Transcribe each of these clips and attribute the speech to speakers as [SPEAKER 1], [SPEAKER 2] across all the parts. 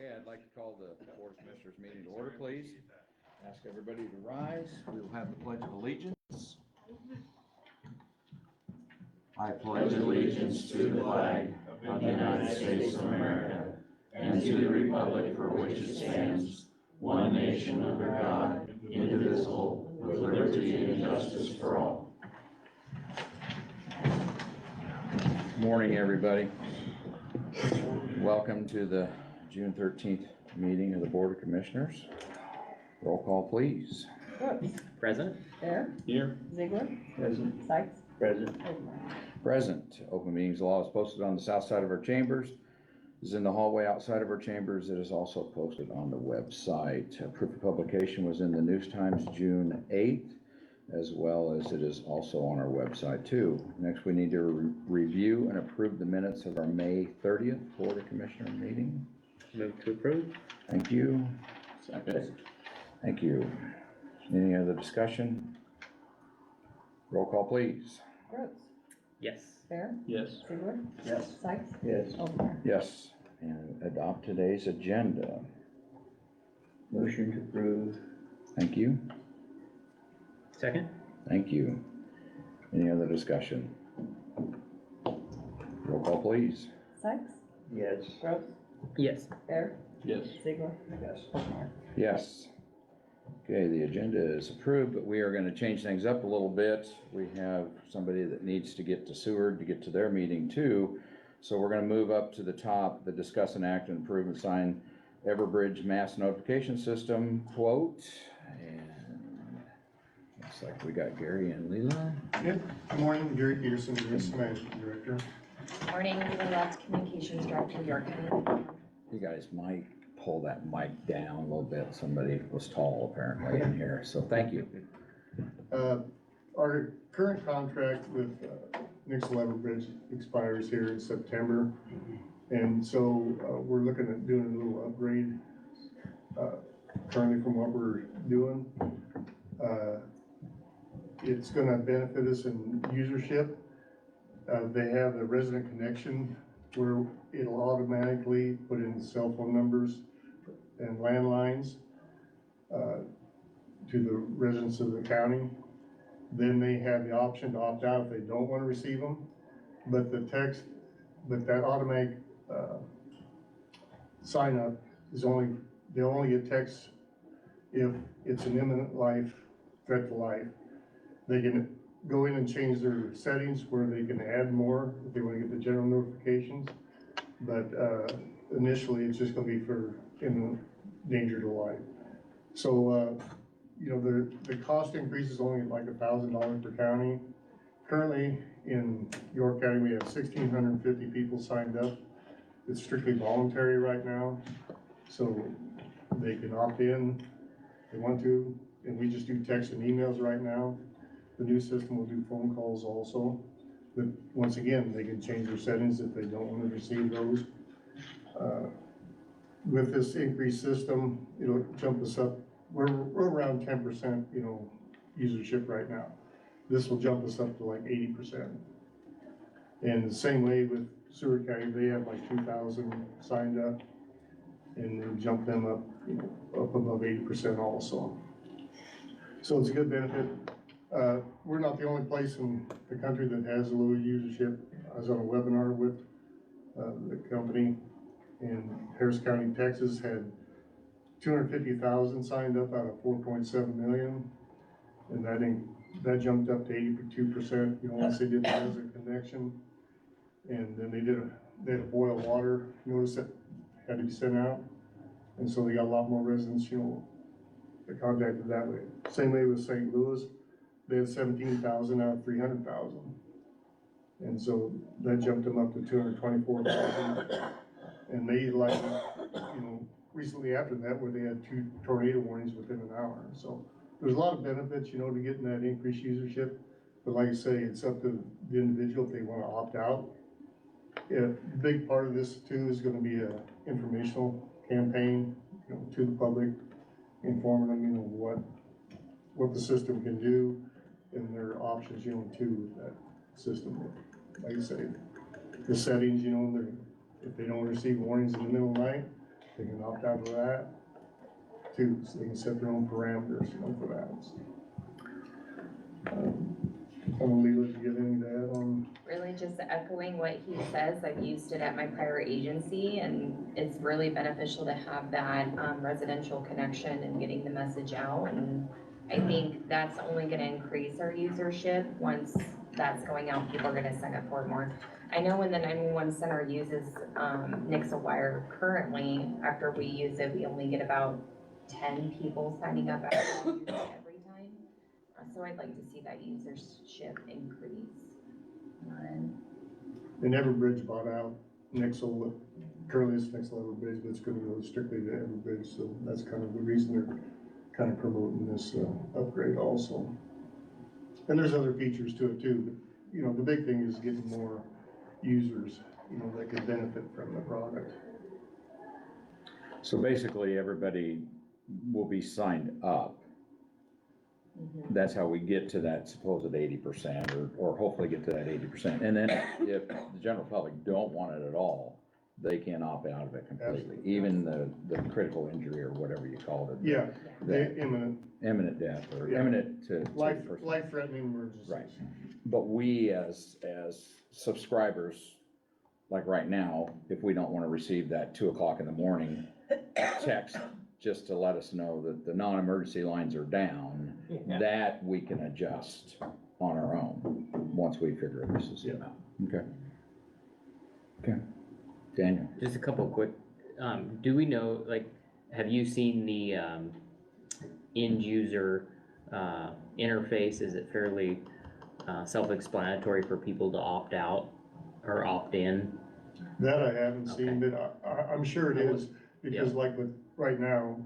[SPEAKER 1] Okay, I'd like to call the Board of Commissioners meeting to order, please. Ask everybody to rise. We will have the Pledge of Allegiance. I pledge allegiance to the flag of the United States of America and to the republic for which it stands, one nation under God, indivisible, with liberty and justice for all. Morning, everybody. Welcome to the June 13th meeting of the Board of Commissioners. Roll call, please.
[SPEAKER 2] Brooks.
[SPEAKER 3] Present.
[SPEAKER 2] Bear.
[SPEAKER 3] Here.
[SPEAKER 2] Ziegler.
[SPEAKER 3] Present.
[SPEAKER 2] Sykes.
[SPEAKER 3] Present.
[SPEAKER 1] Present. Open meetings law is posted on the south side of our chambers. It is in the hallway outside of our chambers. It is also posted on the website. Proof of publication was in the News Times June 8th, as well as it is also on our website too. Next, we need to review and approve the minutes of our May 30th Board of Commissioner meeting.
[SPEAKER 3] Move to approve.
[SPEAKER 1] Thank you.
[SPEAKER 3] Second.
[SPEAKER 1] Thank you. Any other discussion? Roll call, please.
[SPEAKER 2] Brooks.
[SPEAKER 3] Yes.
[SPEAKER 2] Bear.
[SPEAKER 3] Yes.
[SPEAKER 2] Ziegler.
[SPEAKER 3] Yes.
[SPEAKER 2] Sykes.
[SPEAKER 3] Yes.
[SPEAKER 2] Oldmeyer.
[SPEAKER 1] Yes. And adopt today's agenda.
[SPEAKER 3] Motion to approve.
[SPEAKER 1] Thank you.
[SPEAKER 3] Second.
[SPEAKER 1] Thank you. Any other discussion? Roll call, please.
[SPEAKER 2] Sykes.
[SPEAKER 3] Yes.
[SPEAKER 2] Brooks.
[SPEAKER 3] Yes.
[SPEAKER 2] Bear.
[SPEAKER 3] Yes.
[SPEAKER 2] Ziegler.
[SPEAKER 3] Yes.
[SPEAKER 2] Oldmeyer.
[SPEAKER 1] Yes. Okay, the agenda is approved, but we are going to change things up a little bit. We have somebody that needs to get to Seward to get to their meeting too. So we're going to move up to the top, the discuss and act and approve and sign Everbridge mass notification system quote. And looks like we got Gary and Leela.
[SPEAKER 4] Yep. Good morning, Gary Peterson, Risk Management Director.
[SPEAKER 5] Morning, Leland Lutz, Communications Director, York County.
[SPEAKER 1] You guys might pull that mic down a little bit. Somebody was tall apparently in here, so thank you.
[SPEAKER 4] Our current contract with Nixle Everbridge expires here in September. And so we're looking at doing a little upgrade currently from what we're doing. It's going to benefit us in usership. They have a resident connection where it'll automatically put in cell phone numbers and landlines to the residents of the county. Then they have the option to opt out if they don't want to receive them. But that automatic sign up is they'll only get texts if it's an imminent life, threat to life. They can go in and change their settings where they can add more if they want to get the general notifications. But initially it's just going to be for imminent danger to life. So, you know, the cost increase is only like $1,000 per county. Currently in York County, we have 1,650 people signed up. It's strictly voluntary right now. So they can opt in if they want to, and we just do text and emails right now. The new system will do phone calls also. But once again, they can change their settings if they don't want to receive those. With this increased system, it'll jump us up. We're around 10%, you know, usership right now. This will jump us up to like 80%. And the same way with Seward County, they have like 2,000 signed up, and we'll jump them up, you know, up above 80% also. So it's a good benefit. We're not the only place in the country that has a low usership. I was on a webinar with the company in Harris County, Texas, had 250,000 signed up out of 4.7 million, and that jumped up to 82%. You know, once they did the resident connection, and then they had a boil water notice that had to be sent out, and so they got a lot more residents, you know, that contacted that way. Same way with St. Louis. They had 17,000 out of 300,000. And so that jumped them up to 224,000. And they like, you know, recently after that where they had 2 tornado warnings within an hour. So there's a lot of benefits, you know, to getting that increased usership. But like I say, it's up to the individual if they want to opt out. A big part of this too is going to be an informational campaign, you know, to the public, informing them, you know, what the system can do and their options, you know, to that system. Like I say, the settings, you know, if they don't receive warnings in the middle of the night, they can opt out of that too, so they can set their own parameters, for that. Leila, did you get any to add on?
[SPEAKER 5] Really just echoing what he says. I've used it at my prior agency, and it's really beneficial to have that residential connection and getting the message out. And I think that's only gonna increase our usership. Once that's going out, people are gonna sign up for it more. I know when the 911 center uses Nixle Wire currently, after we use it, we only get about 10 people signing up after we use it every time. So I'd like to see that usership increase.
[SPEAKER 4] And Everbridge bought out Nixle, currently it's Nixle Everbridge, but it's gonna go strictly to Everbridge, so that's kind of the reason they're kind of promoting this upgrade also. And there's other features to it too, but, the big thing is getting more users, that could benefit from the product.
[SPEAKER 1] So basically, everybody will be signed up. That's how we get to that supposed 80%, or hopefully get to that 80%. And then if the general public don't want it at all, they can opt out of it completely, even the critical injury or whatever you called it.
[SPEAKER 4] Yeah,
[SPEAKER 1] The
[SPEAKER 4] imminent
[SPEAKER 1] death or
[SPEAKER 4] Yeah.
[SPEAKER 1] imminent to
[SPEAKER 4] life-threatening emergencies.
[SPEAKER 1] Right. But we as subscribers, like right now, if we don't wanna receive that 2 o'clock in the morning text just to let us know that the non-emergency lines are down, that we can adjust on our own, once we figure this system out. Okay. Daniel?
[SPEAKER 3] Just a couple quick, do we know, like, have you seen the, end user, interface? Is it fairly, self-explanatory for people to opt out or opt in?
[SPEAKER 4] That I haven't seen, but I'm sure it is, because like with, right now,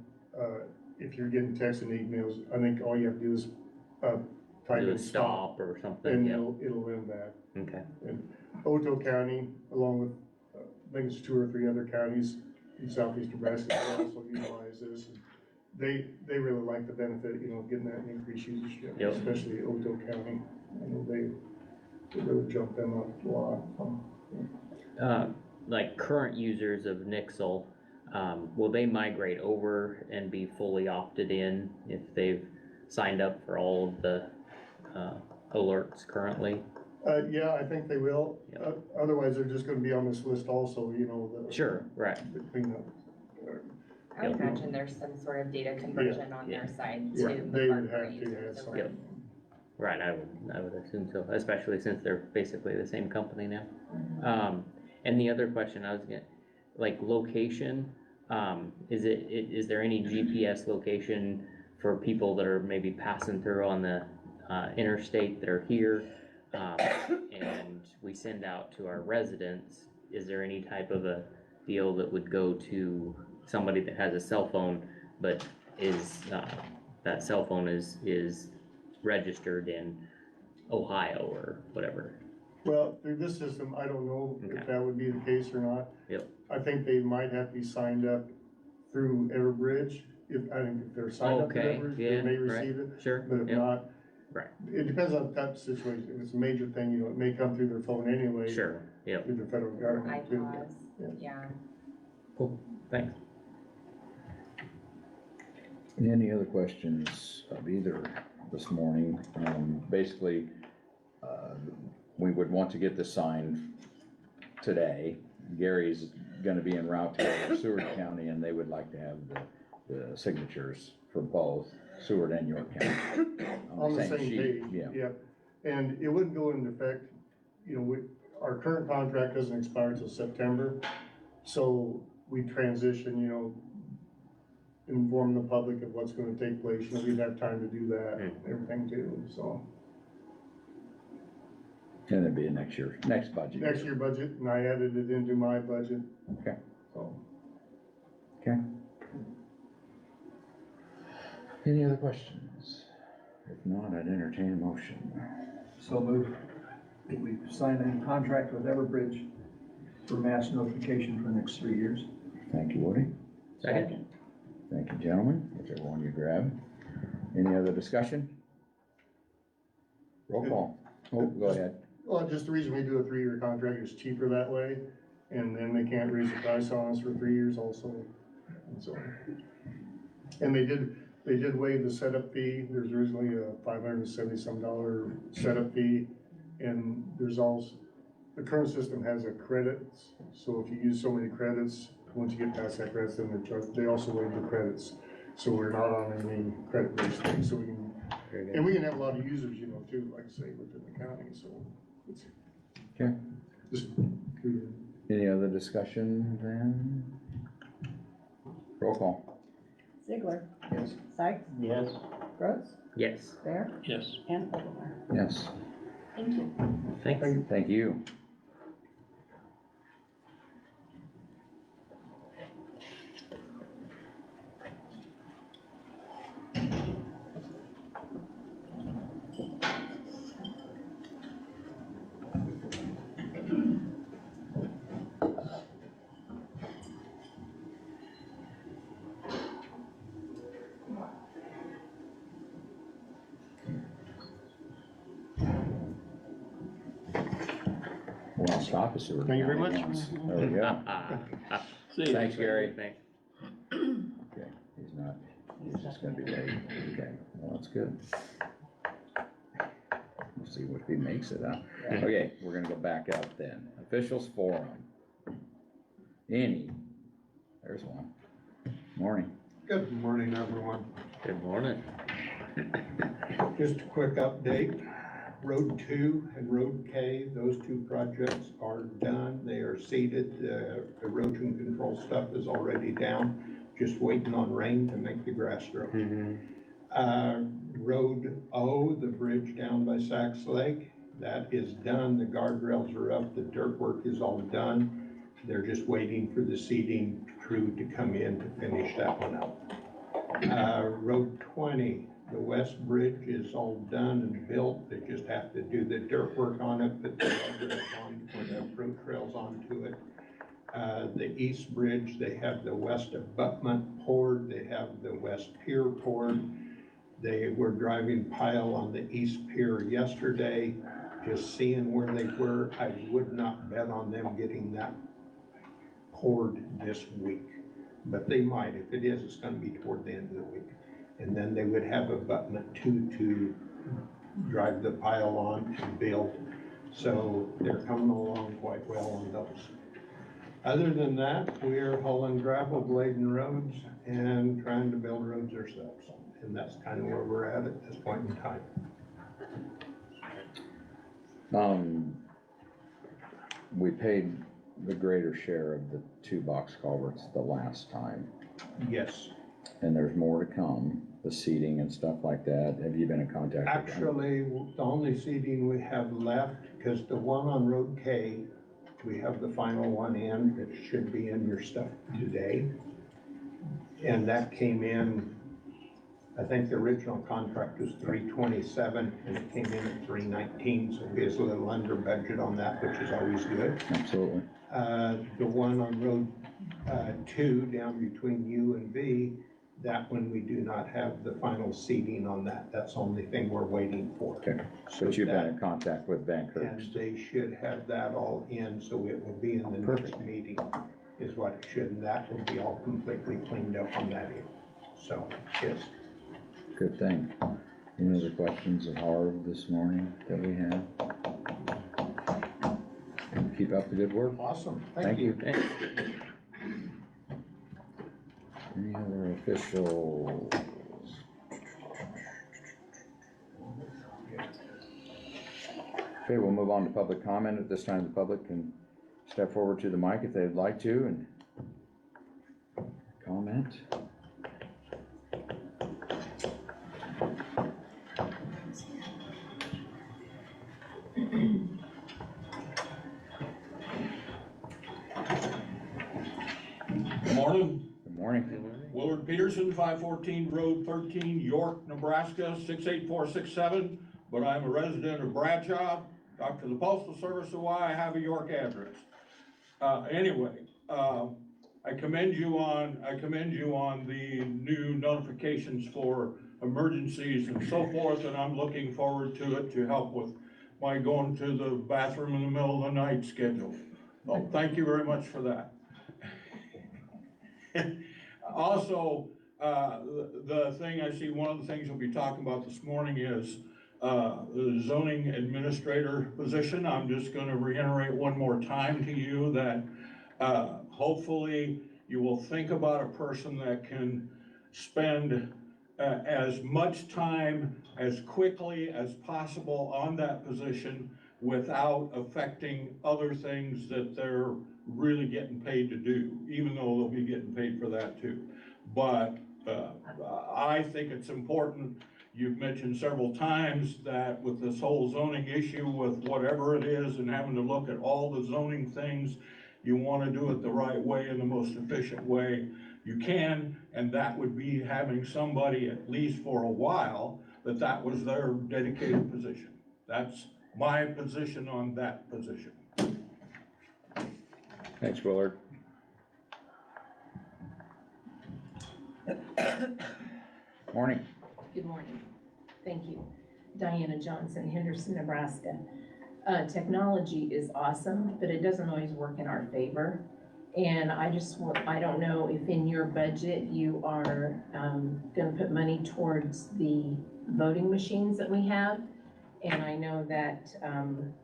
[SPEAKER 4] if you're getting texts and emails, I think all you have to do is, type
[SPEAKER 3] Do a
[SPEAKER 4] in stop,
[SPEAKER 3] stop or something,
[SPEAKER 4] and
[SPEAKER 3] yeah,
[SPEAKER 4] it'll end that.
[SPEAKER 3] okay,
[SPEAKER 4] And Otoe County, along with, I think it's 2 or 3 other counties in southeast Nebraska, that also utilize this. They really like the benefit, getting that increased usership,
[SPEAKER 3] Yep.
[SPEAKER 4] especially Otoe County. They really jumped them up a lot.
[SPEAKER 3] like current users of Nixle, will they migrate over and be fully opted in if they've signed up for all of the, alerts currently?
[SPEAKER 4] Yeah, I think they will.
[SPEAKER 3] Yep.
[SPEAKER 4] Otherwise, they're just gonna be on this list also, the.
[SPEAKER 3] Sure, right,
[SPEAKER 4] The cleanup.
[SPEAKER 5] I would imagine there's some sort of data conversion on their side
[SPEAKER 4] Yeah,
[SPEAKER 5] to
[SPEAKER 4] they
[SPEAKER 5] move our
[SPEAKER 4] would have
[SPEAKER 5] current
[SPEAKER 4] to
[SPEAKER 5] users
[SPEAKER 4] have
[SPEAKER 5] over.
[SPEAKER 3] Yep. right, I would assume so, especially since they're basically the same company now. And the other question I was gonna, like location, is there any GPS location for people that are maybe passing through on the, interstate that are here? And we send out to our residents, is there any type of a deal that would go to somebody that has a cell phone, but is, that cell phone is registered in Ohio or whatever?
[SPEAKER 4] Well, through this system, I don't know
[SPEAKER 3] Okay.
[SPEAKER 4] if that would be the case or not.
[SPEAKER 3] Yep.
[SPEAKER 4] I think they might have to be signed up through Everbridge. If they're signed up through
[SPEAKER 3] Okay,
[SPEAKER 4] Everbridge,
[SPEAKER 3] yeah,
[SPEAKER 4] they may
[SPEAKER 3] right.
[SPEAKER 4] receive it.
[SPEAKER 3] Sure,
[SPEAKER 4] But if
[SPEAKER 3] yep,
[SPEAKER 4] not,
[SPEAKER 3] right,
[SPEAKER 4] it depends on the type of situation. If it's a major thing, it may come through their phone anyway.
[SPEAKER 3] sure, yep,
[SPEAKER 4] Through the federal government too.
[SPEAKER 5] iPods, yeah.
[SPEAKER 3] thanks.
[SPEAKER 1] Any other questions of either this morning? Basically, we would want to get this signed today. Gary's gonna be en route to go to Seward County, and they would like to have the signatures for both Seward and York County.
[SPEAKER 4] On the same
[SPEAKER 1] sheet.
[SPEAKER 4] page.
[SPEAKER 1] Yeah,
[SPEAKER 4] Yep. And it wouldn't go into effect, our current contract doesn't expire until September. So we transition, inform the public of what's gonna take place, we'd have time to do that, and everything too, so.
[SPEAKER 1] and it'd be a next budget.
[SPEAKER 4] Next year budget, and I added it into my budget.
[SPEAKER 1] Okay.
[SPEAKER 4] So,
[SPEAKER 1] Okay. Any other questions? If not, I'd entertain a motion.
[SPEAKER 2] So move. We sign a contract with Everbridge for mass notification for the next 3 years.
[SPEAKER 1] Thank you, Woody.
[SPEAKER 3] Second.
[SPEAKER 1] Thank you, gentlemen. Whichever one you grab. Any other discussion? Roll call. Oh, go ahead.
[SPEAKER 4] well, just the reason we do a 3-year contract is cheaper that way, and then they can't raise the price on us for 3 years also. And so, and they did waive the setup fee. There's originally a $570-some setup fee. And there's also, the current system has a credits. So if you use so many credits, once you get past that credits, then they also waive the credits. So we're not on any credit-based thing, so we can, and we can have a lot of users, you know, too, like I say, within the county, so it's.
[SPEAKER 1] Okay.
[SPEAKER 4] Just.
[SPEAKER 1] Any other discussion then? Roll call.
[SPEAKER 6] Ziegler.
[SPEAKER 4] Yes.
[SPEAKER 6] Sykes.
[SPEAKER 7] Yes.
[SPEAKER 6] Rhodes.
[SPEAKER 3] Yes,
[SPEAKER 6] Bear.
[SPEAKER 7] Yes.
[SPEAKER 6] And Overmeyer.
[SPEAKER 1] Yes,
[SPEAKER 5] Thank you.
[SPEAKER 3] thanks.
[SPEAKER 1] thank you. Well, I'll stop us.
[SPEAKER 4] Thank you very much.
[SPEAKER 1] There we go.
[SPEAKER 7] See you.
[SPEAKER 1] Thanks, Gary.
[SPEAKER 3] Thanks.
[SPEAKER 1] Okay, he's just gonna be late. Okay, well, that's good. We'll see what he makes it out. Okay, we're gonna go back up then. Officials forum. There's one. Morning.
[SPEAKER 8] Good morning, everyone.
[SPEAKER 3] Good morning.
[SPEAKER 8] Just a quick update. Road 2 and Road K, those two projects are done. They are seeded. The erosion control stuff is already down, just waiting on rain to make the grass grow. Road O, the bridge down by Sachs Lake, that is done. The guardrails are up. The dirt work is all done. They're just waiting for the seeding crew to come in to finish that one up. Road 20, the west bridge is all done and built. They just have to do the dirt work on it, put the guardrails on, or the approach trails onto it. The east bridge, they have the west abutment poured. They have the west pier poured. They were driving pile on the east pier yesterday, just seeing where they were. I would not bet on them getting that poured this week, but they might. If it is, it's gonna be toward the end of the week. And then they would have abutment 2 to drive the pile on and build. So they're coming along quite well on those. Other than that, we're hauling gravel, blading roads, and trying to build roads ourselves. And that's kind of where we're at this point in time.
[SPEAKER 1] We paid the greater share of the 2 box culverts the last time,
[SPEAKER 8] Yes.
[SPEAKER 1] and there's more to come, the seeding and stuff like that. Have you been in contact with them?
[SPEAKER 8] Actually, the only seeding we have left, because the one on Road K, we have the final one in. It should be in your stuff today. And that came in, I think the original contract was 327, and it came in at 319, so we was a little under budget on that, which is always good.
[SPEAKER 1] Absolutely.
[SPEAKER 8] The one on Road 2 down between U and V, that one we do not have the final seeding on that. That's the only thing we're waiting for.
[SPEAKER 1] Okay,
[SPEAKER 8] So
[SPEAKER 1] but you've been
[SPEAKER 8] that-
[SPEAKER 1] in contact with Van
[SPEAKER 8] And
[SPEAKER 1] Kirks.
[SPEAKER 8] they should have that all in, so it will be in the next
[SPEAKER 1] Perfect.
[SPEAKER 8] meeting, is what it should, and that will be all completely cleaned up on that end. So, yes.
[SPEAKER 1] Good thing. Any other questions of Harv this morning that we have? Keep up the good work.
[SPEAKER 8] Awesome,
[SPEAKER 1] Thank you.
[SPEAKER 3] Thanks.
[SPEAKER 1] Any other officials? Okay, we'll move on to public comment. At this time, the public can step forward to the mic if they'd like to and comment.
[SPEAKER 9] Good morning,
[SPEAKER 1] Good morning.
[SPEAKER 9] Willard Peterson, 514 Road 13, York, Nebraska, 68467, but I'm a resident of Bradshaw. Talked to the Postal Service of why I have a York address. Anyway, I commend you on the new notifications for emergencies and so forth, and I'm looking forward to it to help with my going to the bathroom in the middle of the night schedule. Well, thank you very much for that. Also, the thing I see, one of the things we'll be talking about this morning is the zoning administrator position. I'm just gonna reiterate one more time to you that hopefully you will think about a person that can spend as much time as quickly as possible on that position without affecting other things that they're really getting paid to do, even though they'll be getting paid for that too. But I think it's important, you've mentioned several times that with this whole zoning issue, with whatever it is, and having to look at all the zoning things, you wanna do it the right way and the most efficient way you can, and that would be having somebody, at least for a while, that was their dedicated position. That's my position on that position.
[SPEAKER 1] Thanks, Willard. Morning.
[SPEAKER 6] Good morning. Thank you. Diana Johnson, Henderson, Nebraska. Technology is awesome, but it doesn't always work in our favor. And I don't know if in your budget you are gonna put money towards the voting machines that we have. And I know that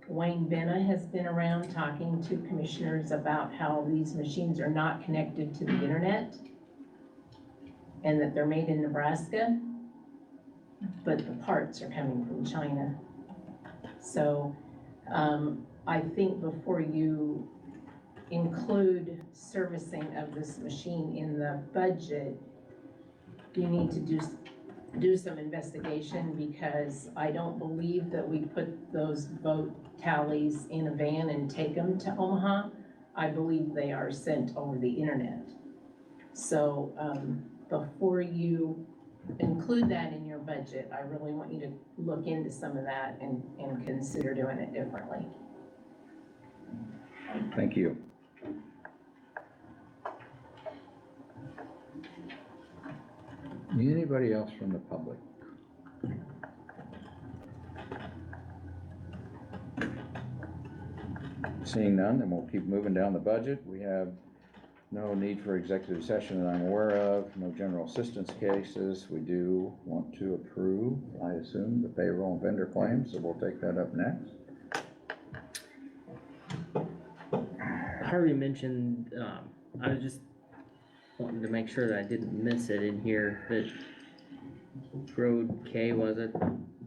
[SPEAKER 6] Wayne Benna has been around talking to commissioners about how these machines are not connected to the internet and that they're made in Nebraska, but the parts are coming from China. So I think before you include servicing of this machine in the budget, you need to do some investigation, because I don't believe that we put those vote tallies in a van and take them to Omaha. I believe they are sent over the internet. So before you include that in your budget, I really want you to look into some of that and consider doing it differently.
[SPEAKER 1] Thank you. Anybody else from the public? Seeing none, then we'll keep moving down the budget. We have no need for executive session that I'm aware of, no general assistance cases. We do want to approve, I assume, the payroll and vendor claims, so we'll take that up next.
[SPEAKER 3] Harvey mentioned, I was just wanting to make sure that I didn't miss it in here, that Road K, was it,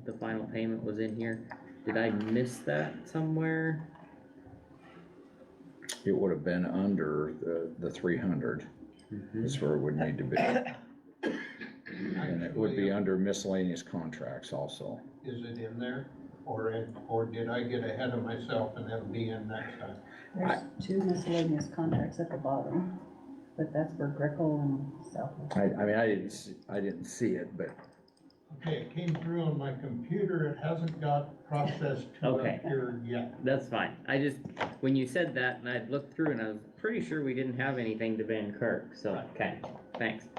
[SPEAKER 3] the final payment was in here? Did I miss that somewhere?
[SPEAKER 1] It would have been under the 300, is where it would need to be. And it would be under miscellaneous contracts also.
[SPEAKER 8] Is it in there? Or did I get ahead of myself and that'll be in next time?
[SPEAKER 6] There's two miscellaneous contracts at the bottom, but that's for Grickle and Southwood.
[SPEAKER 1] I mean, I didn't see it, but
[SPEAKER 8] Okay, it came through on my computer, it hasn't got processed to
[SPEAKER 3] Okay.
[SPEAKER 8] up here yet.
[SPEAKER 3] That's fine. I just, when you said that, and I looked through and I was pretty sure we didn't have anything to Van Kirk, so, okay, thanks.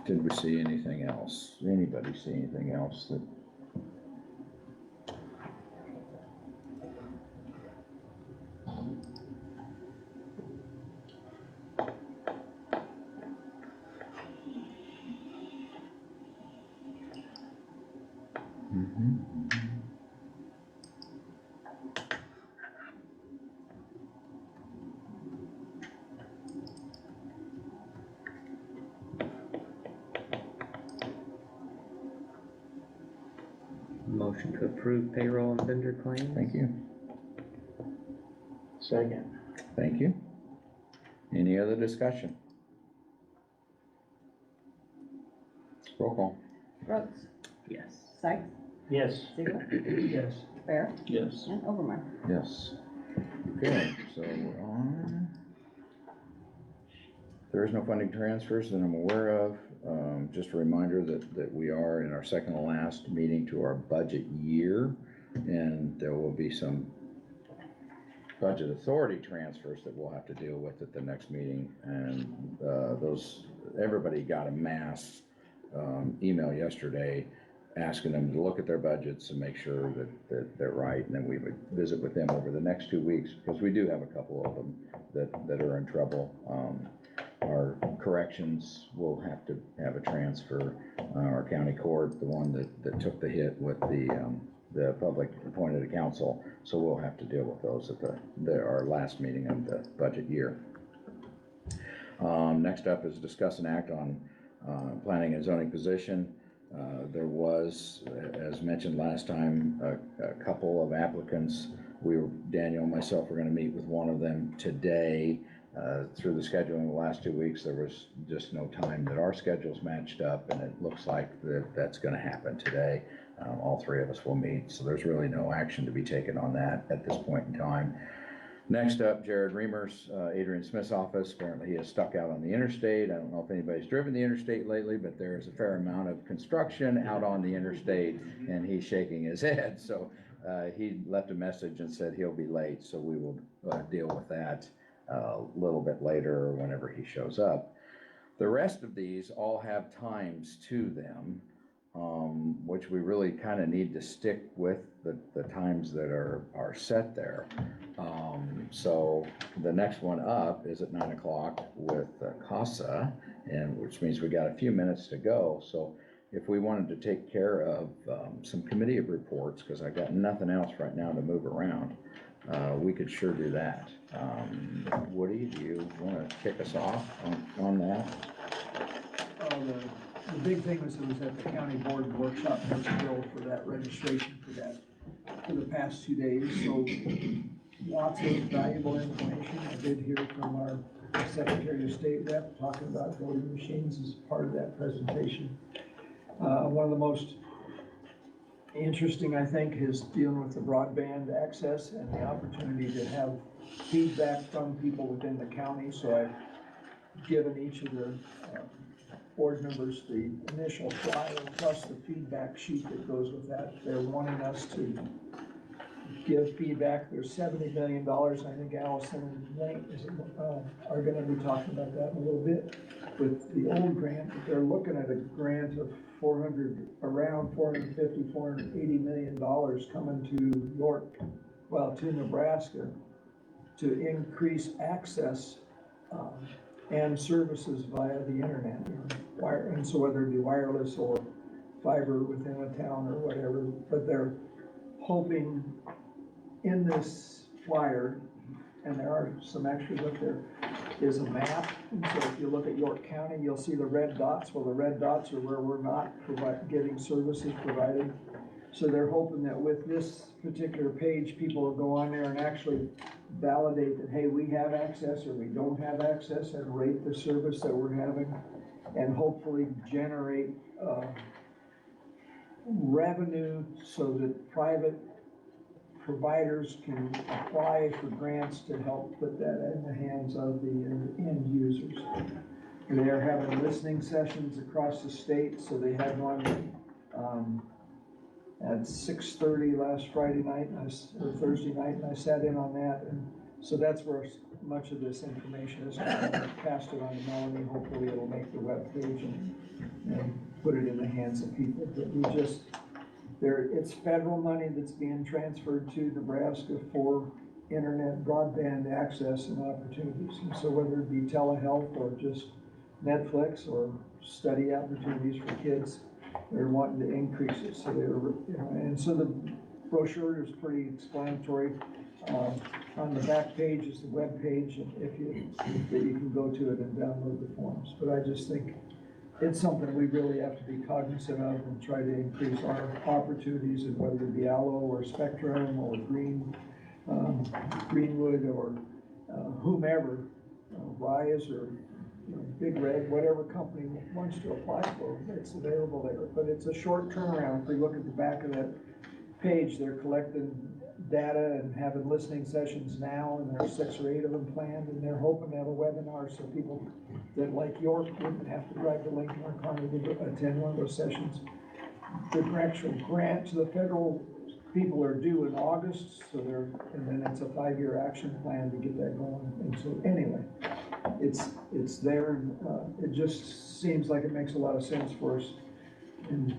[SPEAKER 1] did we see anything else? Anybody see anything else that?
[SPEAKER 3] Motion to approve payroll and vendor claims?
[SPEAKER 1] Thank you.
[SPEAKER 2] Second.
[SPEAKER 1] Thank you. Any other discussion? Roll call.
[SPEAKER 6] Brooks,
[SPEAKER 3] Yes.
[SPEAKER 6] Sykes,
[SPEAKER 2] Yes.
[SPEAKER 6] Ziegler,
[SPEAKER 2] Yes.
[SPEAKER 6] Bear,
[SPEAKER 2] Yes.
[SPEAKER 6] and Overmeyer.
[SPEAKER 1] Yes. Okay, so we're on. There is no funding transfers that I'm aware of. Just a reminder that we are in our second to last meeting to our budget year, and there will be some budget authority transfers that we'll have to deal with at the next meeting. And everybody got a mass email yesterday asking them to look at their budgets and make sure that they're right. And then we would visit with them over the next 2 weeks, because we do have a couple of them that are in trouble. Our corrections will have to have a transfer. Our county court, the one that took the hit with the public appointed counsel, so we'll have to deal with those at our last meeting of the budget year. Next up is discuss and act on planning and zoning position. There was, as mentioned last time, a couple of applicants. Daniel and myself were gonna meet with one of them today. Through the scheduling the last 2 weeks, there was just no time that our schedules matched up, and it looks like that's gonna happen today. All three of us will meet, so there's really no action to be taken on that at this point in time. Next up, Jared Reimers, Adrian Smith's office. Apparently he is stuck out on the interstate. I don't know if anybody's driven the interstate lately, but there's a fair amount of construction out on the interstate, and he's shaking his head. So he left a message and said he'll be late, so we will deal with that a little bit later or whenever he shows up. The rest of these all have times to them, which we really kind of need to stick with the times that are set there. So the next one up is at 9 o'clock with CASA, and which means we got a few minutes to go. So if we wanted to take care of some committee reports, because I've got nothing else right now to move around, we could sure do that. Woody, do you want to kick us off on that?
[SPEAKER 2] The big thing was it was at the county board workshop, there's a bill for that registration for that, for the past 2 days, so lots of valuable information. I did hear from our Secretary of State rep talking about voting machines as part of that presentation. One of the most interesting, I think, is dealing with the broadband access and the opportunity to have feedback from people within the county, so I've given each of the board members the initial flyer plus the feedback sheet that goes with that. They're wanting us to give feedback. There's $70 million. I think Allison and Nate are gonna be talking about that in a little bit with the old grant. But they're looking at a grant of around $450, $480 million coming to York, well, to Nebraska, to increase access and services via the internet, and so whether it be wireless or fiber within a town or whatever, but they're hoping in this flyer, and there are some extras up there, is a map. And so if you look at York County, you'll see the red dots. Well, the red dots are where we're not getting services provided. So they're hoping that with this particular page, people will go on there and actually validate that, hey, we have access or we don't have access, and rate the service that we're having, and hopefully generate revenue so that private providers can apply for grants to help put that in the hands of the end users. And they're having listening sessions across the state, so they had one at 6:30 last Friday night, or Thursday night, and I sat in on that, and so that's where much of this information is. I'm gonna pass it on to Melanie. Hopefully it'll make the webpage and put it in the hands of people. But it's federal money that's being transferred to Nebraska for internet broadband access and opportunities. And so whether it be telehealth or just Netflix or study opportunities for kids, they're wanting to increase it. So and so the brochure is pretty explanatory. On the back page is the web page, and that you can go to it and download the forms. But I just think it's something we really have to be cognizant of and try to increase our opportunities, and whether it be Allo or Spectrum or Greenwood or whomever, Rise or Big Red, whatever company wants to apply for, it's available there. But it's a short turnaround. If we look at the back of that page, they're collecting data and having listening sessions now, and there's 6 or 8 of them planned, and they're hoping to have a webinar so people that like York wouldn't have to drive to Lincoln or Kearney to attend one of those sessions. The actual grant to the federal people are due in August, and then it's a 5-year action plan to get that going. And so anyway, it's there, and it just seems like it makes a lot of sense for us. And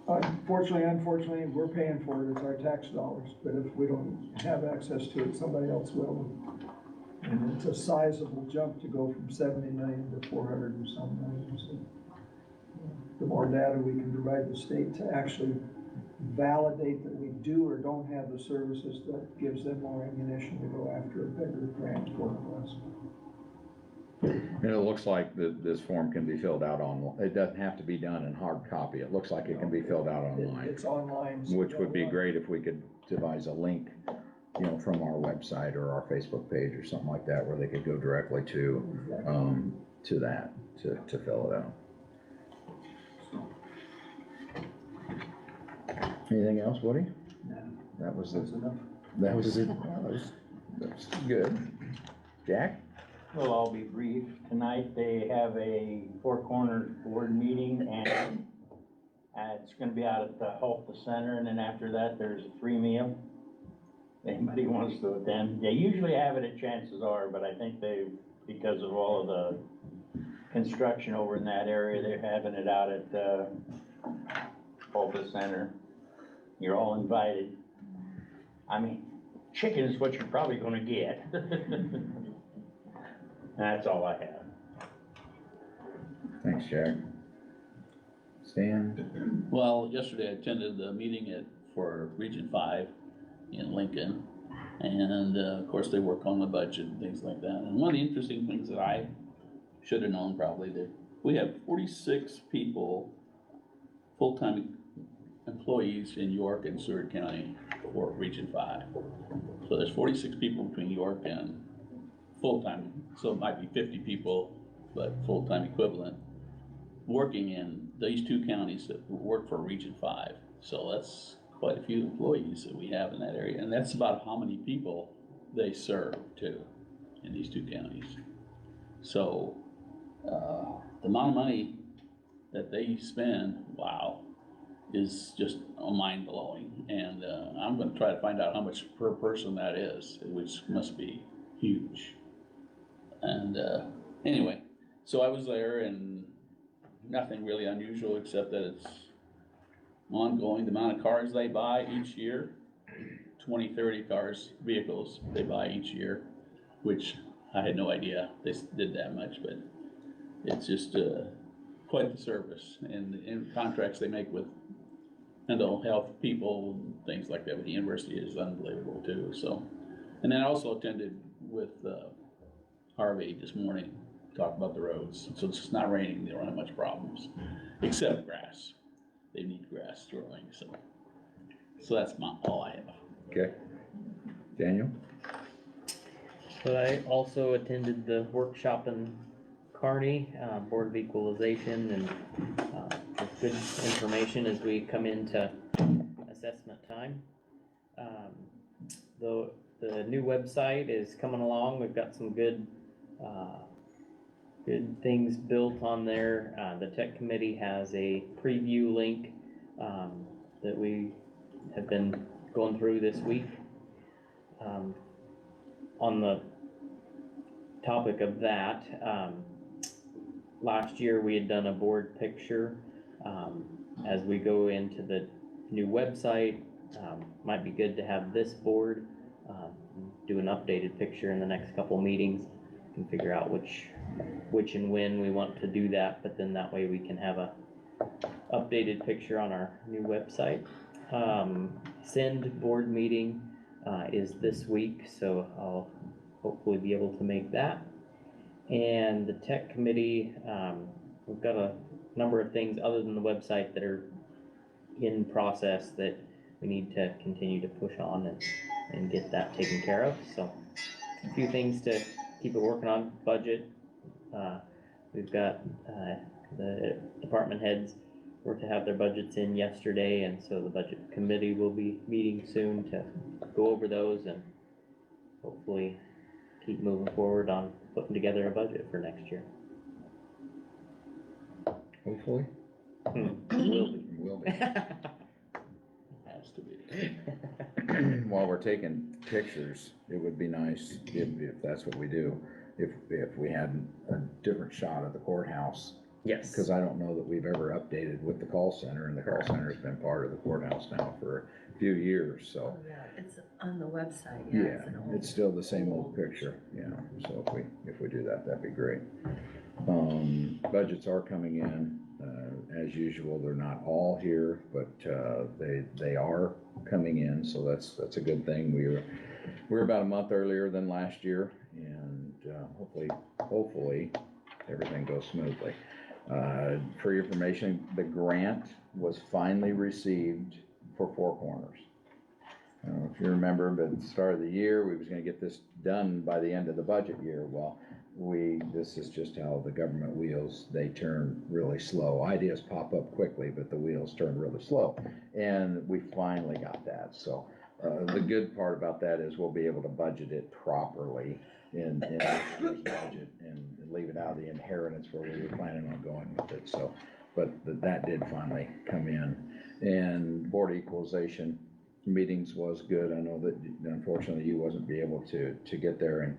[SPEAKER 2] Unfortunately, we're paying for it, it's our tax dollars, but if we don't have access to it, somebody else will. And it's a sizable jump to go from 70 million to 400 and some million, so. The more data we can provide the state to actually validate that we do or don't have the services, that gives them more ammunition to go after a bigger grant for us.
[SPEAKER 1] And it looks like this form can be filled out on, it doesn't have to be done in hard copy. It looks like it can be filled out online,
[SPEAKER 2] It's online. so
[SPEAKER 1] which would be
[SPEAKER 2] they'll-
[SPEAKER 1] great if we could devise a link, you know, from our website or our Facebook page or something like that, where they could go directly to that, to fill it out. Anything else, Woody?
[SPEAKER 2] No.
[SPEAKER 1] That was
[SPEAKER 2] That's enough.
[SPEAKER 1] that was that's good. Jack?
[SPEAKER 7] Well, I'll be brief. Tonight, they have a Four Corners board meeting, and it's gonna be out at the Hulta Center, and then after that, there's a free meal. Anybody wants to attend? They usually have it at Chances Are, but I think because of all of the construction over in that area, they're having it out at Hulta Center. You're all invited. I mean, chicken is what you're probably gonna get. That's all I have.
[SPEAKER 1] Thanks, Jack. Stan?
[SPEAKER 10] Well, yesterday I attended the meeting for Region 5 in Lincoln. And, of course, they work on the budget and things like that. And one of the interesting things that I should have known probably, that we have 46 people, full-time employees in York and Seward County for Region 5. So there's 46 people between York and full-time, so it might be 50 people, but full-time equivalent, working in these two counties that work for Region 5. So that's quite a few employees that we have in that area, and that's about how many people they serve too, in these two counties. So, the amount of money that they spend, wow, is just mind-blowing. And, I'm gonna try to find out how much per person that is, which must be huge. And, anyway, so I was there, and nothing really unusual except that it's ongoing. The amount of cars they buy each year, 20, 30 cars, vehicles they buy each year, which I had no idea they did that much, but it's just quite the service. And in contracts they make with mental health people, things like that with the university is unbelievable too. So, and then I also attended with Harvey this morning, talk about the roads. So it's just not raining, they don't have much problems, except grass. They need grass throwing, so that's all I have.
[SPEAKER 1] Okay. Daniel?
[SPEAKER 3] But I also attended the workshop in Kearney, Board of Equalization, and with good information as we come into assessment time. The new website is coming along. We've got some good things built on there. The tech committee has a preview link that we have been going through this week. On the topic of that, last year we had done a board picture. As we go into the new website, might be good to have this board do an updated picture in the next couple meetings and figure out which and when we want to do that, but then that way we can have a updated picture on our new website. Send board meeting is this week, so I'll hopefully be able to make that. And the tech committee, we've got a number of things other than the website that are in process that we need to continue to push on and get that taken care of. So a few things to keep it working on. Budget, we've got the department heads were to have their budgets in yesterday, and so the budget committee will be meeting soon to go over those and hopefully keep moving forward on putting together a budget for next year.
[SPEAKER 1] Hopefully.
[SPEAKER 3] Will be.
[SPEAKER 1] Will be.
[SPEAKER 10] Has to be.
[SPEAKER 1] While we're taking pictures, it would be nice if that's what we do, if we had a different shot of the courthouse
[SPEAKER 3] Yes.
[SPEAKER 1] Because I don't know that we've ever updated with the call center, and the call center's been part of the courthouse now for a few years, so.
[SPEAKER 11] Yeah, it's on the website,
[SPEAKER 1] Yeah,
[SPEAKER 11] it's an old.
[SPEAKER 1] it's still the same old picture, so if we do that, that'd be great. Budgets are coming in, as usual, they're not all here, but, they are coming in, so that's a good thing. We're about a month earlier than last year, and, hopefully, everything goes smoothly. For your information, the grant was finally received for Four Corners. I don't know if you remember, but at the start of the year, we was gonna get this done by the end of the budget year. Well, this is just how the government wheels, they turn really slow. Ideas pop up quickly, but the wheels turn really slow. And we finally got that, so, the good part about that is we'll be able to budget it properly in this year's budget and leave it out of the inheritance where we were planning on going with it, so. But that did finally come in. And Board of Equalization meetings was good. I know that unfortunately you wasn't be able to get there, and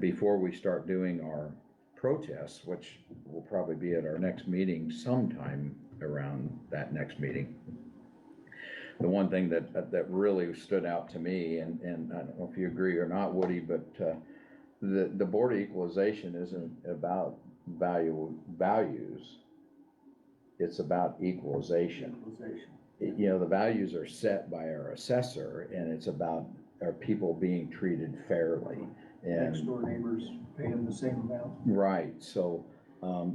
[SPEAKER 1] before we start doing our protests, which will probably be at our next meeting sometime around that next meeting. The one thing that really stood out to me, and I don't know if you agree or not, Woody, but the Board of Equalization isn't about values, it's about equalization. You know, the values are set by our assessor, and it's about our people being treated fairly.
[SPEAKER 2] Next
[SPEAKER 1] And,
[SPEAKER 2] door neighbors paying the same amount.
[SPEAKER 1] right, so,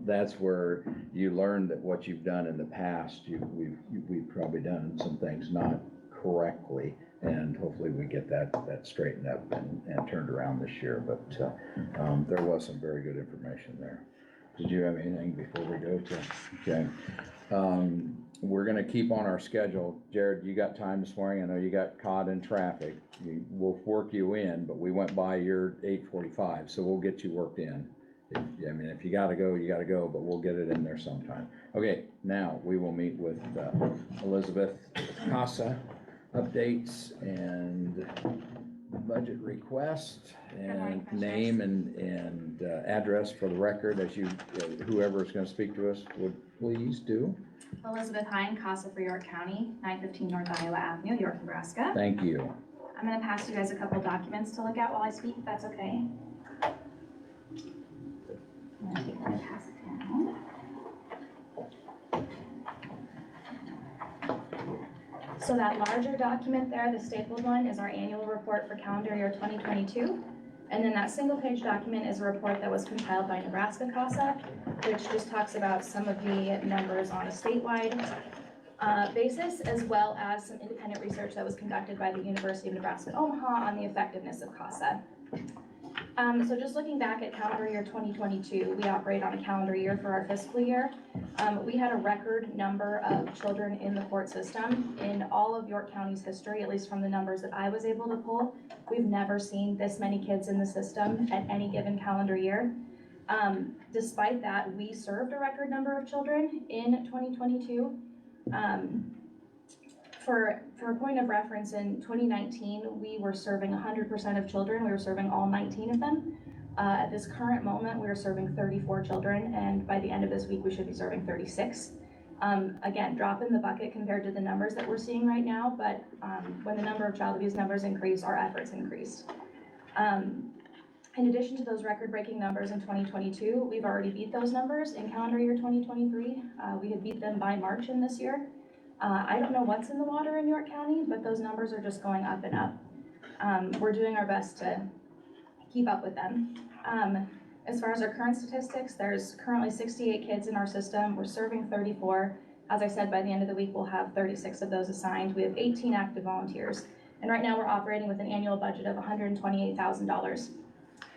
[SPEAKER 1] that's where you learn that what you've done in the past, we've probably done some things not correctly, and hopefully we get that straightened up and turned around this year, but, there was some very good information there. Did you have anything before we go to, okay? We're gonna keep on our schedule. Jared, you got time this morning? I know you got caught in traffic. We'll work you in, but we went by your 8:45, so we'll get you worked in. If you gotta go, you gotta go, but we'll get it in there sometime. Okay, now we will meet with Elizabeth Casa, updates and budget request and name and address for the record, as you, whoever is gonna speak to us would please do.
[SPEAKER 12] Elizabeth Hine, Casa for York County, 915 North Iowa Avenue, York, Nebraska.
[SPEAKER 1] Thank you.
[SPEAKER 12] I'm gonna pass you guys a couple documents to look at while I speak, if that's okay. I'm gonna take that and pass it down. So that larger document there, the stapled one, is our annual report for calendar year 2022. And then that single page document is a report that was compiled by Nebraska CASA, which just talks about some of the numbers on a statewide basis, as well as some independent research that was conducted by the University of Nebraska at Omaha on the effectiveness of CASA. So just looking back at calendar year 2022, we operate on a calendar year for our fiscal year. We had a record number of children in the court system in all of York County's history, at least from the numbers that I was able to pull. We've never seen this many kids in the system at any given calendar year. Despite that, we served a record number of children in 2022. For a point of reference, in 2019, we were serving 100% of children. We were serving all 19 of them. At this current moment, we are serving 34 children, and by the end of this week, we should be serving 36. Again, drop in the bucket compared to the numbers that we're seeing right now, but when the number of child abuse numbers increase, our efforts increase. In addition to those record-breaking numbers in 2022, we've already beat those numbers in calendar year 2023. We had beat them by March in this year. I don't know what's in the water in York County, but those numbers are just going up and up. We're doing our best to keep up with them. As far as our current statistics, there's currently 68 kids in our system. We're serving 34. As I said, by the end of the week, we'll have 36 of those assigned. We have 18 active volunteers. And right now we're operating with an annual budget of $128,000.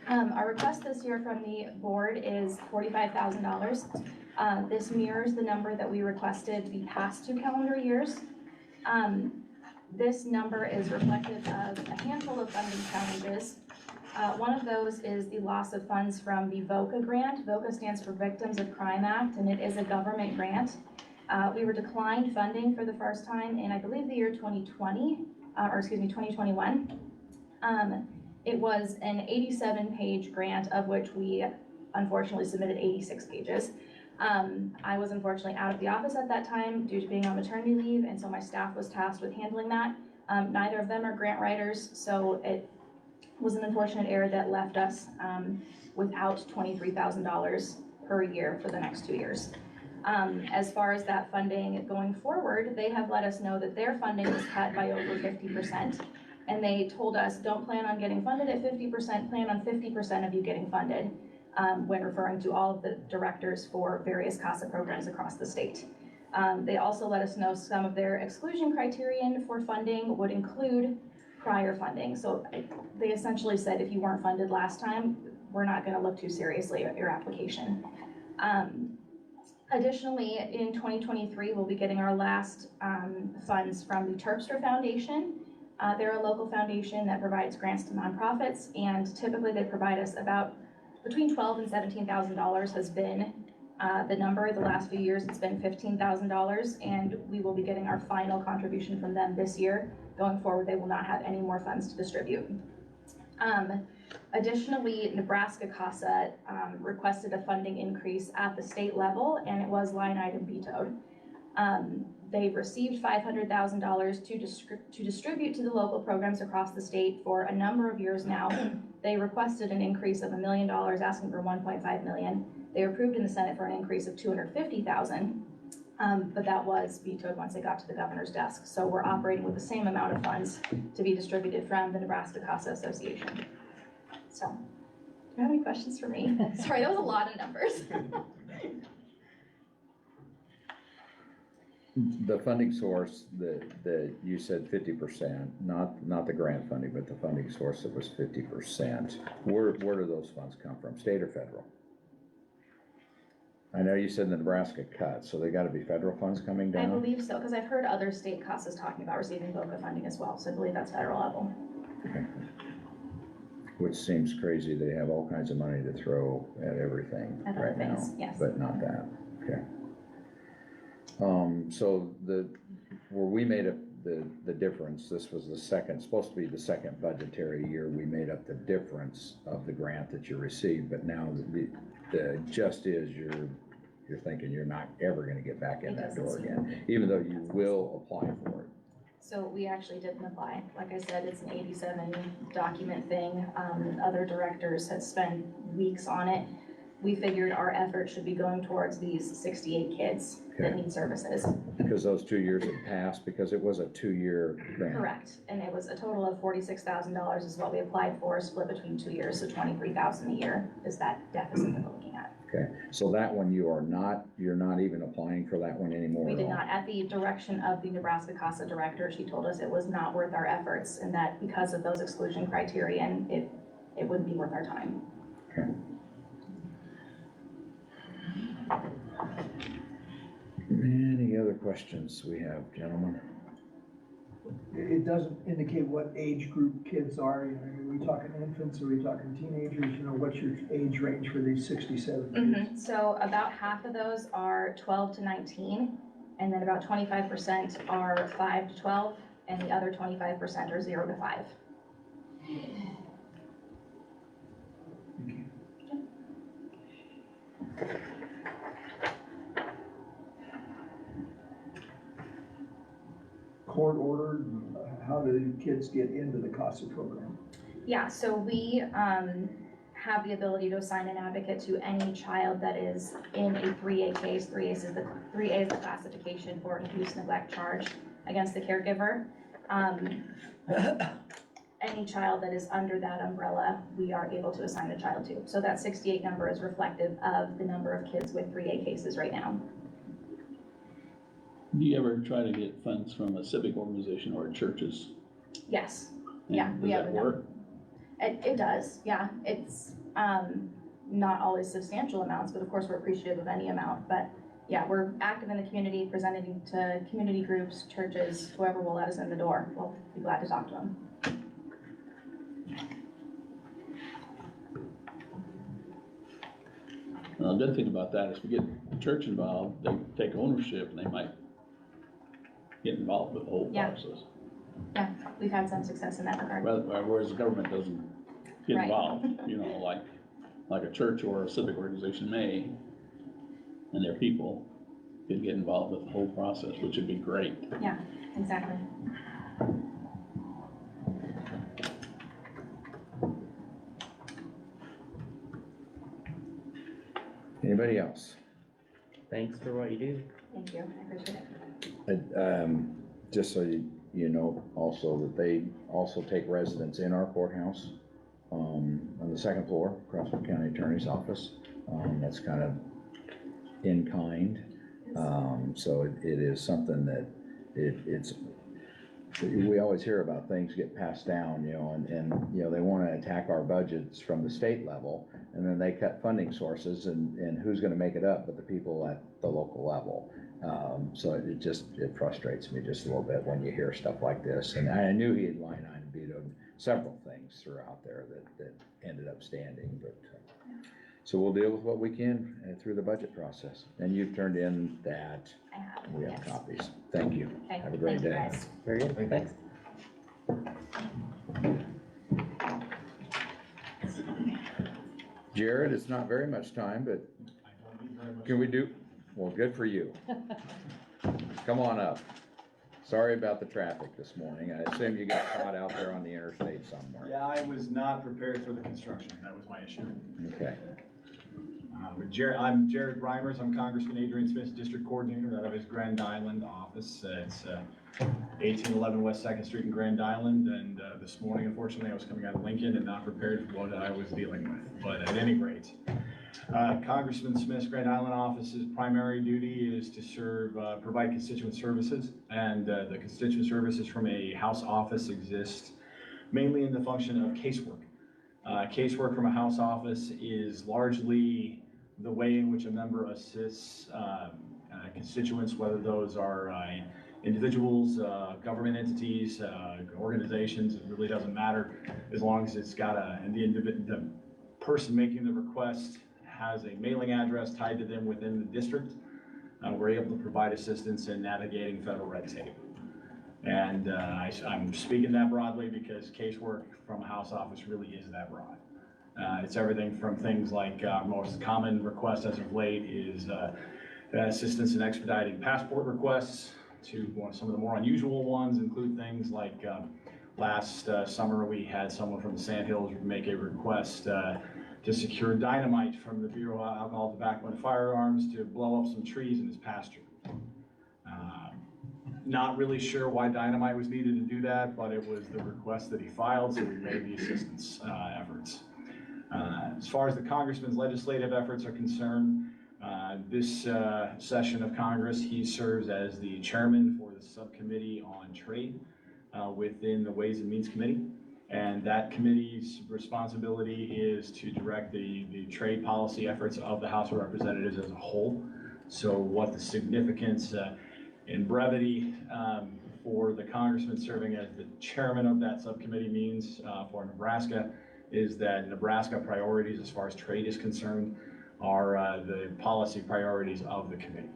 [SPEAKER 12] Our request this year from the board is $45,000. This mirrors the number that we requested the past 2 calendar years. This number is reflective of a handful of funding challenges. One of those is the loss of funds from the VOCA grant. VOCA stands for Victims of Crime Act, and it is a government grant. We were declined funding for the first time in, I believe, the year 2021. It was an 87-page grant, of which we unfortunately submitted 86 pages. I was unfortunately out of the office at that time due to being on maternity leave, and so my staff was tasked with handling that. Neither of them are grant writers, so it was an unfortunate error that left us without $23,000 per year for the next 2 years. As far as that funding going forward, they have let us know that their funding was cut by over 50%. And they told us, don't plan on getting funded at 50%, plan on 50% of you getting funded, when referring to all of the directors for various CASA programs across the state. They also let us know some of their exclusion criterion for funding would include prior funding. So they essentially said, if you weren't funded last time, we're not gonna look too seriously at your application. Additionally, in 2023, we'll be getting our last funds from the Terpstra Foundation. They're a local foundation that provides grants to nonprofits, and typically they provide us about between $12,000 and $17,000 has been the number. The last few years, it's been $15,000, and we will be getting our final contribution from them this year. Going forward, they will not have any more funds to distribute. Additionally, Nebraska CASA requested a funding increase at the state level, and it was line item vetoed. They've received $500,000 to distribute to the local programs across the state for a number of years now. They requested an increase of $1 million, asking for $1.5 million. They were approved in the Senate for an increase of $250,000, but that was vetoed once it got to the governor's desk. So we're operating with the same amount of funds to be distributed from the Nebraska CASA Association. So, do you have any questions for me? Sorry, that was a lot of numbers.
[SPEAKER 1] The funding source that you said 50%, not the grant funding, but the funding source that was 50%. Where do those funds come from, state or federal? I know you said the Nebraska cut, so they gotta be federal funds coming
[SPEAKER 12] I
[SPEAKER 1] down?
[SPEAKER 12] believe so, because I've heard other state CASAs talking about receiving VOCA funding as well, so I believe that's federal level.
[SPEAKER 1] Okay. Which seems crazy, they have all kinds of money to throw at everything
[SPEAKER 12] At other
[SPEAKER 1] right now.
[SPEAKER 12] things, yes.
[SPEAKER 1] But not that, okay. So where we made up the difference, this was supposed to be the second budgetary year, we made up the difference of the grant that you received, but now the just is you're thinking you're not ever gonna get back in
[SPEAKER 12] It
[SPEAKER 1] that
[SPEAKER 12] doesn't
[SPEAKER 1] door
[SPEAKER 12] seem-
[SPEAKER 1] again, even though you will apply for it.
[SPEAKER 12] So we actually didn't apply. Like I said, it's an 87 document thing. Other directors had spent weeks on it. We figured our effort should be going towards these 68 kids that
[SPEAKER 1] Okay.
[SPEAKER 12] need services.
[SPEAKER 1] Because those 2 years had passed, because it was a 2-year grant.
[SPEAKER 12] Correct. And it was a total of $46,000 is what we applied for, split between 2 years, so $23,000 a year is that deficit that we're looking at.
[SPEAKER 1] Okay, so that one you're not even applying for that one anymore
[SPEAKER 12] We
[SPEAKER 1] at
[SPEAKER 12] did
[SPEAKER 1] all?
[SPEAKER 12] not. At the direction of the Nebraska CASA director, she told us it was not worth our efforts and that because of those exclusion criterion, it wouldn't be worth our time.
[SPEAKER 1] Okay. Any other questions we have, gentlemen?
[SPEAKER 2] It doesn't indicate what age group kids are. You know, are we talking infants, are we talking teenagers? You know, what's your age range for these 67 kids?
[SPEAKER 12] So about half of those are 12 to 19, and then about 25% are 5 to 12, and the other 25% are 0 to 5.
[SPEAKER 2] Court ordered, how do kids get into the CASA program?
[SPEAKER 12] Yeah, so we have the ability to assign an advocate to any child that is in a 3A case. 3A is the classification for an abuse neglect charge against the caregiver. Any child that is under that umbrella, we are able to assign a child to. So that 68 number is reflective of the number of kids with 3A cases right now.
[SPEAKER 10] Do you ever try to get funds from a civic organization or churches?
[SPEAKER 12] Yes,
[SPEAKER 10] And
[SPEAKER 12] yeah, we have
[SPEAKER 10] Does
[SPEAKER 12] a
[SPEAKER 10] that work?
[SPEAKER 12] It does, yeah. It's not always substantial amounts, but of course we're appreciative of any amount. But yeah, we're active in the community, presenting to community groups, churches, whoever will let us in the door. We'll be glad to talk to them.
[SPEAKER 10] Well, the good thing about that is if we get the church involved, they take ownership and they might get involved with the whole
[SPEAKER 12] Yeah.
[SPEAKER 10] process.
[SPEAKER 12] Yeah, we've had some success in that regard.
[SPEAKER 10] Whereas the government doesn't get
[SPEAKER 12] Right.
[SPEAKER 10] involved, you know, like a church or a civic organization may. and their people could get involved with the whole process, which would be great.
[SPEAKER 12] Yeah, exactly.
[SPEAKER 1] Anybody else?
[SPEAKER 3] Thanks for what you do.
[SPEAKER 12] Thank you, I appreciate it.
[SPEAKER 1] Just so you know also that they also take residents in our courthouse, on the second floor, across from County Attorney's office. That's kind of in kind. So it is something that it's, we always hear about things get passed down, you know, and, you know, they wanna attack our budgets from the state level, and then they cut funding sources, and who's gonna make it up but the people at the local level. So it frustrates me just a little bit when you hear stuff like this, and I knew he had line item vetoed several things throughout there that ended up standing, but, so we'll deal with what we can through the budget process. And you've turned in that,
[SPEAKER 12] I have,
[SPEAKER 1] we have
[SPEAKER 12] yes.
[SPEAKER 1] copies. Thank you.
[SPEAKER 12] Okay,
[SPEAKER 1] Have a great
[SPEAKER 12] thank you,
[SPEAKER 1] day.
[SPEAKER 12] guys.
[SPEAKER 3] Very good, thanks.
[SPEAKER 1] Jared, it's not very much time, but can we do, well, good for you. Come on up. Sorry about the traffic this morning. I assume you got caught out there on the interstate somewhere.
[SPEAKER 13] Yeah, I was not prepared for the construction. That was my issue.
[SPEAKER 1] Okay.
[SPEAKER 13] I'm Jared Reimers. I'm Congressman Adrian Smith's district coordinator out of his Grand Island office. It's 1811 West 2nd Street in Grand Island. And this morning, unfortunately, I was coming out of Lincoln and not prepared for what I was dealing with. But at any rate, Congressman Smith's Grand Island office's primary duty is to serve, provide constituent services. And the constituent services from a House office exist mainly in the function of casework. Casework from a House office is largely the way in which a member assists constituents, whether those are individuals, government entities, organizations. It really doesn't matter, as long as it's got the person making the request has a mailing address tied to them within the district. We're able to provide assistance in navigating federal red tape. And I'm speaking that broadly because casework from a House office really is that broad. It's everything from things like most common request as of late is assistance in expediting passport requests, to some of the more unusual ones include things like last summer we had someone from the Sandhills make a request to secure dynamite from the Bureau of Alcohol, Tobacco, and Firearms to blow up some trees in his pasture. Not really sure why dynamite was needed to do that, but it was the request that he filed, so we made the assistance efforts. As far as the Congressman's legislative efforts are concerned, this session of Congress, he serves as the chairman for the subcommittee on trade within the Ways and Means Committee. And that committee's responsibility is to direct the trade policy efforts of the House of Representatives as a whole. So what the significance in brevity for the congressman serving as the chairman of that subcommittee means for Nebraska is that Nebraska priorities as far as trade is concerned are the policy priorities of the committee.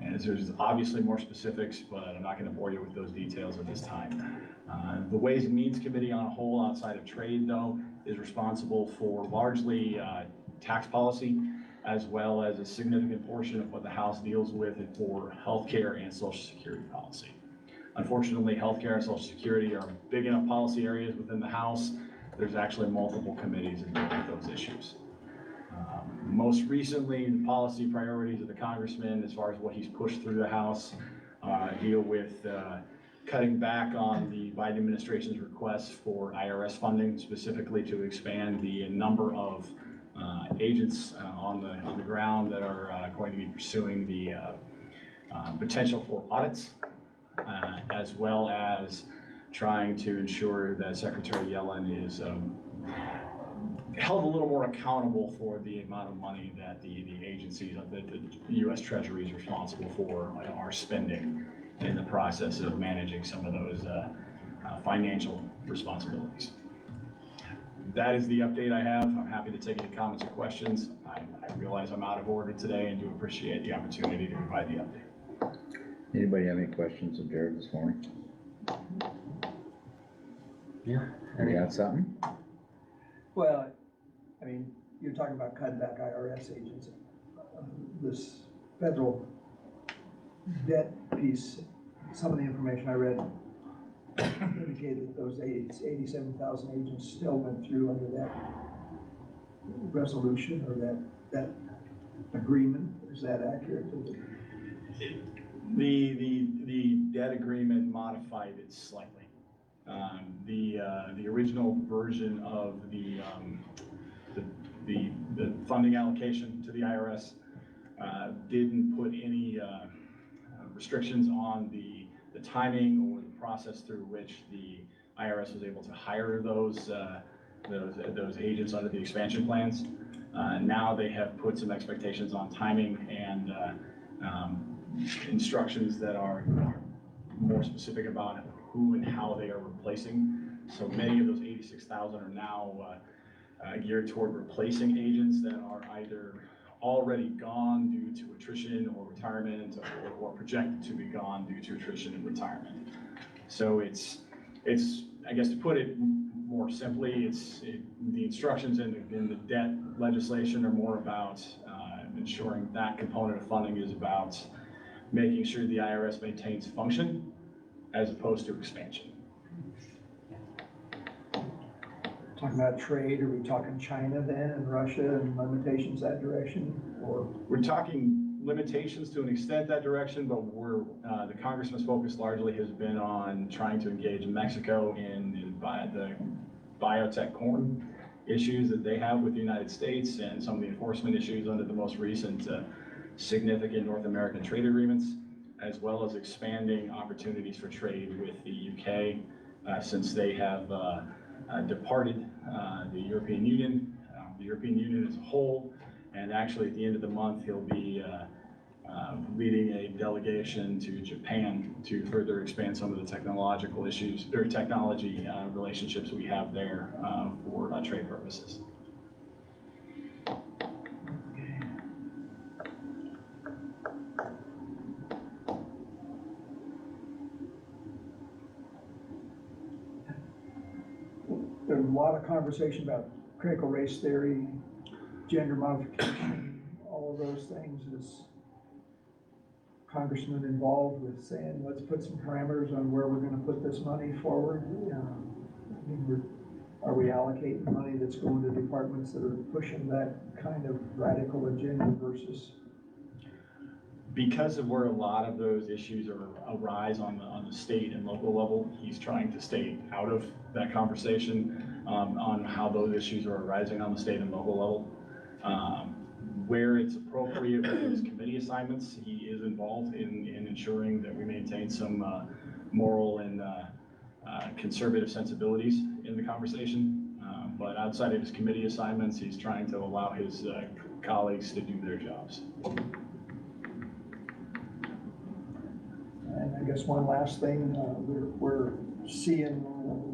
[SPEAKER 13] And there's obviously more specifics, but I'm not going to bore you with those details at this time. The Ways and Means Committee on a whole, outside of trade though, is responsible for largely tax policy, as well as a significant portion of what the House deals with for healthcare and Social Security policy. Unfortunately, healthcare and Social Security are big enough policy areas within the House. There's actually multiple committees that deal with those issues. Most recently, the policy priorities of the congressman, as far as what he's pushed through the House, deal with cutting back on the Biden administration's request for IRS funding, specifically to expand the number of agents on the ground that are going to be pursuing the potential for audits, as well as trying to ensure that Secretary Yellen is held a little more accountable for the amount of money that the agencies, the U.S. Treasury is responsible for are spending in the process of managing some of those financial responsibilities. That is the update I have. I'm happy to take any comments or questions. I realize I'm out of order today and do appreciate the opportunity to provide the update.
[SPEAKER 1] Anybody have any questions of Jared this morning?
[SPEAKER 3] Yeah.
[SPEAKER 1] You got something?
[SPEAKER 2] Well, I mean, you're talking about cutting back IRS agents. this federal debt piece, some of the information I read indicated that those 87,000 agents still went through under that resolution or that agreement. Is that accurate?
[SPEAKER 13] The debt agreement modified it slightly. The original version of the funding allocation to the IRS didn't put any restrictions on the timing or the process through which the IRS was able to hire those agents under the expansion plans. Now they have put some expectations on timing and instructions that are more specific about who and how they are replacing. So many of those 86,000 are now geared toward replacing agents that are either already gone due to attrition or retirement, or projected to be gone due to attrition and retirement. So it's I guess to put it more simply, the instructions in the debt legislation are more about ensuring that component of funding is about making sure the IRS maintains function as opposed to expansion.
[SPEAKER 2] Talking about trade, are we talking China then and Russia and limitations that direction, or?
[SPEAKER 13] We're talking limitations to an extent that direction, but the congressman's focus largely has been on trying to engage Mexico in the biotech corn issues that they have with the United States and some of the enforcement issues under the most recent significant North American trade agreements, as well as expanding opportunities for trade with the UK since they have departed the European Union as a whole. And actually at the end of the month, he'll be leading a delegation to Japan to further expand some of the technological issues or technology relationships we have there for trade purposes.
[SPEAKER 2] There's a lot of conversation about critical race theory, gender modification, all of those things. Is Congressman involved with saying, let's put some parameters on where we're gonna put this money forward? I mean, are we allocating money that's going to departments that are pushing that kind of radical agenda versus?
[SPEAKER 13] Because of where a lot of those issues arise on the state and local level, he's trying to stay out of that conversation on how those issues are arising on the state and local level. Where it's appropriate with his committee assignments, he is involved in ensuring that we maintain some moral and conservative sensibilities in the conversation. But outside of his committee assignments, he's trying to allow his colleagues to do their jobs.
[SPEAKER 2] And I guess one last thing, we're seeing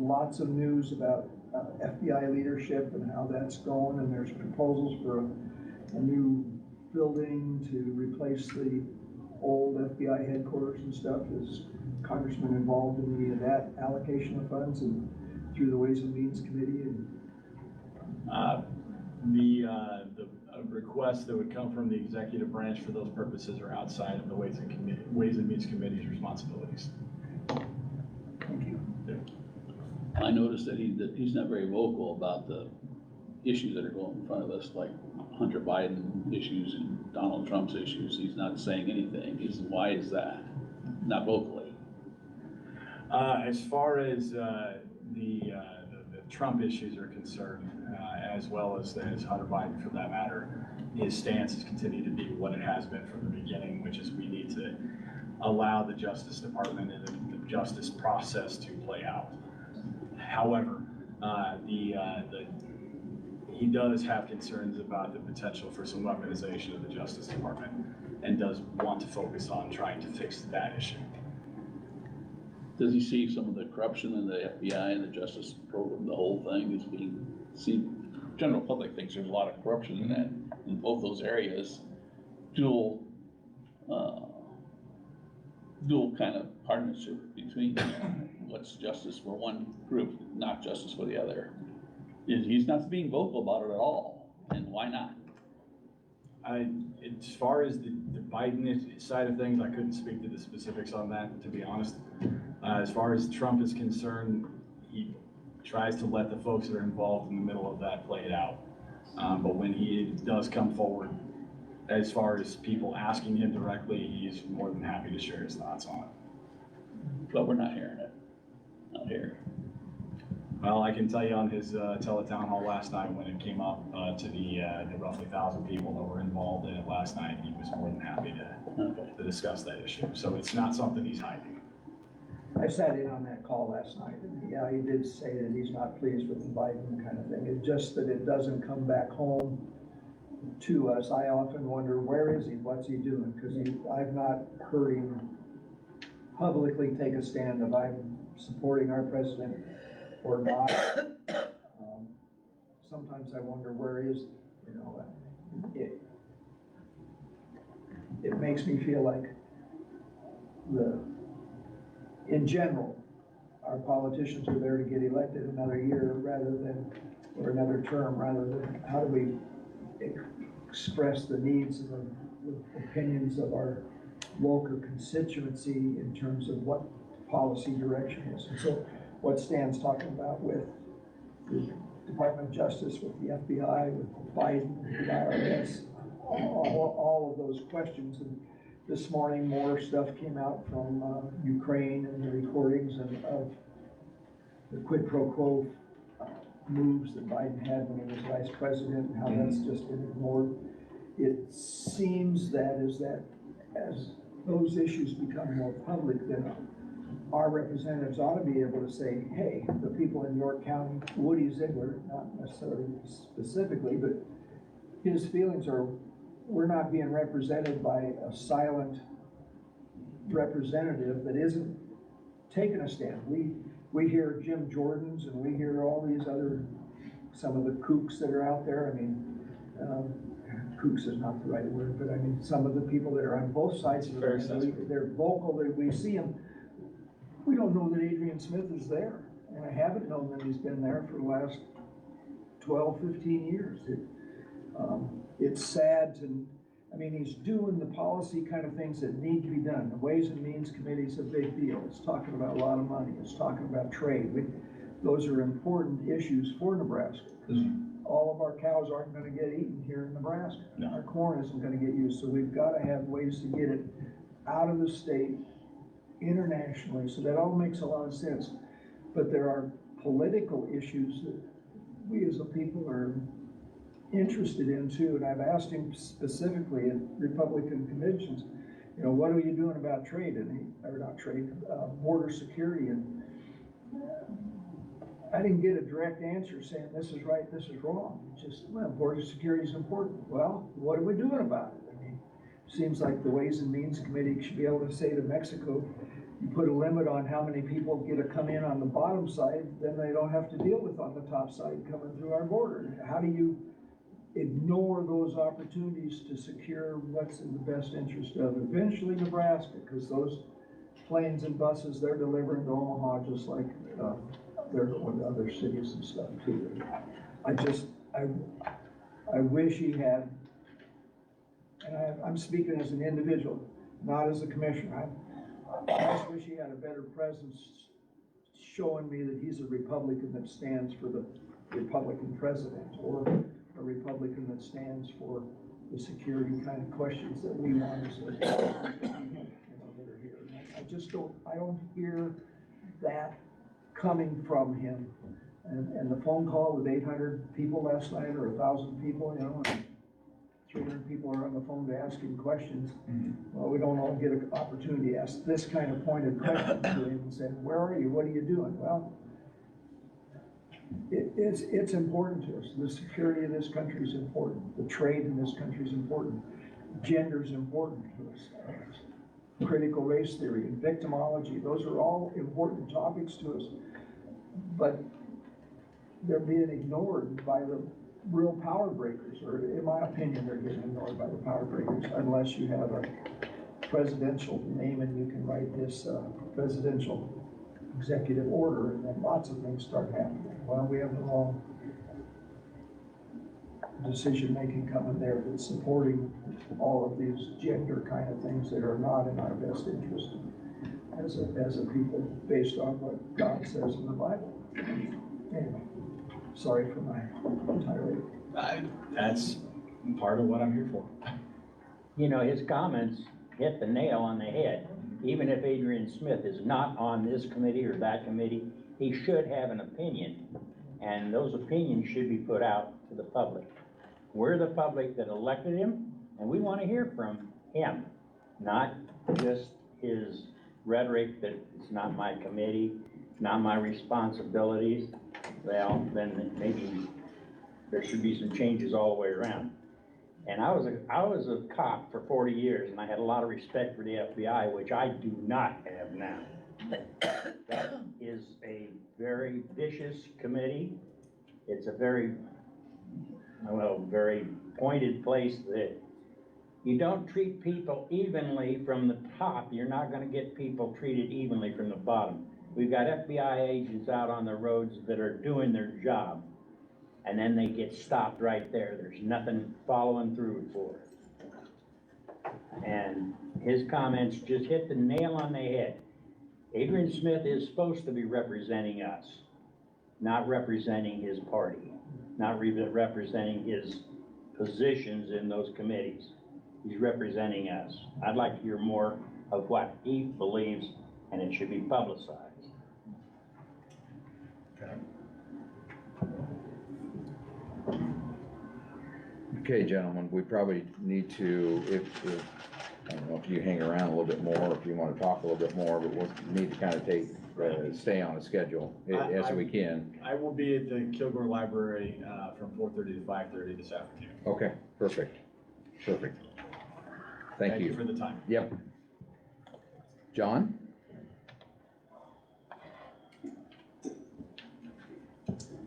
[SPEAKER 2] lots of news about FBI leadership and how that's going, and there's proposals for a new building to replace the old FBI headquarters and stuff. Is Congressman involved in any of that allocation of funds and through the Ways and Means Committee? And
[SPEAKER 13] the requests that would come from the executive branch for those purposes are outside of the Ways and Means Committee's responsibilities.
[SPEAKER 2] Thank you.
[SPEAKER 13] Yeah.
[SPEAKER 10] I noticed that he's not very vocal about the issues that are going in front of us, like Hunter Biden issues and Donald Trump's issues. He's not saying anything. Why is that? Not vocally.
[SPEAKER 13] As far as the Trump issues are concerned, as well as Hunter Biden for that matter, his stance has continued to be what it has been from the beginning, which is we need to allow the Justice Department and the justice process to play out. However, he does have concerns about the potential for some weaponization of the Justice Department and does want to focus on trying to fix that issue.
[SPEAKER 10] Does he see some of the corruption in the FBI and the justice program, the whole thing is being seen? General public thinks there's a lot of corruption in that, in both those areas. Dual kind of partnership between what's justice for one group, not justice for the other. He's not being vocal about it at all, and why not?
[SPEAKER 13] As far as the Biden side of things, I couldn't speak to the specifics on that, to be honest. As far as Trump is concerned, he tries to let the folks that are involved in the middle of that play it out. But when he does come forward, as far as people asking him directly, he's more than happy to share his thoughts on it.
[SPEAKER 10] But we're not hearing it. Not here.
[SPEAKER 13] Well, I can tell you on his teletown hall last night, when it came up to the roughly 1,000 people that were involved in it last night, he was more than happy to discuss that issue. So it's not something he's hiding.
[SPEAKER 2] I sat in on that call last night, and yeah, he did say that he's not pleased with the Biden kind of thing. It's just that it doesn't come back home to us. I often wonder, where is he? What's he doing? Because I've not heard him publicly take a stand of I'm supporting our president or not. Sometimes I wonder, where is, it makes me feel like in general, our politicians are there to get elected another year or another term, rather than how do we express the needs and the opinions of our local constituency in terms of what policy direction is. And so what Stan's talking about with the Department of Justice, with the FBI, with Biden, with the IRS, all of those questions. And this morning, more stuff came out from Ukraine and the recordings of the quid pro quo moves that Biden had when he was vice president, and how that's just been ignored. It seems that as those issues become more public, then our representatives ought to be able to say, hey, the people in York County, Woody Ziegler, not necessarily specifically, but his feelings are, we're not being represented by a silent representative that isn't taking a stand. We hear Jim Jordan's, and we hear all these other, some of the kooks that are out there. I mean, kooks is not the right word, but I mean, some of the people that are on both sides of it, they're vocal, we see them. We don't know that Adrian Smith is there, and I haven't known that he's been there for the last 12, 15 years. It's sad I mean, he's doing the policy kind of things that need to be done. The Ways and Means Committee is a big deal. It's talking about a lot of money. It's talking about trade. Those are important issues for Nebraska. All of our cows aren't gonna get eaten here in Nebraska. No. Our corn isn't gonna get used, so we've gotta have ways to get it out of the state internationally, so that all makes a lot of sense. But there are political issues that we as a people are interested in too, and I've asked him specifically at Republican conventions, what are you doing about trade, border security, and I didn't get a direct answer saying this is right, this is wrong. Just, border security is important. Well, what are we doing about it? I mean, seems like the Ways and Means Committee should be able to say to Mexico, you put a limit on how many people get to come in on the bottom side, then they don't have to deal with on the top side coming through our border. How do you ignore those opportunities to secure what's in the best interest of eventually Nebraska? Because those planes and buses, they're delivering to Omaha just like they're going to other cities and stuff too. I wish he had, and I'm speaking as an individual, not as a commissioner. I just wish he had a better presence showing me that he's a Republican that stands for the Republican president, or a Republican that stands for the security kind of questions that we want as a, that are here. I don't hear that coming from him. And the phone call with 800 people last night, or 1,000 people, and 300 people are on the phone to ask him questions. Well, we don't all get an opportunity to ask this kind of pointed question to him and say, where are you? What are you doing? Well, it's important to us. The security of this country is important. The trade in this country is important. Gender is important to us. Critical race theory and victimology, those are all important topics to us. But they're being ignored by the real power breakers, or in my opinion, they're getting ignored by the power breakers, unless you have a presidential name and you can write this presidential executive order, and then lots of things start happening. Well, we have the wrong decision-making coming there that's supporting all of these gender kind of things that are not in our best interest as a people, based on what God says in the Bible. Anyway, sorry for my tirade.
[SPEAKER 13] That's part of what I'm here for.
[SPEAKER 7] You know, his comments hit the nail on the head. Even if Adrian Smith is not on this committee or that committee, he should have an opinion. And those opinions should be put out to the public. We're the public that elected him, and we want to hear from him, not just his rhetoric that it's not my committee, not my responsibilities. Well, then maybe there should be some changes all the way around. And I was a cop for 40 years, and I had a lot of respect for the FBI, which I do not have now. That is a very vicious committee. It's a very pointed place that you don't treat people evenly from the top. You're not gonna get people treated evenly from the bottom. We've got FBI agents out on the roads that are doing their job, and then they get stopped right there. There's nothing following through for it. And his comments just hit the nail on the head. Adrian Smith is supposed to be representing us, not representing his party, not representing his positions in those committees. He's representing us. I'd like to hear more of what he believes, and it should be publicized.
[SPEAKER 1] Okay, gentlemen, we probably need to, if, I don't know if you hang around a little bit more, if you want to talk a little bit more, but we'll need to kind of stay on a schedule as we can.
[SPEAKER 13] I will be at the Kilgore Library from 4:30 to 5:30 this afternoon.
[SPEAKER 1] Okay, perfect. Thank you.
[SPEAKER 13] For the time.
[SPEAKER 1] Yep. John?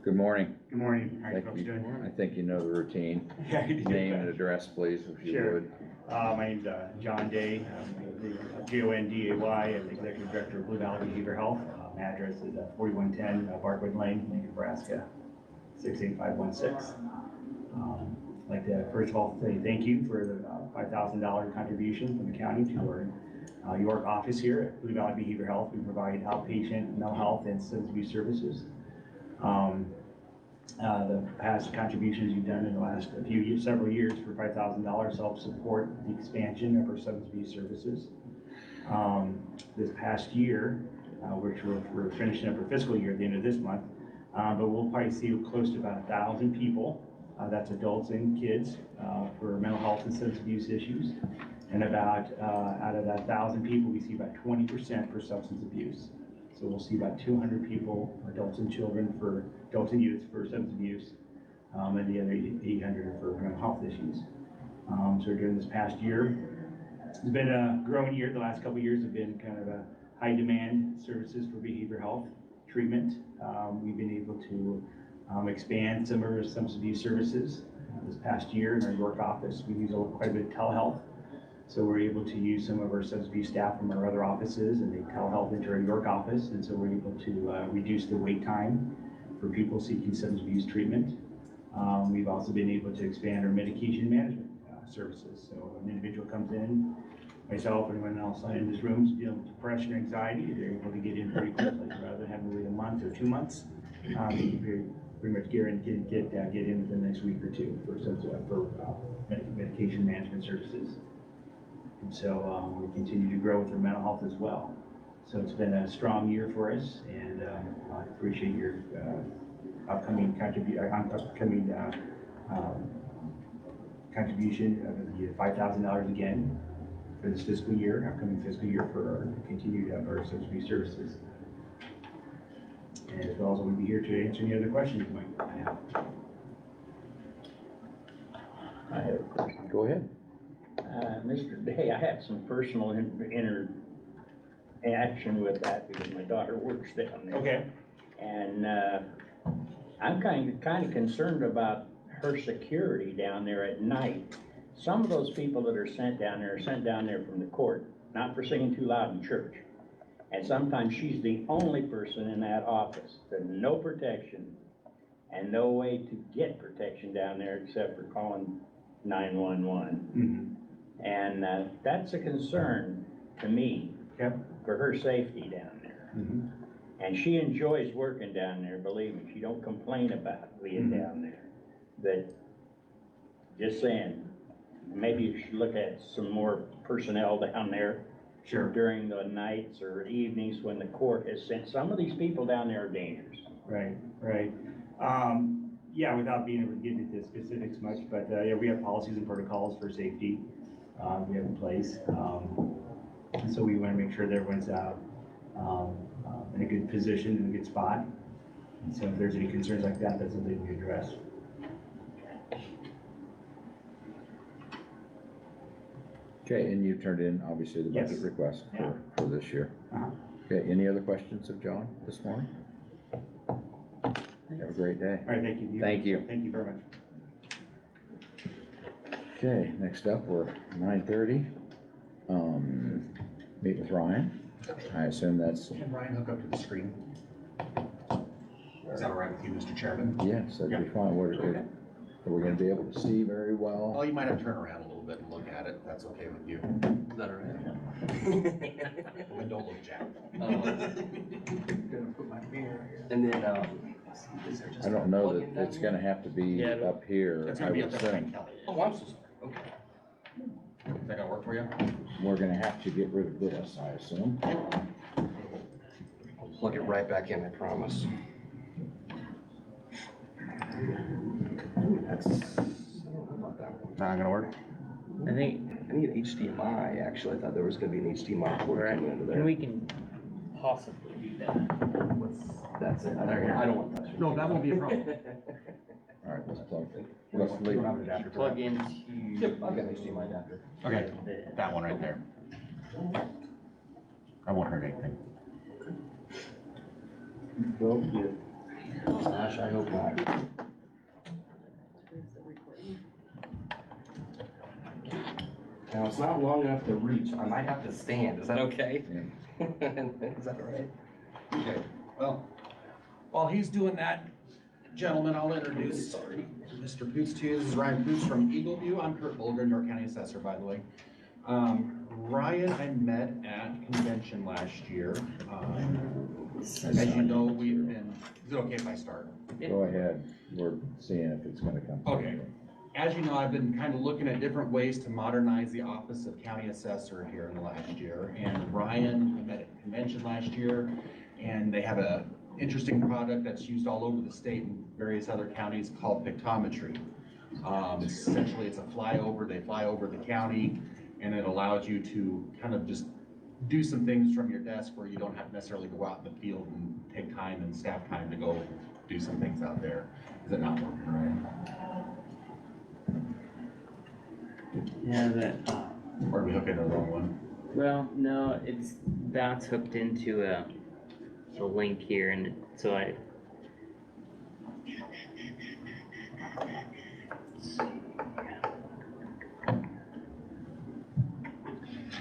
[SPEAKER 1] Good morning.
[SPEAKER 14] Good morning. How are you folks doing?
[SPEAKER 1] I think you know the routine.
[SPEAKER 14] Yeah, you do.
[SPEAKER 1] Name and address, please, if you
[SPEAKER 14] Sure.
[SPEAKER 1] would.
[SPEAKER 14] My name's John Day. I'm the Jonday. I'm the Executive Director of Blue Valley Behavior Health. My address is 4110 Barkwood Lane, Lincoln, Nebraska, 68516. I'd like to first of all say thank you for the $5,000 contribution from the county to our York office here at Blue Valley Behavior Health. We provide outpatient mental health and substance abuse services. The past contributions you've done in the last several years for $5,000 help support the expansion of our substance abuse services. This past year, which we're finishing up our fiscal year at the end of this month, but we'll probably see close to about 1,000 people, that's adults and kids, for mental health and substance abuse issues. And about, out of that 1,000 people, we see about 20% for substance abuse. So we'll see about 200 people, adults and children adults and youth for substance abuse, and the other 800 for mental health issues. So during this past year, it's been a growing year. The last couple of years have been kind of a high demand services for behavioral health treatment. We've been able to expand some of our substance abuse services. This past year in our York office, we use quite a bit of telehealth. So we're able to use some of our substance abuse staff from our other offices, and they telehealth into our York office, and so we're able to reduce the wait time for people seeking substance abuse treatment. We've also been able to expand our medication management services. So an individual comes in, myself, anyone else in this room is dealing with depression or anxiety, they're able to get in pretty quickly rather than having to wait a month or 2 months. You can pretty much guarantee get in within the next week or two for medication management services. And so we continue to grow with our mental health as well. So it's been a strong year for us, and I appreciate your upcoming contribution of the $5,000 again for this fiscal year, upcoming fiscal year, for our continued our substance abuse services. And as well as we'll be here to answer any other questions you might have.
[SPEAKER 7] I have a question.
[SPEAKER 1] Go ahead.
[SPEAKER 7] Mr. Day, I have some personal interaction with that because my daughter works down there.
[SPEAKER 14] Okay.
[SPEAKER 7] And I'm kind of concerned about her security down there at night. Some of those people that are sent down there from the court, not for singing too loud in church. And sometimes she's the only person in that office, there's no protection. and no way to get protection down there except for calling 911.
[SPEAKER 14] Mhm.
[SPEAKER 7] And that's a concern to me.
[SPEAKER 14] Yep.
[SPEAKER 7] For her safety down there.
[SPEAKER 14] Mhm.
[SPEAKER 7] And she enjoys working down there, believe me, she don't complain about being
[SPEAKER 14] Mhm.
[SPEAKER 7] down there. But, just saying, maybe you should look at some more personnel down there
[SPEAKER 14] Sure.
[SPEAKER 7] during the nights or evenings when the court has sent, some of these people down there are dangerous.
[SPEAKER 14] Right, right. Yeah, without being able to get into specifics much, but, yeah, we have policies and protocols for safety, we have in place. So we want to make sure that everyone's in a good position, in a good spot. And so if there's any concerns like that, that's something we address.
[SPEAKER 1] Okay, and you turned in, obviously, the budget
[SPEAKER 14] Yes.
[SPEAKER 1] request
[SPEAKER 14] Yeah.
[SPEAKER 1] for this year.
[SPEAKER 14] Uh-huh.
[SPEAKER 1] Okay, any other questions of John this morning? Have a great day.
[SPEAKER 14] All right, thank you.
[SPEAKER 1] Thank you.
[SPEAKER 14] Thank you very much.
[SPEAKER 1] Okay, next up, we're 9:30. Meet with Ryan. I assume that's,
[SPEAKER 13] Can Ryan hook up to the screen? Is that all right with you, Mr. Chairman?
[SPEAKER 1] yes, that'd be fine. Are we gonna be able to see very
[SPEAKER 13] Well,
[SPEAKER 1] well?
[SPEAKER 13] you might have to turn around a little bit and look at it, if that's okay with you. Is that all right? Well, then don't look, Jack.
[SPEAKER 2] Gonna put my mirror here.
[SPEAKER 15] And then, is there just
[SPEAKER 1] I don't
[SPEAKER 15] a
[SPEAKER 1] know
[SPEAKER 15] plug-in
[SPEAKER 1] that it's
[SPEAKER 15] down
[SPEAKER 1] gonna have to be
[SPEAKER 3] Yeah.
[SPEAKER 1] up here.
[SPEAKER 13] It's
[SPEAKER 1] I
[SPEAKER 13] gonna be
[SPEAKER 1] would
[SPEAKER 13] up there,
[SPEAKER 1] assume.
[SPEAKER 13] Kelly.
[SPEAKER 15] Oh, I'm so sorry, okay.
[SPEAKER 13] Is that gonna work for you?
[SPEAKER 1] We're gonna have to get rid of this, I assume.
[SPEAKER 15] I'll plug it right back in, I promise. That's, I don't know about that one.
[SPEAKER 13] Not gonna work?
[SPEAKER 3] I think,
[SPEAKER 15] I need HDMI, actually, I thought there was gonna be an HDMI port
[SPEAKER 3] right,
[SPEAKER 15] coming into
[SPEAKER 3] and
[SPEAKER 15] there.
[SPEAKER 3] we can possibly do that.
[SPEAKER 15] That's it, I don't want to touch it.
[SPEAKER 13] No, that won't be a problem.
[SPEAKER 1] All right, let's plug it. Let's
[SPEAKER 13] You
[SPEAKER 1] leave.
[SPEAKER 13] don't have an adapter for
[SPEAKER 3] Plug
[SPEAKER 13] that?
[SPEAKER 3] into.
[SPEAKER 15] Yep, I've got an HDMI adapter.
[SPEAKER 13] Okay, that one right there. I won't hurt anything.
[SPEAKER 15] Well, gosh, I hope not. Now, it's not long enough to reach, I might have to stand, is that okay? Is that all right?
[SPEAKER 16] Okay, well, while he's doing that, gentlemen, I'll introduce Mr. Poots to you. This is Ryan Poots from Eagle View. I'm Kurt Bolger, York County Assessor, by the way. Ryan, I met at convention last year. As you know, we've been, is it okay if I start?
[SPEAKER 1] Go ahead. We're seeing if it's gonna come.
[SPEAKER 16] Okay. As you know, I've been kind of looking at different ways to modernize the office of county assessor here in the last year. And Ryan, we met at convention last year, and they have a interesting product that's used all over the state and various other counties called pictometry. Essentially, it's a flyover. They fly over the county, and it allows you to kind of just do some things from your desk where you don't have to necessarily go out in the field and take time and staff time to go do some things out there. Is it not working right?
[SPEAKER 3] Yeah, that,
[SPEAKER 16] Or are we hooking the wrong one?
[SPEAKER 3] well, no, that's hooked into a link here, and so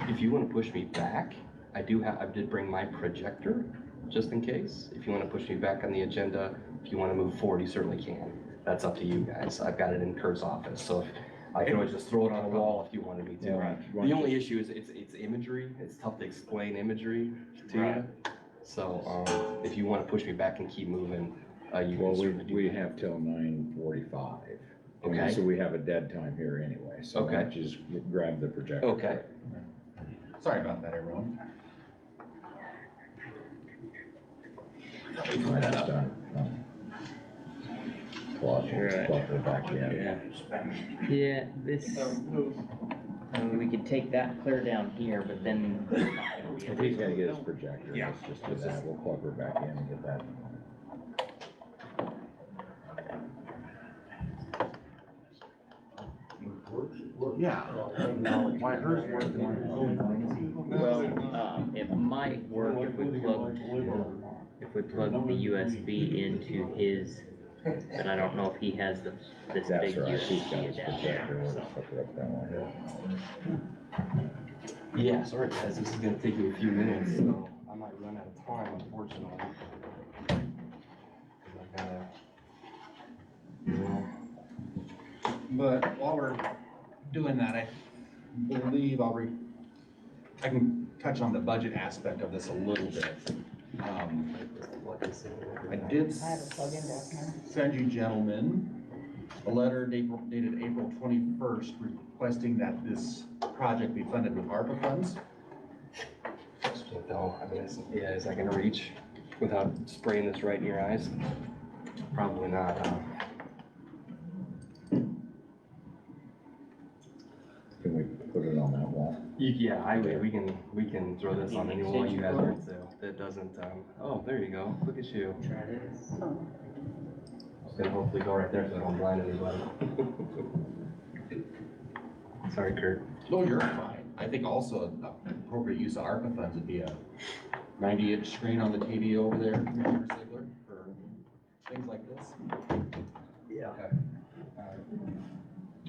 [SPEAKER 15] If you want to push me back, I did bring my projector, just in case. If you want to push me back on the agenda, if you want to move forward, you certainly can. That's up to you guys. I've got it in Kurt's office, so I can always just throw it on the wall if you wanted me to.
[SPEAKER 1] Yeah.
[SPEAKER 15] The only issue is it's imagery. It's tough to explain imagery to you. So, if you want to push me back and keep moving, you can
[SPEAKER 1] Well,
[SPEAKER 15] certainly do
[SPEAKER 1] we
[SPEAKER 15] that.
[SPEAKER 1] have till 9:45.
[SPEAKER 15] Okay.
[SPEAKER 1] So we have a dead time here anyway, so why
[SPEAKER 15] Okay.
[SPEAKER 1] don't you just grab the projector?
[SPEAKER 15] Okay.
[SPEAKER 16] Sorry about that, everyone.
[SPEAKER 1] That's done. Plug it back in.
[SPEAKER 3] yeah, this, we could take that clear down here, but then.
[SPEAKER 1] If he's gonna get his projector,
[SPEAKER 16] Yeah.
[SPEAKER 1] let's just do that. We'll plug her back in and get that.
[SPEAKER 16] Yeah. Why hers worked and
[SPEAKER 3] Well, it might work if we plug the USB into his, but I don't know if he has this
[SPEAKER 1] That's
[SPEAKER 3] big
[SPEAKER 1] right, he's got
[SPEAKER 3] USB
[SPEAKER 1] his
[SPEAKER 3] adapter.
[SPEAKER 1] projector. We'll
[SPEAKER 3] so.
[SPEAKER 1] just hook her up that way.
[SPEAKER 15] Yeah, sorry guys, this is gonna take me a few minutes, so I might run out of time, unfortunately. 'Cause I've gotta
[SPEAKER 16] But while we're doing that, I believe I can touch on the budget aspect of this a little bit. I did send you gentlemen a letter dated April 21st requesting that this project be funded with ARPA funds.
[SPEAKER 15] No, I mean, is that gonna reach without spraying this right in your eyes? Probably not, huh?
[SPEAKER 1] Can we put it on that wall?
[SPEAKER 15] Yeah, we can throw this on any wall you guys want to. That doesn't, oh, there you go. Look at you.
[SPEAKER 3] Try this.
[SPEAKER 15] It's gonna hopefully go right there so I don't blind anybody. Sorry, Kurt.
[SPEAKER 16] No, you're fine. I think also an appropriate use of ARPA funds would be a 90-inch screen on the TV over there, Commissioner Sigler, for things like this.
[SPEAKER 7] Yeah.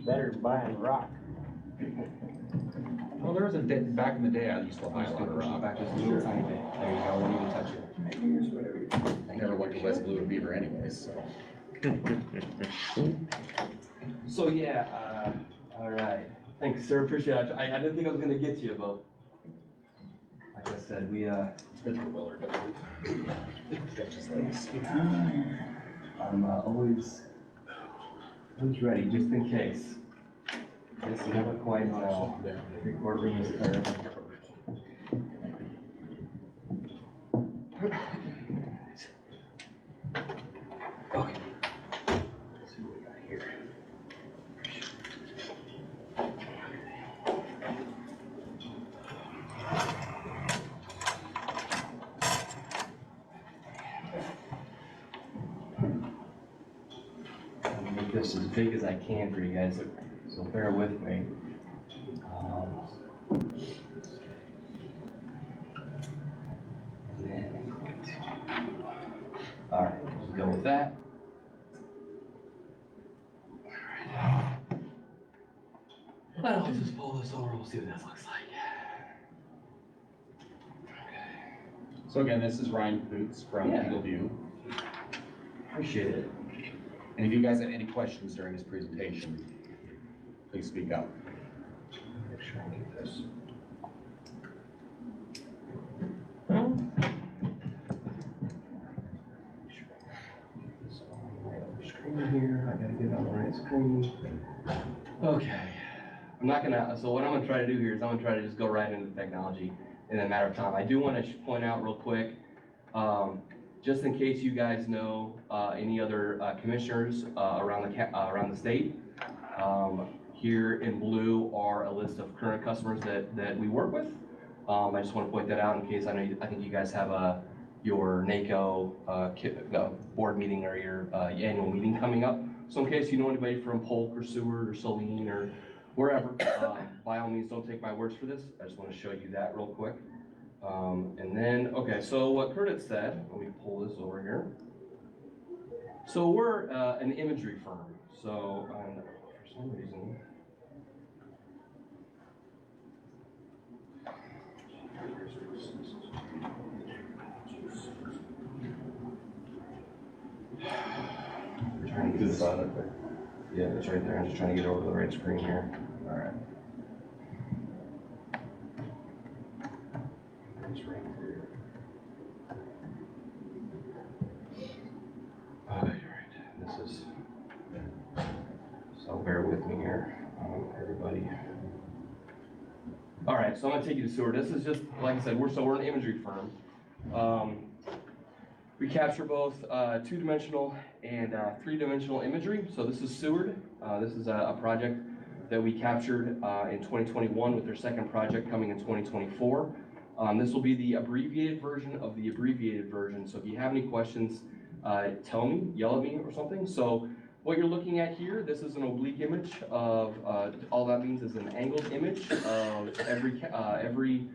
[SPEAKER 7] Better than buying rock.
[SPEAKER 16] Well, there was back in the day, I used to buy a lot of rock.
[SPEAKER 15] Back just a little tiny bit. There you go, won't even touch it.
[SPEAKER 16] I never went to West Blue and Beaver anyways, so.
[SPEAKER 15] So, yeah, all right. Thanks, sir, appreciate it. I didn't think I was gonna get to you, but like I said,
[SPEAKER 16] Mr. Willard.
[SPEAKER 15] I'm always ready, just in case. Just never quite know. Every courtroom is there. Okay. Let's see what we got here. I'll make this as big as I can for you guys, so bear with me. And then I'm going to, all right, we'll go with that. Well, I'll just pull this over, we'll see what this looks like.
[SPEAKER 16] So again, this is Ryan Boots from
[SPEAKER 15] Yeah.
[SPEAKER 16] Eagle View.
[SPEAKER 15] Appreciate it.
[SPEAKER 16] And if you guys have any questions during this presentation, please speak up.
[SPEAKER 15] Make sure I get this. Screen here, I gotta get it on the right screen. Okay, I'm not gonna, so what I'm gonna try to do here is I'm gonna try to just go right into the technology in a matter of time. I do wanna point out real quick, just in case you guys know, any other, commissioners, around the state, here in blue are a list of current customers that we work with. I just wanna point that out in case I think you guys have, your NACO, board meeting or your, annual meeting coming up. So in case you know anybody from Polk or Seward or Saline or wherever, by all means, don't take my words for this. I just want to show you that real quick. And then, okay, so what Kurt had said, let me pull this over here. So we're an imagery firm. So for some reason, trying to do this on it, but yeah, it's right there. I'm just trying to get over to the right screen here. All right. It's right there. All right. This is, so bear with me here, everybody. All right, so I'm gonna take you to Seward. This is just, like I said, we're an imagery firm. We capture both two-dimensional and three-dimensional imagery. So this is Seward. This is a project that we captured in 2021 with their second project coming in 2024. This will be the abbreviated version of the abbreviated version. So if you have any questions, tell me, yell at me or something. So what you're looking at here, this is an oblique image of, all that means is an angled image of every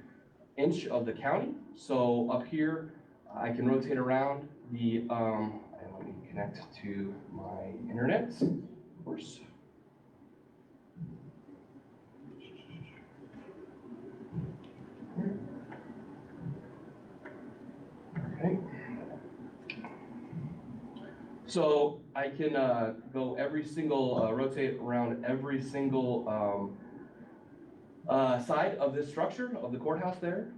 [SPEAKER 15] inch of the county. So up here, I can rotate around the, and let me connect to my internet, of course. Okay. So I can go every single, rotate around every single side of this structure of the courthouse there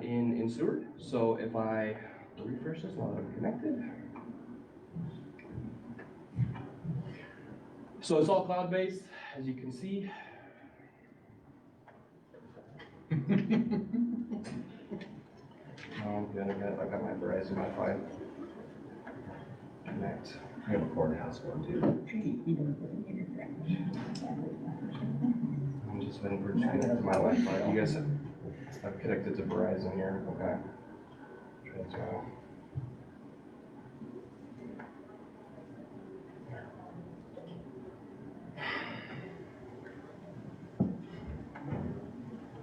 [SPEAKER 15] in Seward. So if I refresh this while I'm connected. So it's all cloud-based, as you can see. I've got my Verizon Wi-Fi. Connect.
[SPEAKER 16] I have a courthouse one too.
[SPEAKER 15] I'm just waiting for it to connect to my Wi-Fi. You guys have connected to Verizon here. Okay. Transfer.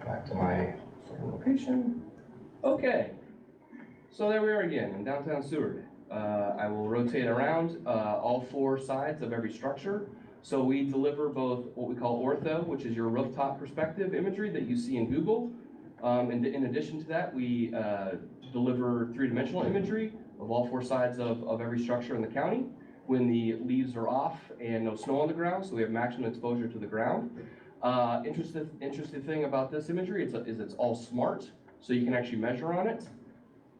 [SPEAKER 15] Back to my location. Okay. So there we are again in downtown Seward. I will rotate around all 4 sides of every structure. So we deliver both what we call ortho, which is your rooftop perspective imagery that you see in Google. And in addition to that, we deliver 3-dimensional imagery of all 4 sides of every structure in the county when the leaves are off and no snow on the ground, so we have maximum exposure to the ground. Interesting thing about this imagery is it's all smart, so you can actually measure on it.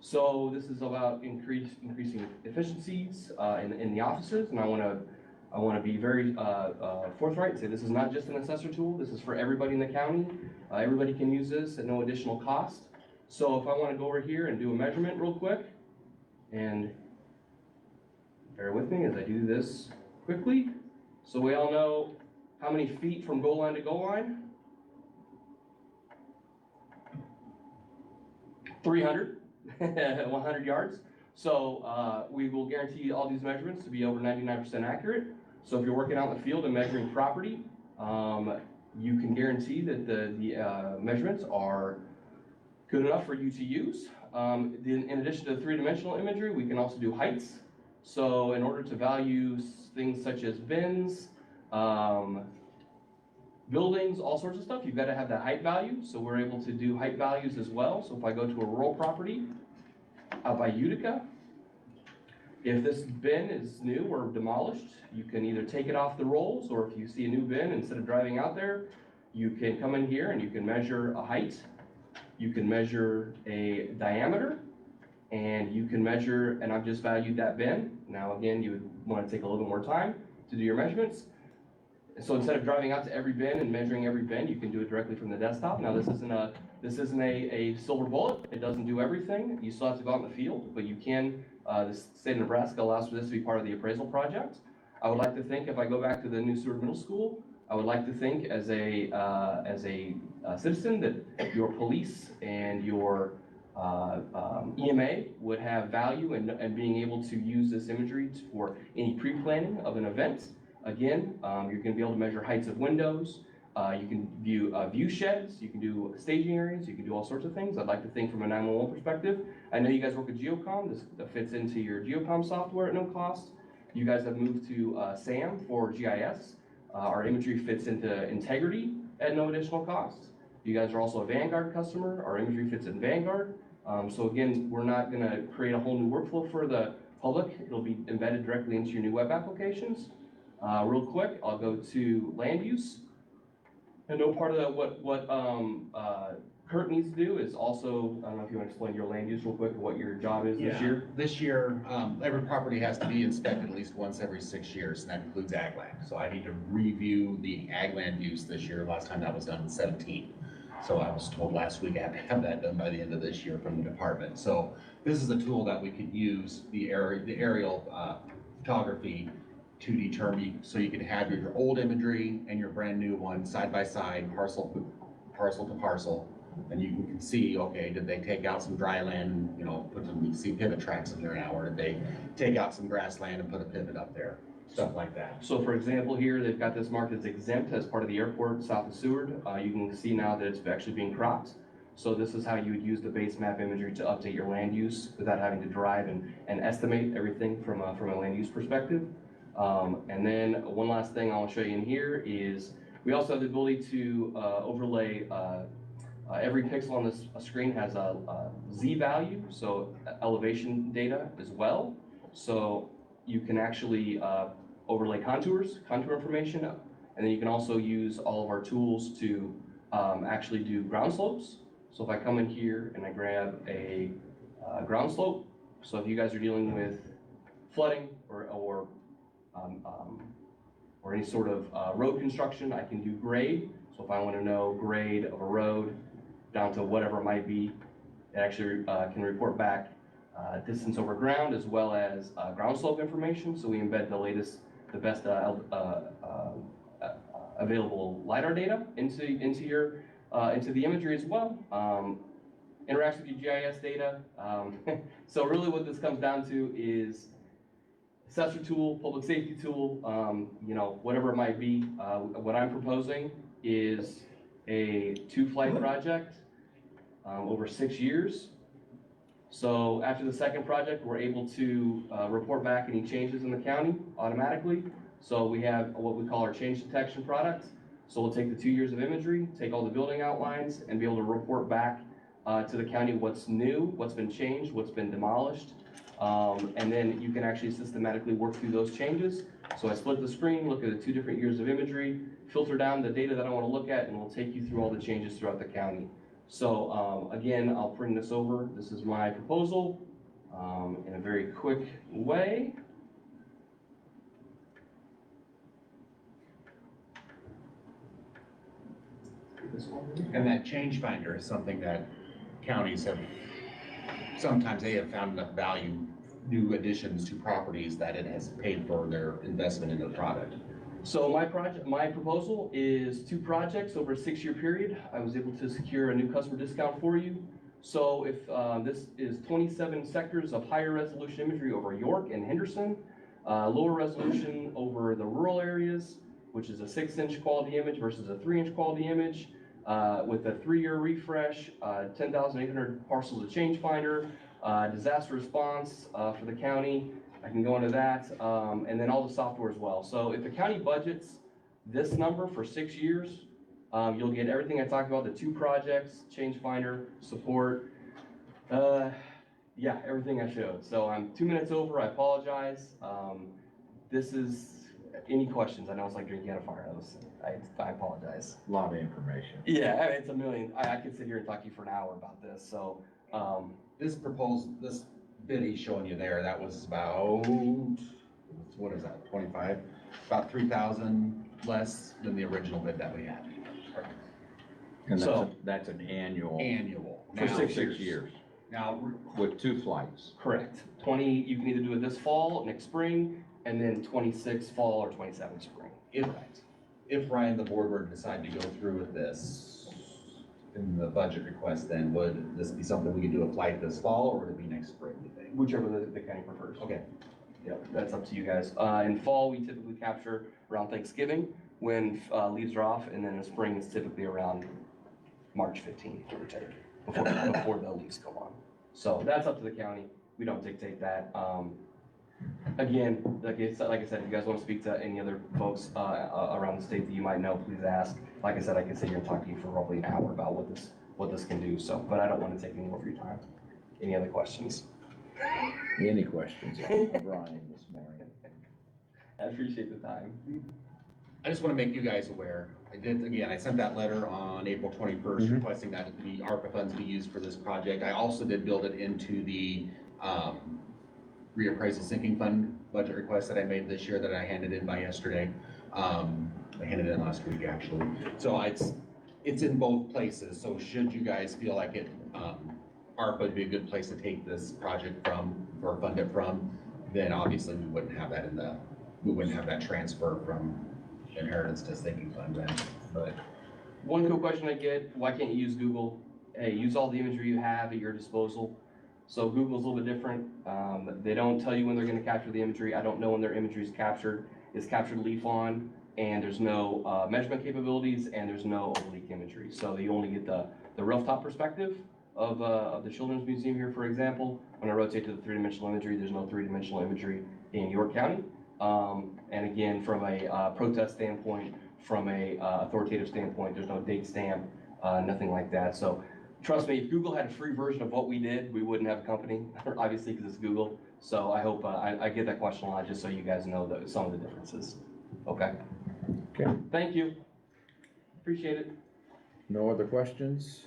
[SPEAKER 15] So this is about increasing efficiencies in the offices, and I want to be very forthright and say this is not just an assessor tool. This is for everybody in the county. Everybody can use this at no additional cost. So if I want to go over here and do a measurement real quick, and bear with me as I do this quickly, so we all know how many feet from goal line to goal line. 300. 100 yards. So we will guarantee all these measurements to be over 99% accurate. So if you're working out in the field and measuring property, you can guarantee that the measurements are good enough for you to use. In addition to the 3-dimensional imagery, we can also do heights. So in order to value things such as bins, buildings, all sorts of stuff, you've got to have that height value. So we're able to do height values as well. So if I go to a rural property out by Utica, if this bin is new or demolished, you can either take it off the rolls, or if you see a new bin, instead of driving out there, you can come in here and you can measure a height, you can measure a diameter, and you can measure, and I've just valued that bin. Now again, you would want to take a little bit more time to do your measurements. So instead of driving out to every bin and measuring every bin, you can do it directly from the desktop. Now this isn't a silver bullet. It doesn't do everything. You still have to go out in the field, but you can. The state of Nebraska allows for this to be part of the appraisal project. I would like to think, if I go back to the new Seward Middle School, I would like to think as a citizen that your police and your EMA would have value in being able to use this imagery for any pre-planning of an event. Again, you're going to be able to measure heights of windows. You can view view sheds. You can do staging areas. You can do all sorts of things. I'd like to think from a 911 perspective. I know you guys work with Geocom. This fits into your Geocom software at no cost. You guys have moved to SAM for GIS. Our imagery fits into Integrity at no additional cost. You guys are also a Vanguard customer. Our imagery fits in Vanguard. So again, we're not going to create a whole new workflow for the public. It'll be embedded directly into your new web applications. Real quick, I'll go to land use. I know part of what Kurt needs to do is also, I don't know if you want to explain your land use real quick and what your job is this year.
[SPEAKER 16] This year, every property has to be inspected at least once every 6 years, and that includes ag land. So I need to review the ag land use this year. Last time that was done in 17. So I was told last week I have to have that done by the end of this year from the department. So this is a tool that we could use, the aerial photography, to determine, so you can have your old imagery and your brand new one side by side, parcel to parcel, and you can see, okay, did they take out some dry land, you know, you can see pivot tracks in there now, or did they take out some grassland and put a pivot up there, stuff like that.
[SPEAKER 15] So for example here, they've got this marked as exempt as part of the airport south of Seward. You can see now that it's actually being cropped. So this is how you would use the base map imagery to update your land use without having to drive and estimate everything from a land use perspective. And then one last thing I want to show you in here is we also have the ability to overlay every pixel on this screen has a Z value, so elevation data as well. So you can actually overlay contour information, and then you can also use all of our tools to actually do ground slopes. So if I come in here and I grab a ground slope, so if you guys are dealing with flooding or any sort of road construction, I can do grade. So if I want to know grade of a road down to whatever it might be, it actually can report back distance over ground as well as ground slope information. So we embed the best available LiDAR data into the imagery as well. Interacts with your GIS data. So really what this comes down to is assessor tool, public safety tool, whatever it might be. What I'm proposing is a 2-flight project over 6 years. So after the second project, we're able to report back any changes in the county automatically. So we have what we call our change detection product. So we'll take the 2 years of imagery, take all the building outlines, and be able to report back to the county what's new, what's been changed, what's been demolished. And then you can actually systematically work through those changes. So I split the screen, look at the 2 different years of imagery, filter down the data that I want to look at, and we'll take you through all the changes throughout the county. So again, I'll bring this over. This is my proposal in a very quick way.
[SPEAKER 16] And that change finder is something that counties sometimes they have found enough value, new additions to properties that it has paid for their investment in the product.
[SPEAKER 15] So my proposal is 2 projects over a 6-year period. I was able to secure a new customer discount for you. So if this is 27 sectors of higher resolution imagery over York and Henderson, lower resolution over the rural areas, which is a 6-inch quality image versus a 3-inch quality image, with a 3-year refresh, 10,800 parcels of change finder, disaster response for the county. I can go into that, and then all the software as well. So if the county budgets this number for 6 years, you'll get everything I talked about, the 2 projects, change finder, support, yeah, everything I showed. So I'm 2 minutes over, I apologize. This is, any questions? I know it's like drinking out of fire hose. I apologize.
[SPEAKER 1] A lot of information.
[SPEAKER 15] Yeah, I mean, it's a million. I could sit here and talk to you for an hour about this, so.
[SPEAKER 16] This bid he's showing you there, that was about, what is that, 25? About 3,000 less than the original bid that we had.
[SPEAKER 1] And
[SPEAKER 15] So-
[SPEAKER 1] that's an annual.
[SPEAKER 16] Annual.
[SPEAKER 15] For
[SPEAKER 16] Now-
[SPEAKER 15] 6
[SPEAKER 1] 6 years,
[SPEAKER 16] Now,
[SPEAKER 1] with 2 flights.
[SPEAKER 15] Correct. 20, you can either do it this fall, next spring, and then 26 fall or 27 spring.
[SPEAKER 16] if Ryan, the board were to decide to go through with this in the budget request, then would this be something we could do a flight this fall, or would it be next spring, you think?
[SPEAKER 15] Whichever the county prefers.
[SPEAKER 16] Okay.
[SPEAKER 15] Yep, that's up to you guys. In fall, we typically capture around Thanksgiving when leaves are off, and then in spring, it's typically around March 15th, give or take, before the leaves come on. So that's up to the county. We don't dictate that. Again, like I said, if you guys want to speak to any other folks around the state that you might know, please ask. Like I said, I can sit here and talk to you for roughly an hour about what this can do. So, but I don't want to take any more of your time. Any other questions?
[SPEAKER 1] Any questions of Brian this morning?
[SPEAKER 15] I appreciate the time.
[SPEAKER 16] I just want to make you guys aware, I sent that letter on April 21st requesting that the ARPA funds be used for this project. I also did build it into the reappraisal sinking fund budget request that I made this year that I handed in by yesterday. I handed it in last week, actually. So it's in both places, so should you guys feel like it, ARPA would be a good place to take this project from, or fund it from, then obviously we wouldn't have that we wouldn't have that transfer from inheritance to sinking fund then, but.
[SPEAKER 15] One cool question I get, why can't you use Google? Hey, use all the imagery you have at your disposal. So Google's a little bit different. They don't tell you when they're gonna capture the imagery. I don't know when their imagery is captured. It's captured leaf on, and there's no measurement capabilities, and there's no oblique imagery. So you only get the rooftop perspective of the Children's Museum here, for example. When I rotate to the 3-dimensional imagery, there's no 3-dimensional imagery in York County. And again, from a protest standpoint, from a authoritative standpoint, there's no date stamp, nothing like that. So trust me, if Google had a free version of what we did, we wouldn't have a company, obviously, because it's Google. So I hope, I get that question a lot, just so you guys know that some of the differences. Okay?
[SPEAKER 1] Okay.
[SPEAKER 15] Thank you. Appreciate it.
[SPEAKER 1] No other questions?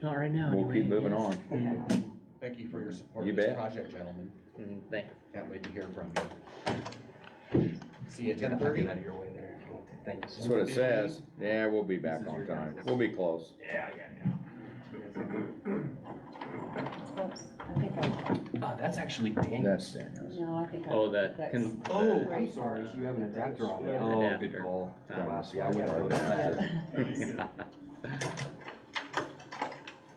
[SPEAKER 3] Not right now,
[SPEAKER 1] We'll keep
[SPEAKER 3] anyway,
[SPEAKER 1] moving
[SPEAKER 3] yes.
[SPEAKER 1] on.
[SPEAKER 16] Thank you for your support
[SPEAKER 1] You
[SPEAKER 16] of this
[SPEAKER 1] bet.
[SPEAKER 16] project, gentlemen.
[SPEAKER 3] Thanks.
[SPEAKER 16] Can't wait to hear from you. See you at 10:30.
[SPEAKER 15] Out of your way there. Thank you.
[SPEAKER 1] That's what it says. Yeah, we'll be back on time. We'll be close.
[SPEAKER 16] Yeah,
[SPEAKER 15] That's actually Daniel.
[SPEAKER 1] That's Daniel's.
[SPEAKER 11] No, I think.
[SPEAKER 3] Oh, that
[SPEAKER 11] that's-
[SPEAKER 3] can.
[SPEAKER 15] Oh, I'm sorry, you have an adapter on it. Oh, good
[SPEAKER 3] Adapter.
[SPEAKER 15] call.
[SPEAKER 1] Yeah, we got our adapter.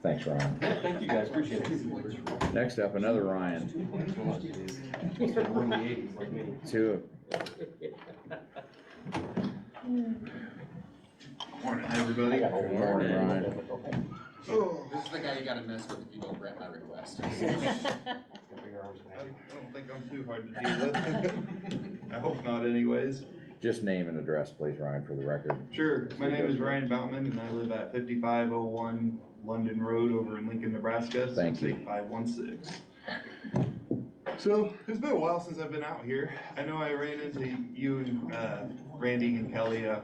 [SPEAKER 1] Thanks, Ryan.
[SPEAKER 15] Thank you guys, appreciate it.
[SPEAKER 1] Next up, another Ryan.
[SPEAKER 15] Thanks so much, dude. We're in the 80s like me.
[SPEAKER 1] Two.
[SPEAKER 17] Morning, everybody.
[SPEAKER 1] Good morning, Ryan.
[SPEAKER 17] Oh, this is the guy you gotta mess with if you don't grant my request. I don't think I'm too hard to deal with. I hope not anyways.
[SPEAKER 1] Just name and address, please, Ryan, for the record.
[SPEAKER 17] Sure, my name is Ryan Bautman and I live at 5501 London Road over in Lincoln, Nebraska,
[SPEAKER 1] Thank you.
[SPEAKER 17] 68516. So, it's been a while since I've been out here. I know I ran into you and Randy and Kelly a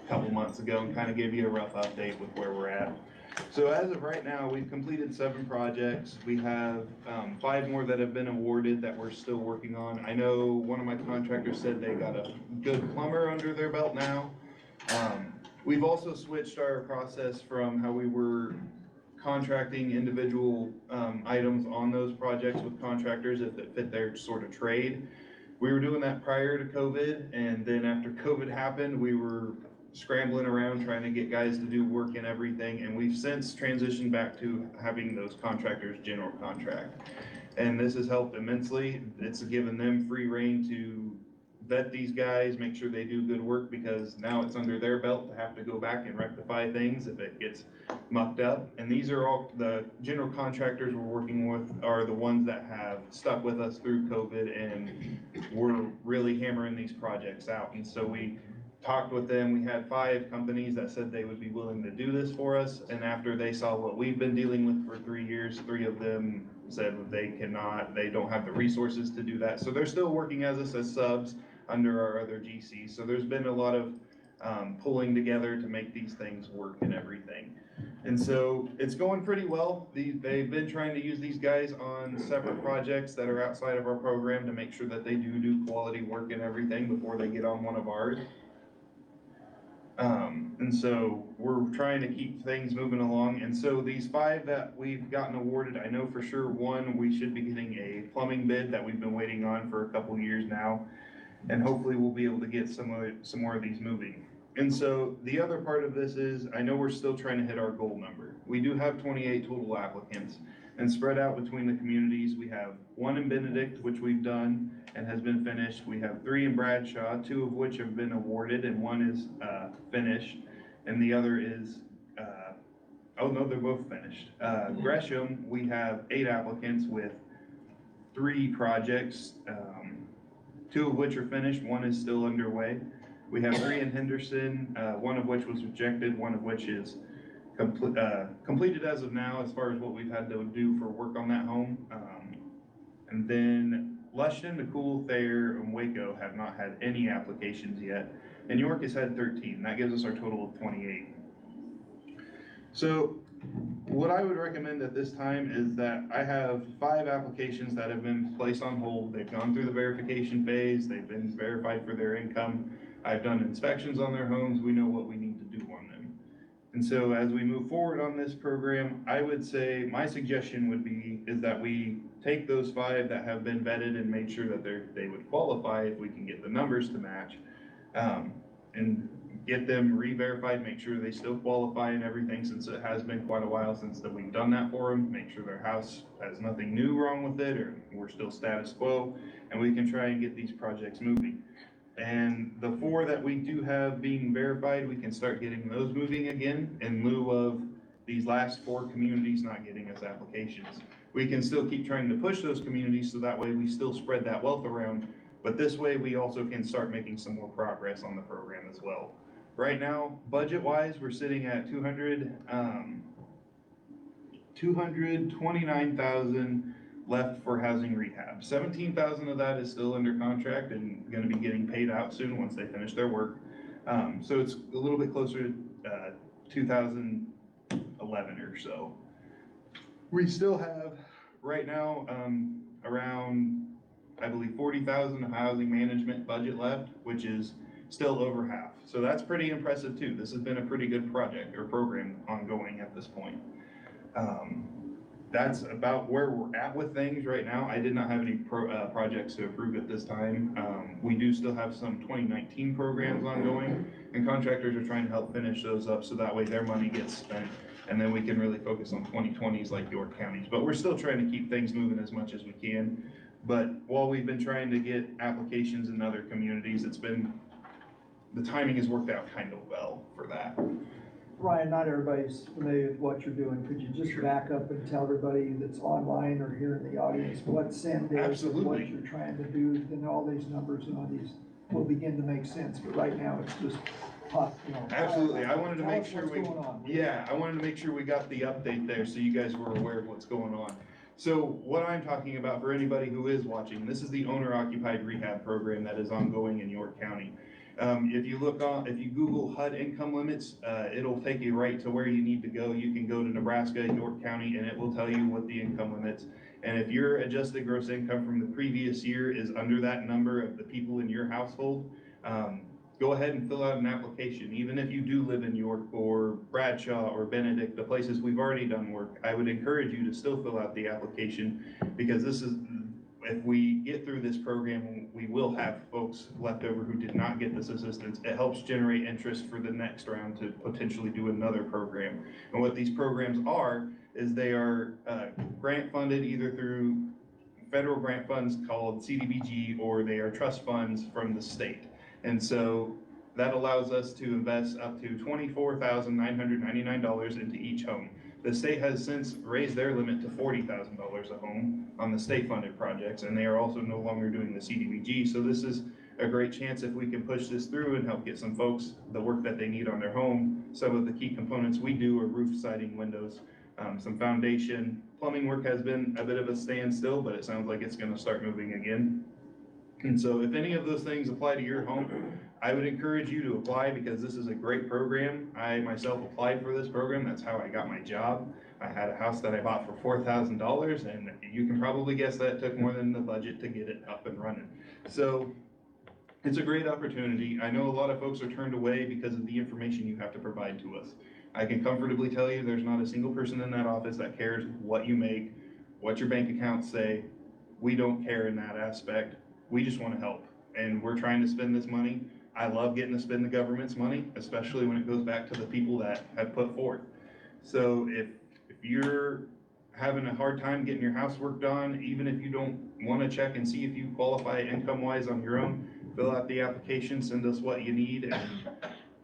[SPEAKER 17] couple months ago and kind of gave you a rough update with where we're at. So as of right now, we've completed 7 projects. We have 5 more that have been awarded that we're still working on. I know one of my contractors said they got a good plumber under their belt now. We've also switched our process from how we were contracting individual items on those projects with contractors if it fit their sort of trade. We were doing that prior to COVID, and then after COVID happened, we were scrambling around trying to get guys to do work and everything, and we've since transitioned back to having those contractors general contract. And this has helped immensely. It's given them free rein to vet these guys, make sure they do good work, because now it's under their belt to have to go back and rectify things if it gets mucked up. And these are all the general contractors we're working with are the ones that have stuck with us through COVID, and we're really hammering these projects out. And so we talked with them. We had 5 companies that said they would be willing to do this for us. And after they saw what we've been dealing with for 3 years, 3 of them said they cannot, they don't have the resources to do that. So they're still working as subs under our other GCs. So there's been a lot of pulling together to make these things work and everything. And so it's going pretty well. They've been trying to use these guys on separate projects that are outside of our program to make sure that they do quality work and everything before they get on one of ours. And so we're trying to keep things moving along. And so these 5 that we've gotten awarded, I know for sure one, we should be getting a plumbing bid that we've been waiting on for a couple years now. And hopefully we'll be able to get some more of these moving. And so the other part of this is, I know we're still trying to hit our goal number. We do have 28 total applicants, and spread out between the communities, we have 1 in Benedict, which we've done and has been finished. We have 3 in Bradshaw, 2 of which have been awarded, and 1 is finished, and the other is, oh no, they're both finished. Gresham, we have 8 applicants with 3 projects, 2 of which are finished, 1 is still underway. We have 3 in Henderson, 1 of which was rejected, 1 of which is completed as of now, as far as what we've had to do for work on that home. And then Lushton, McCool, Thayer, and Waco have not had any applications yet. And York has had 13. That gives us our total of 28. So what I would recommend at this time is that I have 5 applications that have been placed on hold. They've gone through the verification phase. They've been verified for their income. I've done inspections on their homes. We know what we need to do on them. And so as we move forward on this program, I would say my suggestion would be is that we take those 5 that have been vetted and made sure that they would qualify if we can get the numbers to match, and get them re-verified, make sure they still qualify and everything, since it has been quite a while since that we've done that for them, make sure their house has nothing new wrong with it, or we're still status quo, and we can try and get these projects moving. And the 4 that we do have being verified, we can start getting those moving again in lieu of these last 4 communities not getting us applications. We can still keep trying to push those communities so that way we still spread that wealth around, but this way we also can start making some more progress on the program as well. Right now, budget-wise, we're sitting at $229,100 left for housing rehab. 17,000 of that is still under contract and gonna be getting paid out soon once they finish their work. So it's a little bit closer to, 2011 or so. We still have, right now, around, I believe, 40,000 of housing management budget left, which is still over half. So that's pretty impressive too. This has been a pretty good project or program ongoing at this point. That's about where we're at with things right now. I did not have any projects to approve at this time. We do still have some 2019 programs ongoing, and contractors are trying to help finish those up so that way their money gets spent, and then we can really focus on 2020s like York counties. But we're still trying to keep things moving as much as we can. But while we've been trying to get applications in other communities, the timing has worked out kind of well for that.
[SPEAKER 2] Ryan, not everybody's familiar with what you're doing. Could you just back up and tell everybody that's online or here in the audience what SEND is?
[SPEAKER 17] Absolutely.
[SPEAKER 2] What you're trying to do, then all these numbers and all these will begin to make sense, but right now it's just hot, you know.
[SPEAKER 17] Absolutely, I wanted to
[SPEAKER 2] Tell
[SPEAKER 17] make
[SPEAKER 2] us
[SPEAKER 17] sure
[SPEAKER 2] what's
[SPEAKER 17] we,
[SPEAKER 2] going on.
[SPEAKER 17] I wanted to make sure we got the update there so you guys were aware of what's going on. So what I'm talking about for anybody who is watching, this is the owner occupied rehab program that is ongoing in York County. If you Google HUD income limits, it'll take you right to where you need to go. You can go to Nebraska, York County, and it will tell you what the income limits. And if your adjusted gross income from the previous year is under that number of the people in your household, go ahead and fill out an application. Even if you do live in York or Bradshaw or Benedict, the places we've already done work, I would encourage you to still fill out the application, because if we get through this program, we will have folks left over who did not get this assistance. It helps generate interest for the next round to potentially do another program. And what these programs are, is they are grant funded either through federal grant funds called CDBG, or they are trust funds from the state. And so that allows us to invest up to $24,999 into each home. The state has since raised their limit to $40,000 a home on the state-funded projects, and they are also no longer doing the CDBG. So this is a great chance if we can push this through and help get some folks the work that they need on their home. Some of the key components we do are roof, siding, windows, some foundation. Plumbing work has been a bit of a standstill, but it sounds like it's gonna start moving again. And so if any of those things apply to your home, I would encourage you to apply, because this is a great program. I myself applied for this program. That's how I got my job. I had a house that I bought for $4,000, and you can probably guess that it took more than the budget to get it up and running. So it's a great opportunity. I know a lot of folks are turned away because of the information you have to provide to us. I can comfortably tell you there's not a single person in that office that cares what you make, what your bank accounts say. We don't care in that aspect. We just want to help, and we're trying to spend this money. I love getting to spend the government's money, especially when it goes back to the people that have put forth. So if you're having a hard time getting your housework done, even if you don't want to check and see if you qualify income-wise on your own, fill out the application, send us what you need, and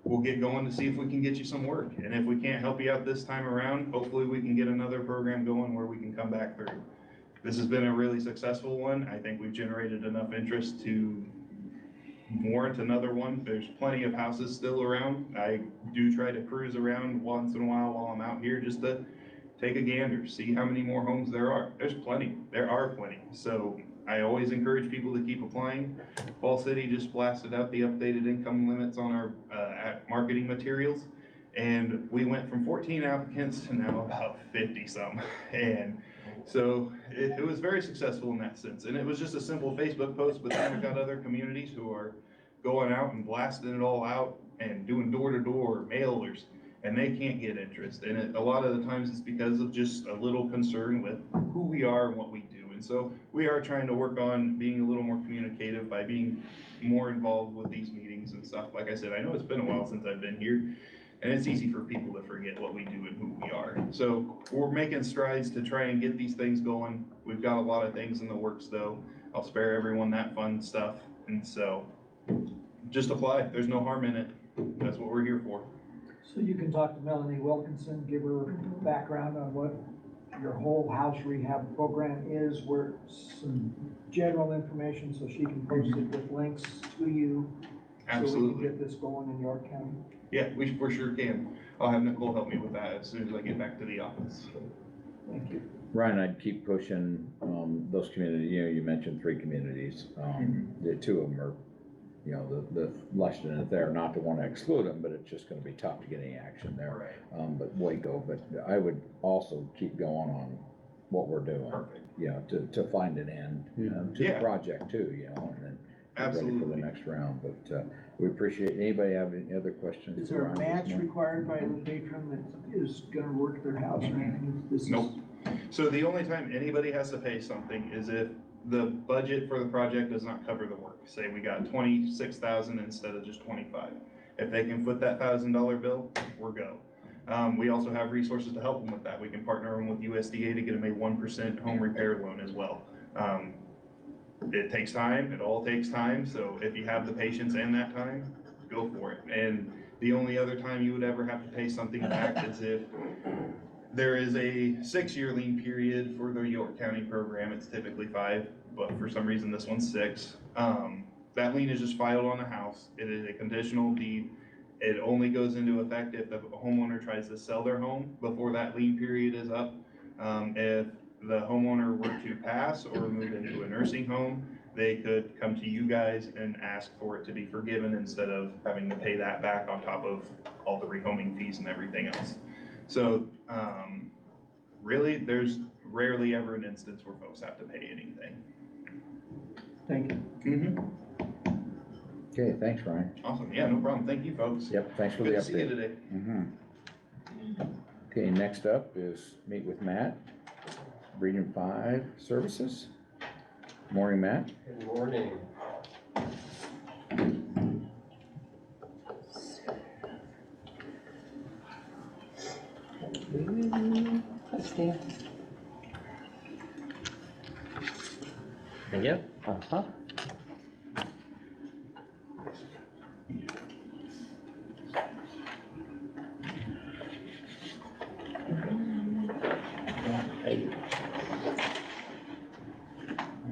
[SPEAKER 17] we'll get going to see if we can get you some work. And if we can't help you out this time around, hopefully we can get another program going where we can come back through. This has been a really successful one. I think we've generated enough interest to warrant another one. There's plenty of houses still around. I do try to cruise around once in a while I'm out here, just to take a gander, see how many more homes there are. There are plenty. So I always encourage people to keep applying. Fall City just blasted out the updated income limits on our marketing materials, and we went from 14 applicants to now about 50 some. And so it was very successful in that sense. And it was just a simple Facebook post, but then we've got other communities who are going out and blasting it all out and doing door-to-door mailers, and they can't get interest. And a lot of the times it's because of just a little concern with who we are and what we do. And so we are trying to work on being a little more communicative by being more involved with these meetings and stuff. Like I said, I know it's been a while since I've been here, and it's easy for people to forget what we do and who we are. So we're making strides to try and get these things going. We've got a lot of things in the works though. I'll spare everyone that fun stuff. And so just apply. There's no harm in it. That's what we're here for.
[SPEAKER 2] So you can talk to Melanie Wilkinson, give her background on what your whole house rehab program is, where some general information so she can post it with links to you. So we
[SPEAKER 17] Absolutely.
[SPEAKER 2] can get this going in York County.
[SPEAKER 17] Yeah, we for sure can. I'll have Nicole help me with that as soon as I get back to the office.
[SPEAKER 2] Thank you.
[SPEAKER 1] Ryan, I'd keep pushing, those communities, you mentioned 3 communities. The 2 of them are, the Lushton and Thayer, not to want to exclude them, but it's just gonna be tough to get any action there. But Waco, but I would also keep going on what we're doing.
[SPEAKER 17] Perfect.
[SPEAKER 1] To find an end, to the
[SPEAKER 17] Yeah.
[SPEAKER 1] project too, and then get ready for the
[SPEAKER 17] Absolutely.
[SPEAKER 1] next round, but, we appreciate, anybody have any other questions?
[SPEAKER 2] Is there
[SPEAKER 1] for
[SPEAKER 2] a
[SPEAKER 1] Ryan this
[SPEAKER 2] match
[SPEAKER 1] morning?
[SPEAKER 2] required by the patron that is gonna work their house or anything? This is-
[SPEAKER 17] Nope. So the only time anybody has to pay something is if the budget for the project does not cover the work. Say we got 26,000 instead of just 25. If they can foot that $1,000 bill, we're go. We also have resources to help them with that. We can partner them with USDA to get them a 1% home repair loan as well. It takes time, it all takes time, so if you have the patience and that time, go for it. And the only other time you would ever have to pay something back is if there is a 6-year lien period for the York County program. It's typically 5, but for some reason this one's 6. That lien is just filed on the house. It is a conditional deed. It only goes into effect if the homeowner tries to sell their home before that lien period is up. If the homeowner were to pass or move into a nursing home, they could come to you guys and ask for it to be forgiven instead of having to pay that back on top of all the rehoming fees and everything else. So, really, there's rarely ever an instance where folks have to pay anything.
[SPEAKER 2] Thank you.
[SPEAKER 1] Okay, thanks, Ryan.
[SPEAKER 17] Awesome, yeah, no problem, thank you, folks.
[SPEAKER 1] Yep, thanks for the
[SPEAKER 17] Good
[SPEAKER 1] update.
[SPEAKER 17] to see you today.
[SPEAKER 1] Okay, next up is meet with Matt, Region 5 Services. Morning, Matt.
[SPEAKER 18] Good morning.
[SPEAKER 3] Thank you.
[SPEAKER 18] Uh-huh.
[SPEAKER 3] Thank you.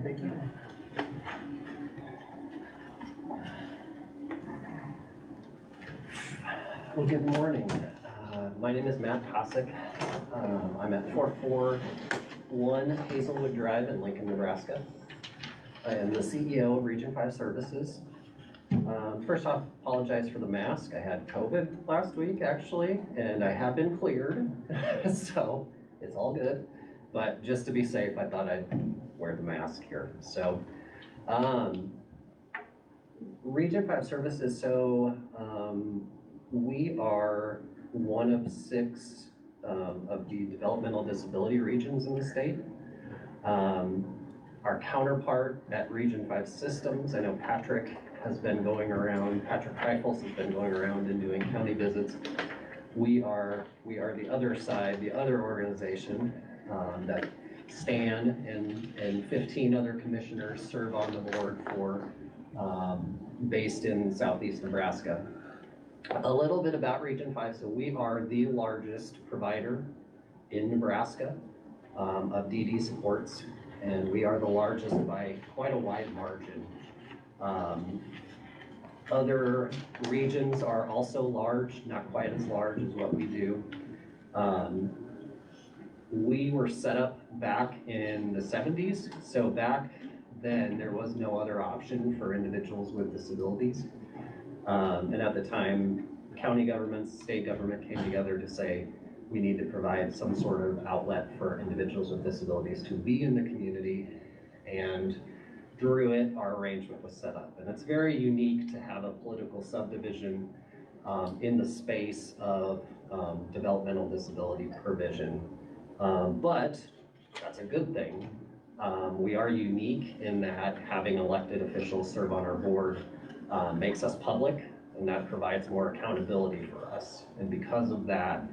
[SPEAKER 18] Thank you. Well, good morning. My name is Matt Kosick. I'm at 441 Hazelwood Drive in Lincoln, Nebraska. I am the CEO of Region 5 Services. First off, apologize for the mask. I had COVID last week, actually, and I have been cleared, so it's all good. But just to be safe, I thought I'd wear the mask here. So, Region 5 Services, so we are one of 6 of the developmental disability regions in the state. Our counterpart at Region 5 Systems, I know Patrick has been going around, Patrick Kreifels has been going around and doing county visits. We are the other side, the other organization that Stan and 15 other commissioners serve on the board for, based in southeast Nebraska. A little bit about Region 5. So we are the largest provider in Nebraska of DD supports, and we are the largest by quite a wide margin. Other regions are also large, not quite as large as what we do. We were set up back in the 70s, so back then there was no other option for individuals with disabilities. And at the time, county governments, state government came together to say, we need to provide some sort of outlet for individuals with disabilities to be in the community, and through it, our arrangement was set up. And it's very unique to have a political subdivision in the space of developmental disability provision. But that's a good thing. We are unique in that having elected officials serve on our board makes us public, and that provides more accountability for us. And because of that,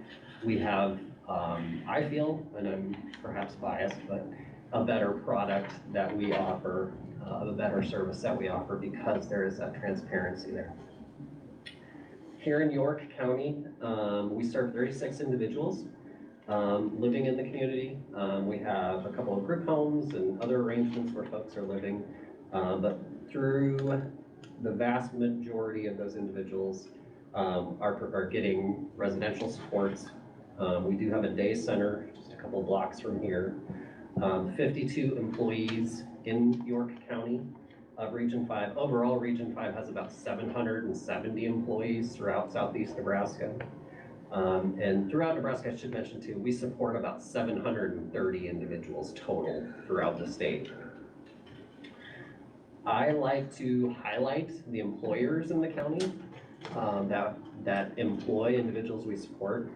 [SPEAKER 18] we have, I feel, and I'm perhaps biased, but a better product that we offer, a better service that we offer because there is that transparency there. Here in York County, we serve 36 individuals living in the community. We have a couple of group homes and other arrangements where folks are living, but through the vast majority of those individuals are getting residential supports, We do have a day center, just a couple blocks from here. 52 employees in York County of Region 5. Overall, Region 5 has about 770 employees throughout southeast Nebraska. And throughout Nebraska, I should mention too, we support about 730 individuals total throughout the state. I like to highlight the employers in the county that employ individuals we support.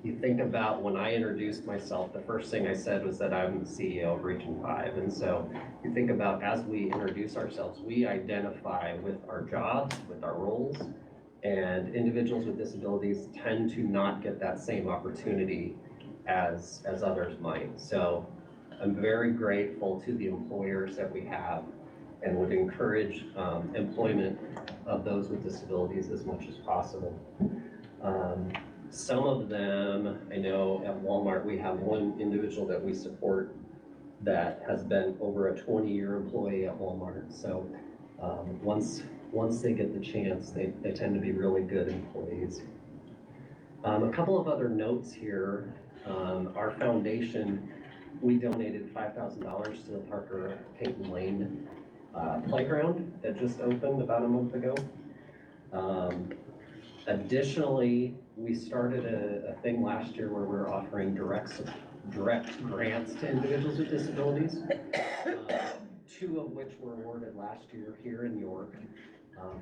[SPEAKER 18] You think about when I introduced myself, the first thing I said was that I'm the CEO of Region 5. And so you think about as we introduce ourselves, we identify with our jobs, with our roles, and individuals with disabilities tend to not get that same opportunity as others might. So I'm very grateful to the employers that we have and would encourage employment of those with disabilities as much as possible. Some of them, I know at Walmart, we have one individual that we support that has been over a 20-year employee at Walmart. So once they get the chance, they tend to be really good employees. A couple of other notes here. Our foundation, we donated $5,000 to the Parker Peyton Lane playground that just opened about a month ago. Additionally, we started a thing last year where we're offering direct grants to individuals with disabilities, 2 of which were awarded last year here in York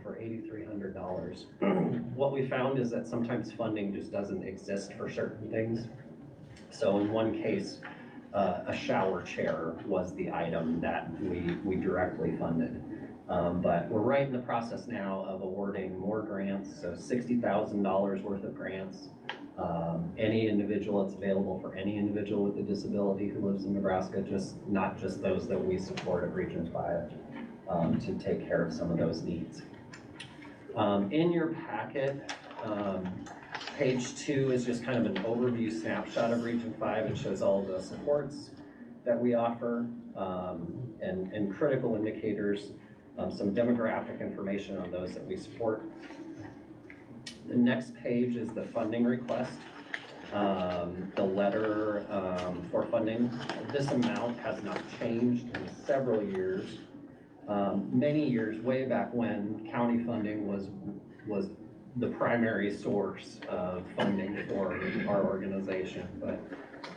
[SPEAKER 18] for $8,300. What we found is that sometimes funding just doesn't exist for certain things. So in one case, a shower chair was the item that we directly funded. But we're right in the process now of awarding more grants, so $60,000 worth of grants. Any individual, it's available for any individual with a disability who lives in Nebraska, not just those that we support at Region 5, to take care of some of those needs. In your packet, page 2 is just kind of an overview snapshot of Region 5. It shows all of the supports that we offer and critical indicators. Some demographic information on those that we support. The next page is the funding request, the letter for funding. This amount has not changed in several years. Many years, way back when, county funding was the primary source of funding for our organization, but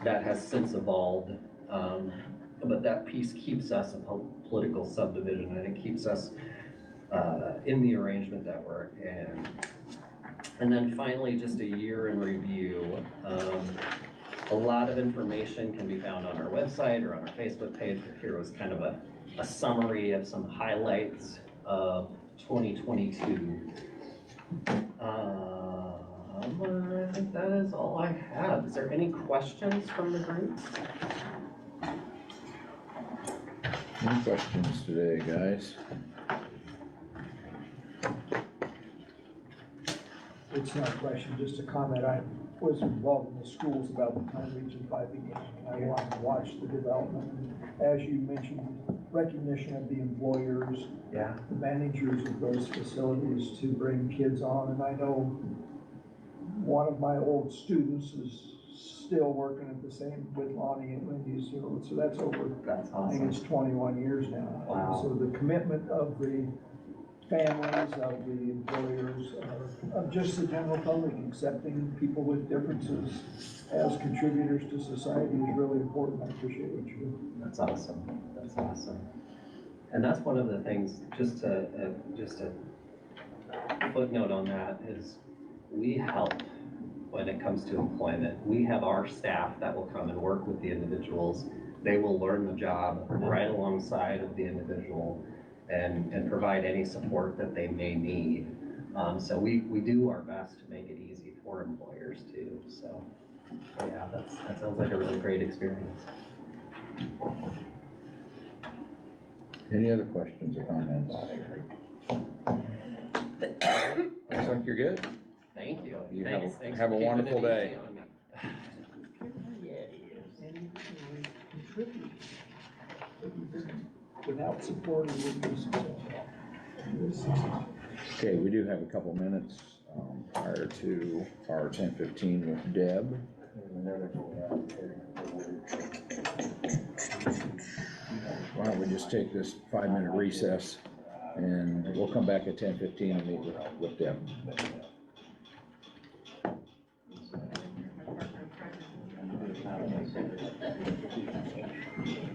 [SPEAKER 18] that has since evolved. But that piece keeps us a political subdivision, and it keeps us in the arrangement that we're in. And then finally, just a year in review. A lot of information can be found on our website or on our Facebook page, but here was kind of a summary of some highlights of 2022. I think that is all I have. Is there any questions from the group?
[SPEAKER 1] Any questions today, guys?
[SPEAKER 2] It's not a question, just a comment. I was involved in the schools about the time Region 5 began. I wanted to watch the development. As you mentioned, recognition of the employers, the managers of those facilities to bring kids on. And I know one of my old students is still working at the same with Lonnie and Wendy's, so that's over.
[SPEAKER 18] That's awesome.
[SPEAKER 2] I think it's 21 years now.
[SPEAKER 18] Wow.
[SPEAKER 2] So the commitment of the families, of the employers, of just the general public, accepting people with differences as contributors to society is really important. I appreciate what you do.
[SPEAKER 18] That's awesome. That's awesome. And that's one of the things, just a footnote on that is we help when it comes to employment. We have our staff that will come and work with the individuals. They will learn the job right alongside of the individual and provide any support that they may need. So we do our best to make it easy for employers too. So yeah, that sounds like a really great experience.
[SPEAKER 1] Any other questions or comments? Looks like you're good.
[SPEAKER 18] Thank you.
[SPEAKER 1] You
[SPEAKER 18] Thanks for
[SPEAKER 1] have a
[SPEAKER 18] keeping it
[SPEAKER 1] wonderful
[SPEAKER 18] easy
[SPEAKER 1] day.
[SPEAKER 18] on me.
[SPEAKER 2] Without support, it wouldn't be successful.
[SPEAKER 1] Okay, we do have a couple minutes. prior to our 10:15 with Deb. Why don't we just take this 5-minute recess and we'll come back at 10:15 and meet with Deb.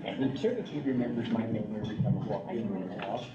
[SPEAKER 7] I'm sure if he remembers my name every time I walk in the house.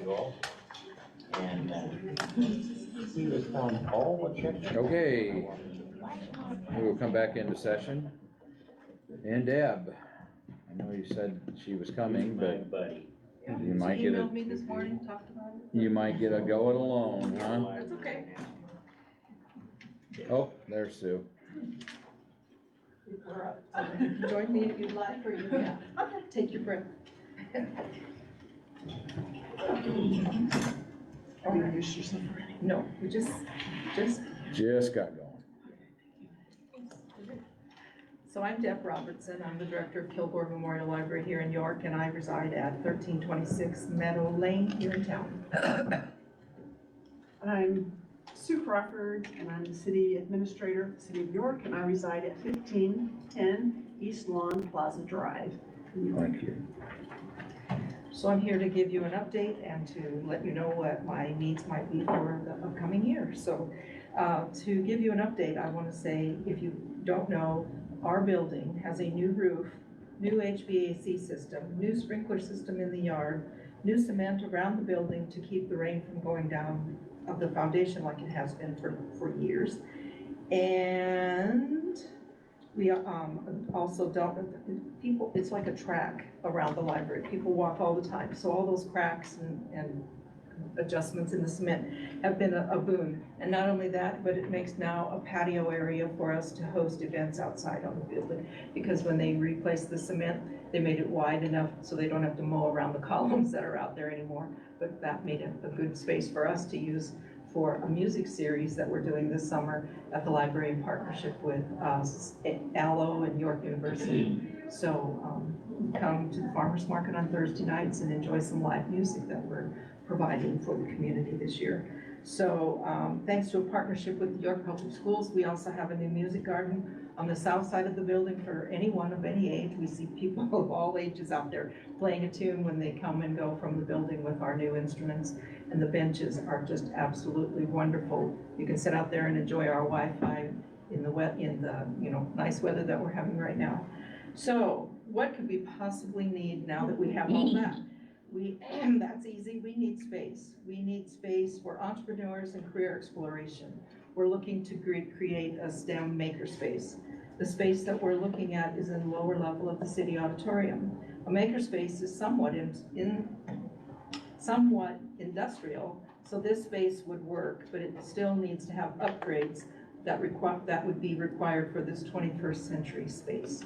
[SPEAKER 7] you all. And, he was found all the checks.
[SPEAKER 1] Okay. We will come back into session. And Deb, I know you said she was coming, but
[SPEAKER 7] Buddy.
[SPEAKER 1] you might get
[SPEAKER 11] Emailed
[SPEAKER 1] a,
[SPEAKER 11] me this morning, talked about it.
[SPEAKER 1] you might get a go it alone, huh?
[SPEAKER 11] That's okay.
[SPEAKER 1] Oh, there's Sue.
[SPEAKER 11] Join me if you'd like, or you can take your breath.
[SPEAKER 6] Are you used yourself already? No, we just
[SPEAKER 1] Just got going.
[SPEAKER 6] So I'm Deb Robertson, I'm the director of Kilgore Memorial Library here in York, and I reside at 1326 Meadow Lane here in town.
[SPEAKER 19] I'm Sue Crawford, and I'm the city administrator of the city of York, and I reside at 1510 East Lawn Plaza Drive in York.
[SPEAKER 1] Thank you.
[SPEAKER 6] So I'm here to give you an update and to let you know what my needs might be for the upcoming year. So to give you an update, I want to say, if you don't know, our building has a new roof, new HVAC system, new sprinkler system in the yard, new cement around the building to keep the rain from going down of the foundation like it has been for years. And we also dealt with people, it's like a track around the library. People walk all the time. So all those cracks and adjustments in the cement have been a boon. And not only that, but it makes now a patio area for us to host events outside on the building. Because when they replaced the cement, they made it wide enough so they don't have to mow around the columns that are out there anymore. But that made it a good space for us to use for a music series that we're doing this summer at the library in partnership with Allo and York University. So come to the farmers market on Thursday nights and enjoy some live music that we're providing for the community this year. So thanks to a partnership with the York Public Schools, we also have a new music garden on the south side of the building for anyone of any age. We see people of all ages out there playing a tune when they come and go from the building with our new instruments. And the benches are just absolutely wonderful. You can sit out there and enjoy our Wi-Fi in the nice weather that we're having right now. So what could we possibly need now that we have all that? That's easy. We need space. We need space for entrepreneurs and career exploration. We're looking to create a STEM makerspace. The space that we're looking at is in the lower level of the city auditorium. A makerspace is somewhat somewhat industrial, so this space would work, but it still needs to have upgrades that would be required for this 21st century space.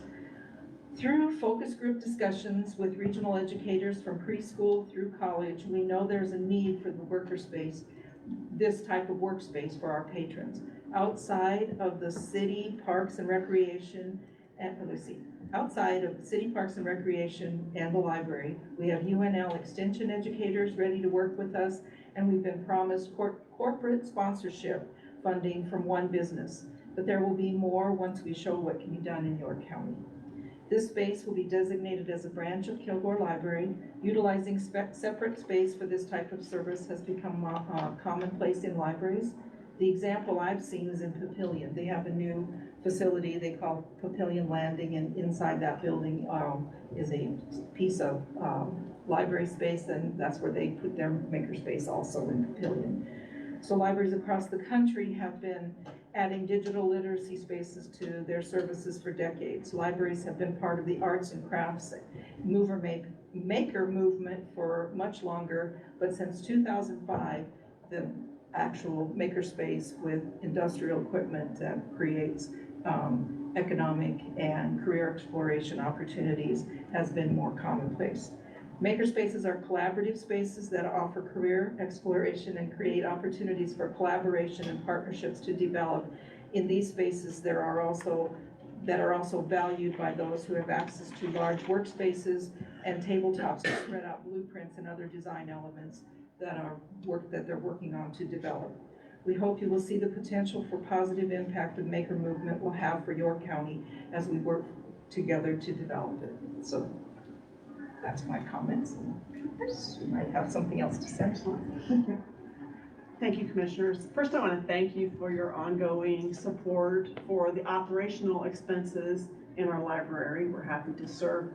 [SPEAKER 6] Through focus group discussions with regional educators from preschool through college, we know there's a need for the workerspace, this type of workspace for our patrons. Outside of the city parks and recreation, outside of city parks and recreation and the library, we have UNL extension educators ready to work with us, and we've been promised corporate sponsorship funding from one business. But there will be more once we show what can be done in York County. This space will be designated as a branch of Kilgore Library. Utilizing separate space for this type of service has become commonplace in libraries. The example I've seen is in Papillion. They have a new facility they call Papillion Landing, and inside that building is a piece of library space, and that's where they put their makerspace also in Papillion. So libraries across the country have been adding digital literacy spaces to their services for decades. Libraries have been part of the arts and crafts maker movement for much longer, but since 2005, the actual makerspace with industrial equipment that creates economic and career exploration opportunities has been more commonplace. Makerspaces are collaborative spaces that offer career exploration and create opportunities for collaboration and partnerships to develop. In these spaces, that are also valued by those who have access to large workspaces and tabletops to spread out blueprints and other design elements that they're working on to develop. We hope you will see the potential for positive impact the maker movement will have for York County as we work together to develop it. So that's my comments. You might have something else to say.
[SPEAKER 19] Thank you, commissioners. First, I want to thank you for your ongoing support for the operational expenses in our library. We're happy to serve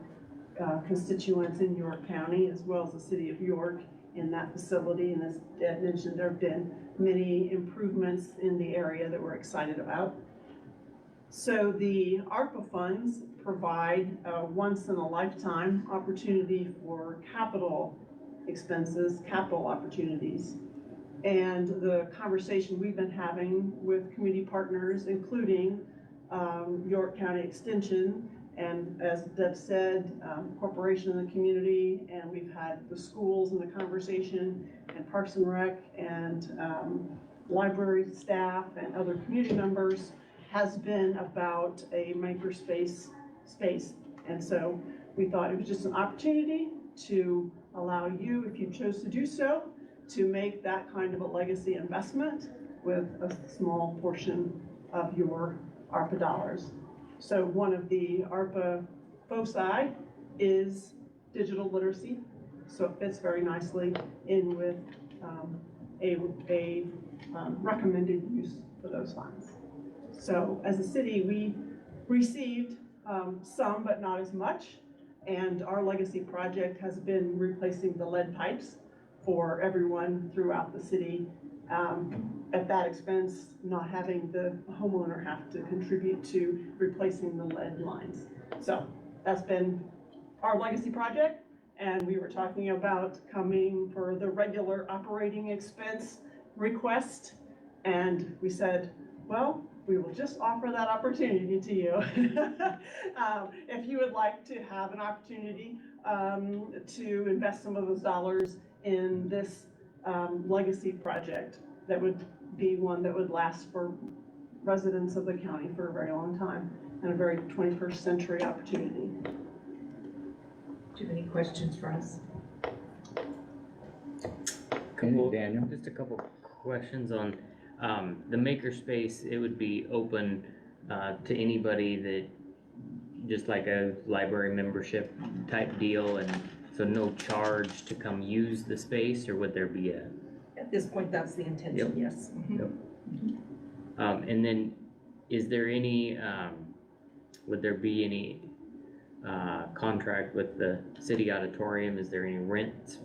[SPEAKER 19] constituents in York County, as well as the city of York in that facility. And as Deb mentioned, there have been many improvements in the area that we're excited about. So the ARPA funds provide a once-in-a-lifetime opportunity for capital expenses, capital opportunities. And the conversation we've been having with community partners, including York County Extension, and as Deb said, corporation in the community, and we've had the schools in the conversation, and Parks and Rec, and library staff, and other community members, has been about a makerspace space. And so we thought it was just an opportunity to allow you, if you chose to do so, to make that kind of a legacy investment with a small portion of your ARPA dollars. So one of the ARPA foci is digital literacy. So it fits very nicely in with a recommended use for those funds. So as a city, we received some, but not as much. And our legacy project has been replacing the lead pipes for everyone throughout the city at that expense, not having the homeowner have to contribute to replacing the lead lines. So that's been our legacy project. And we were talking about coming for the regular operating expense request. And we said, well, we will just offer that opportunity to you. If you would like to have an opportunity to invest some of those dollars in this legacy project, that would be one that would last for residents of the county for a very long time, and a very 21st century opportunity.
[SPEAKER 6] Do you have any questions for us?
[SPEAKER 1] Daniel?
[SPEAKER 3] Just a couple questions on the makerspace. It would be open to anybody that, just like a library membership type deal, and so no charge to come use the space, or would there be a?
[SPEAKER 6] At this point, that's the intention, yes.
[SPEAKER 3] Yep. And then, is there any, would there be any contract with the city auditorium? Is there any rent,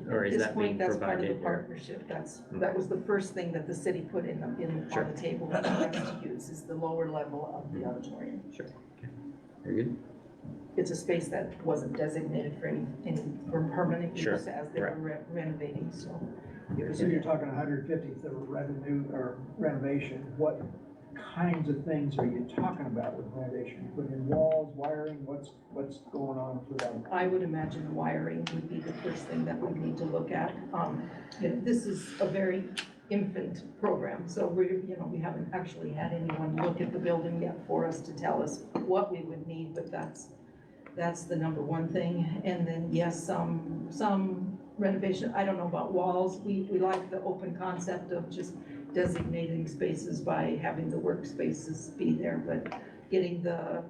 [SPEAKER 3] or is that being provided?
[SPEAKER 6] At this point, that's part of the partnership. That was the first thing that the city put in on the table for us to use, is the lower level of the auditorium.
[SPEAKER 3] Sure. Okay. Very good.
[SPEAKER 6] It's a space that wasn't designated for any for permanent
[SPEAKER 3] Sure.
[SPEAKER 6] use as they were renovating, so.
[SPEAKER 2] So you're talking 150th of revenue or renovation. What kinds of things are you talking about with renovation? Putting in walls, wiring, what's going on for that?
[SPEAKER 6] I would imagine wiring would be the first thing that we need to look at. This is a very infant program, so we haven't actually had anyone look at the building yet for us to tell us what we would need, but that's the number one thing. And then yes, some renovation. I don't know about walls. We like the open concept of just designating spaces by having the workspaces be there, but getting the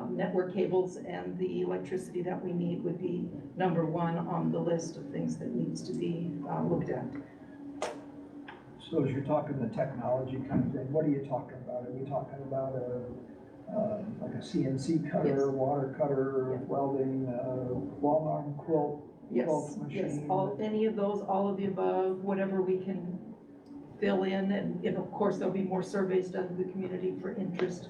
[SPEAKER 6] network cables and the electricity that we need would be number one on the list of things that needs to be looked at.
[SPEAKER 2] So as you're talking the technology kind of thing, what are you talking about? Are we talking about like a CNC cutter,
[SPEAKER 6] Yes.
[SPEAKER 2] water cutter, welding, long arm quilt
[SPEAKER 6] Yes,
[SPEAKER 2] machine?
[SPEAKER 6] any of those, all of the above, whatever we can fill in, and of course, there'll be more surveys done in the community for interest,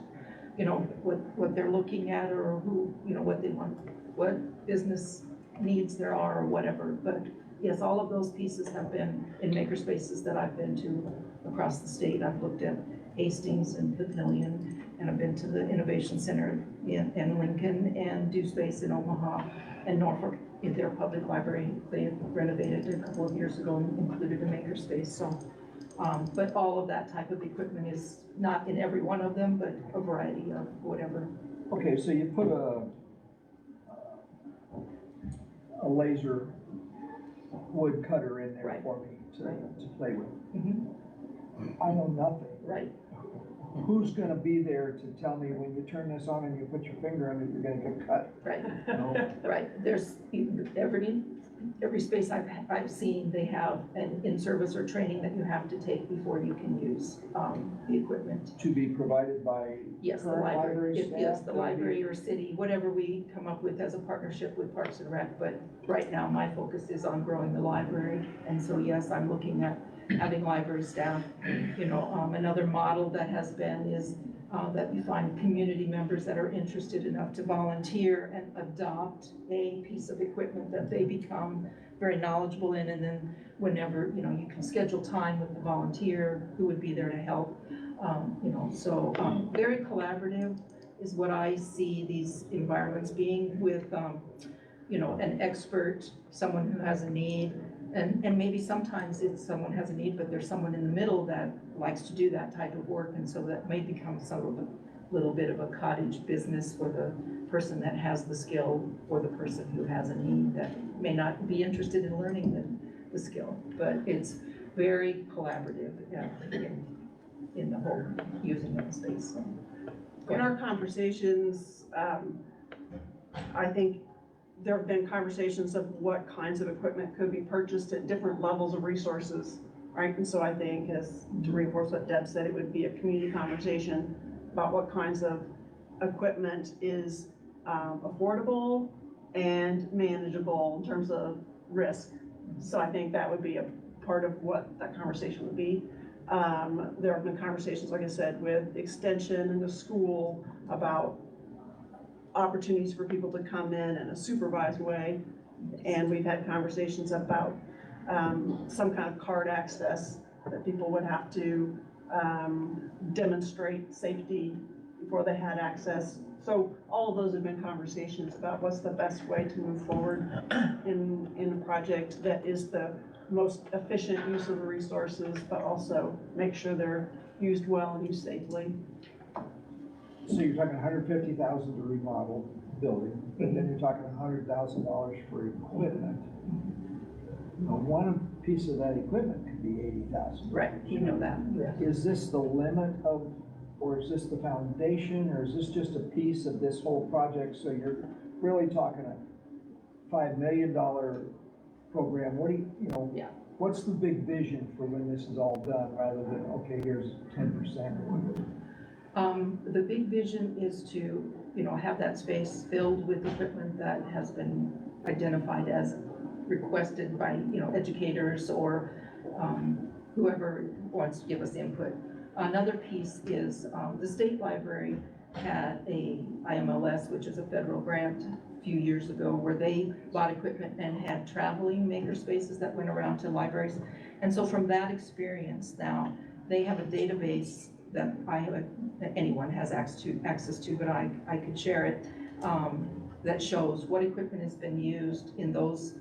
[SPEAKER 6] what they're looking at, or who, what they want, what business needs there are, or whatever. But yes, all of those pieces have been in makerspaces that I've been to across the state. I've looked at Hastings and Pavilion, and I've been to the Innovation Center in Lincoln, and Do Space in Omaha, and Norfolk. In their public library, they had renovated it a couple of years ago and included a makerspace. So, but all of that type of equipment is not in every one of them, but a variety of whatever.
[SPEAKER 2] Okay, so you put a laser wood cutter in there for me to play with.
[SPEAKER 6] Mm-hmm.
[SPEAKER 2] I know nothing.
[SPEAKER 6] Right.
[SPEAKER 2] Who's gonna be there to tell me when you turn this on and you put your finger on it, you're gonna get cut?
[SPEAKER 6] Right. Right. There's every space I've seen, they have an in-service or training that you have to take before you can use, the equipment.
[SPEAKER 2] To be provided by
[SPEAKER 6] Yes, the
[SPEAKER 2] current
[SPEAKER 6] library,
[SPEAKER 2] staff?
[SPEAKER 6] yes, the library or city, whatever we come up with as a partnership with Parks and Rec, but right now my focus is on growing the library. And so, yes, I'm looking at having library staff, you know, another model that has been is, that we find community members that are interested enough to volunteer and adopt a piece of equipment that they become very knowledgeable in, and then whenever, you know, you can schedule time with the volunteer who would be there to help. You know, so, very collaborative is what I see these environments being with, you know, an expert, someone who has a need, and maybe sometimes it's someone has a need, but there's someone in the middle that likes to do that type of work, and so that may become sort of a little bit of a cottage business for the person that has the skill, or the person who has a need that may not be interested in learning the skill, but it's very collaborative, in the whole using of the space. So.
[SPEAKER 19] In our conversations, I think there have been conversations of what kinds of equipment could be purchased at different levels of resources, right? And so I think, as to reinforce what Deb said, it would be a community conversation about what kinds of equipment is affordable and manageable in terms of risk. So I think that would be a part of what that conversation would be. There have been conversations, like I said, with Extension and the school about opportunities for people to come in a supervised way. And we've had conversations about some kind of card access that people would have to demonstrate safety before they had access. So all of those have been conversations about what's the best way to move forward in a project that is the most efficient use of the resources, but also make sure they're used well and used safely.
[SPEAKER 2] So you're talking $150,000 to remodel the building, but then you're talking $100,000 for equipment. Now, one piece of that equipment could be $80,000.
[SPEAKER 6] Right, you know that.
[SPEAKER 2] Is this the limit of, or is this the foundation, or is this just a piece of this whole project? So you're really talking a $5 million program. What do you know?
[SPEAKER 6] Yeah.
[SPEAKER 2] What's the big vision for when this is all done, rather than, okay, here's 10% or whatever?
[SPEAKER 6] The big vision is to, you know, have that space filled with equipment that has been identified as requested by, you know, educators or whoever wants to give us input. Another piece is the state library had a IMLS, which is a federal grant a few years ago, where they bought equipment and had traveling maker spaces that went around to libraries. And so from that experience now, they have a database that anyone has access to, but I could share it, that shows what equipment has been used in those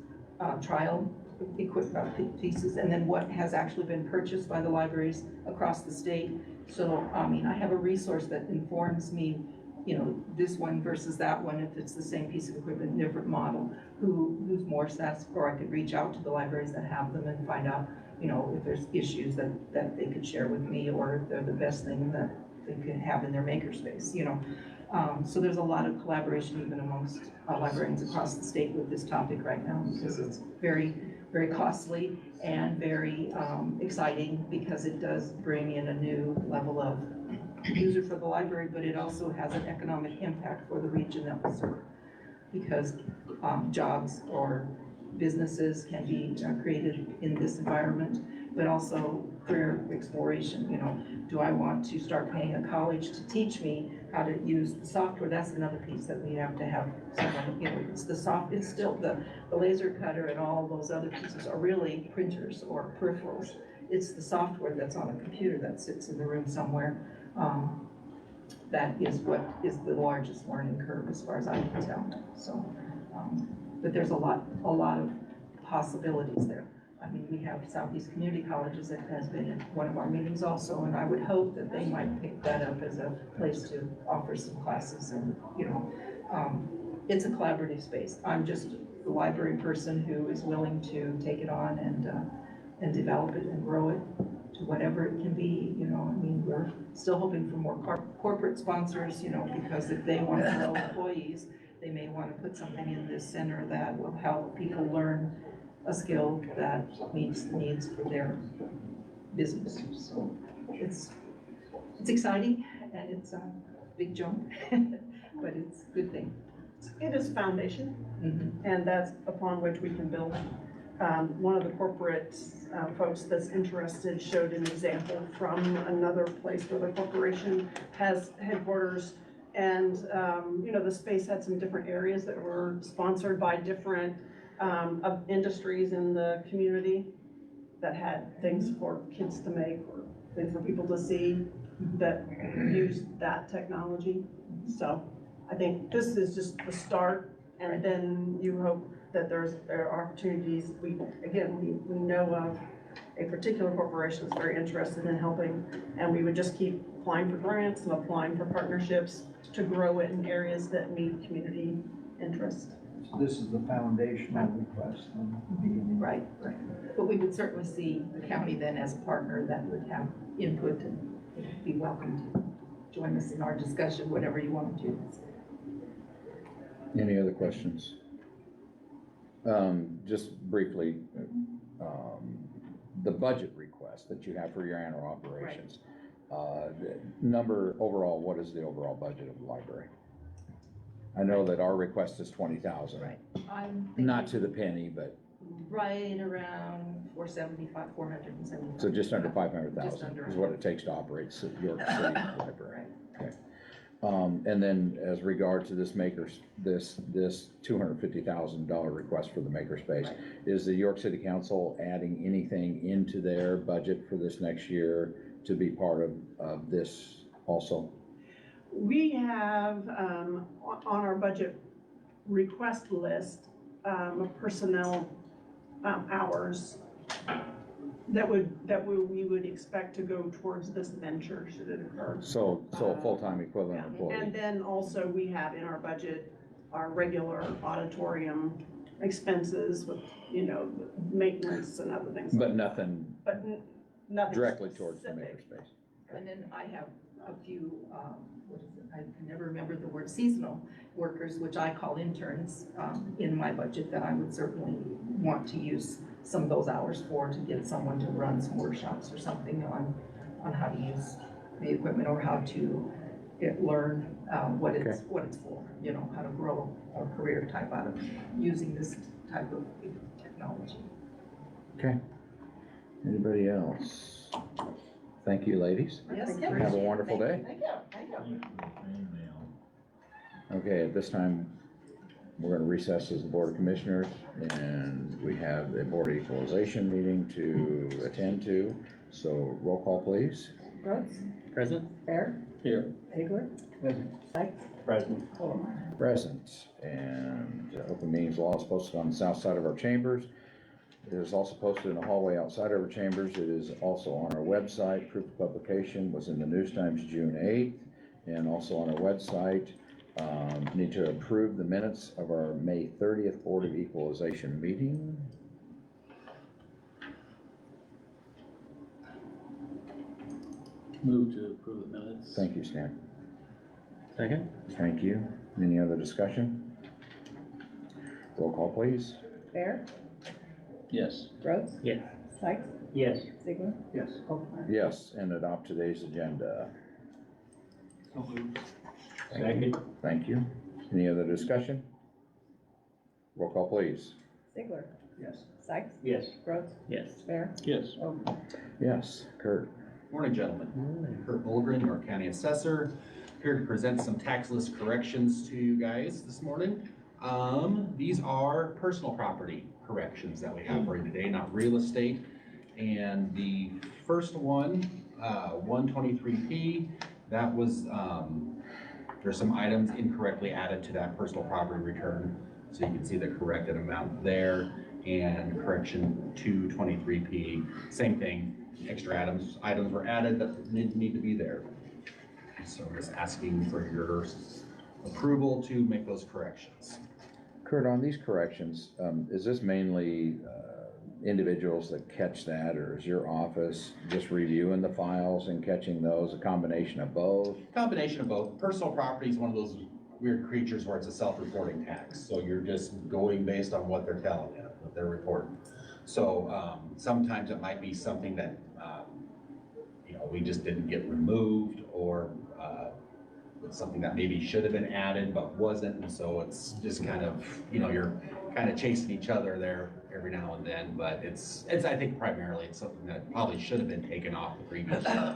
[SPEAKER 6] trial equipment pieces, and then what has actually been purchased by the libraries across the state. So, I mean, I have a resource that informs me, you know, this one versus that one, if it's the same piece of equipment, different model, who's more satisfied, or I could reach out to the libraries that have them and find out, you know, if there's issues that they could share with me, or if they're the best thing that they could have in their makerspace, you know. So there's a lot of collaboration even amongst librarians across the state with this topic right now, because it's very, very costly and very exciting, because it does bring in a new level of user for the library, but it also has an economic impact for the region that we serve, because jobs or businesses can be created in this environment, but also career exploration. You know, do I want to start paying a college to teach me how to use the software? That's another piece that we have to have someone, you know, it's still the laser cutter and all those other pieces are really printers or peripherals. It's the software that's on a computer that sits in the room somewhere. That is what is the largest learning curve, as far as I can tell. So, but there's a lot of possibilities there. I mean, we have Southeast Community Colleges that has been in one of our meetings also, and I would hope that they might pick that up as a place to offer some classes. And, you know, it's a collaborative space. I'm just the library person who is willing to take it on and develop it and grow it to whatever it can be. You know, I mean, we're still hoping for more corporate sponsors, you know, because if they want to grow employees,
[SPEAKER 11] They may want to put something in this center that will help people learn a skill that meets the needs for their business. So it's exciting and it's a big jump, but it's a good thing.
[SPEAKER 19] It is foundation, and that's upon which we can build. One of the corporate folks that's interested showed an example from another place where the corporation has headquarters. And, the space had some different areas that were sponsored by different of industries in the community that had things for kids to make or things for people to see that use that technology. So I think this is just the start, and then you hope that there are opportunities. We know of a particular corporation that's very interested in helping, and we would just keep applying for grants and applying for partnerships to grow it in areas that meet community interest.
[SPEAKER 2] So this is the foundational request in the beginning.
[SPEAKER 11] Right. But we would certainly see the county then as a partner that would have input and would be welcome to join us in our discussion, whatever you want to do.
[SPEAKER 1] Any other questions? Just briefly, the budget request that you have for your annual operations. Overall, what is the overall budget of the library? I know that our request is 20,000.
[SPEAKER 11] Right. I'm thinking
[SPEAKER 1] Not to the penny, but,
[SPEAKER 11] right around 475.
[SPEAKER 1] so just under
[SPEAKER 11] Just
[SPEAKER 1] 500,000
[SPEAKER 11] under.
[SPEAKER 1] is what it takes to operate York City Library. Okay. And then as regard to this this $250,000 request for the makerspace, is the York City Council adding anything into their budget for this next year to be part of this also?
[SPEAKER 19] We have, on our budget request list, personnel, hours that we would expect to go towards this venture should it occur.
[SPEAKER 1] So a full-time equivalent employee.
[SPEAKER 19] And then also we have in our budget, our regular auditorium expenses with, maintenance and other things.
[SPEAKER 1] But nothing
[SPEAKER 19] But nothing
[SPEAKER 1] directly towards the
[SPEAKER 19] specific.
[SPEAKER 1] makerspace.
[SPEAKER 11] And then I have a few, I never remember the word, seasonal workers, which I call interns, in my budget that I would certainly want to use some of those hours for, to get someone to run some workshops or something on how to use the equipment or how to learn what it's for, how to grow a career type out of using this type of technology.
[SPEAKER 1] Okay. Anybody else? Thank you, ladies.
[SPEAKER 11] Yes,
[SPEAKER 1] Have a wonderful day.
[SPEAKER 11] Thank you.
[SPEAKER 1] Okay, at this time, we're going to recess as the Board of Commissioners, and we have the Board of Equalization meeting to attend to. So roll call, please.
[SPEAKER 6] Brooks,
[SPEAKER 3] Present?
[SPEAKER 6] Bear,
[SPEAKER 10] Here.
[SPEAKER 6] Hager, Sykes,
[SPEAKER 7] Present.
[SPEAKER 6] Colomar.
[SPEAKER 1] Present. And open meetings law is posted on the south side of our chambers. It is also posted in the hallway outside of our chambers. It is also on our website. Proof of publication was in the News Times June 8th, and also on our website. Need to approve the minutes of our May 30th Board of Equalization meeting.
[SPEAKER 10] Move to approve the minutes.
[SPEAKER 1] Thank you, Stan.
[SPEAKER 3] Second?
[SPEAKER 1] Thank you. Any other discussion? Roll call, please.
[SPEAKER 6] Bear,
[SPEAKER 10] Yes.
[SPEAKER 6] Brooks,
[SPEAKER 3] Yes.
[SPEAKER 6] Sykes,
[SPEAKER 7] Yes.
[SPEAKER 6] Ziegler,
[SPEAKER 2] Yes.
[SPEAKER 6] Colomar.
[SPEAKER 1] Yes, and adopt today's agenda.
[SPEAKER 7] Second.
[SPEAKER 1] Thank you. Any other discussion? Roll call, please.
[SPEAKER 6] Ziegler,
[SPEAKER 2] Yes.
[SPEAKER 6] Sykes,
[SPEAKER 7] Yes.
[SPEAKER 6] Brooks,
[SPEAKER 3] Yes.
[SPEAKER 6] Bear,
[SPEAKER 10] Yes.
[SPEAKER 6] Colomar.
[SPEAKER 1] Yes, Kurt.
[SPEAKER 16] Morning, gentlemen. Kurt Bolgren, York County Assessor, here to present some tax list corrections to you guys this morning. These are personal property corrections that we have for you today, not real estate. And the first one, 123P, that was, there's some items incorrectly added to that personal property return. So you can see the corrected amount there. And correction 223P, same thing, extra items were added that didn't need to be there. So I'm just asking for your approval to make those corrections.
[SPEAKER 1] Kurt, on these corrections, is this mainly individuals that catch that, or is your office just reviewing the files and catching those, a combination of both?
[SPEAKER 16] Combination of both. Personal property is one of those weird creatures where it's a self-reporting tax, so you're just going based on what they're telling you, what they're reporting. So, sometimes it might be something that, we just didn't get removed, or, it's something that maybe should have been added but wasn't, and so it's just kind of, you're kind of chasing each other there every now and then, but it's, I think primarily it's something that probably should have been taken off the previous year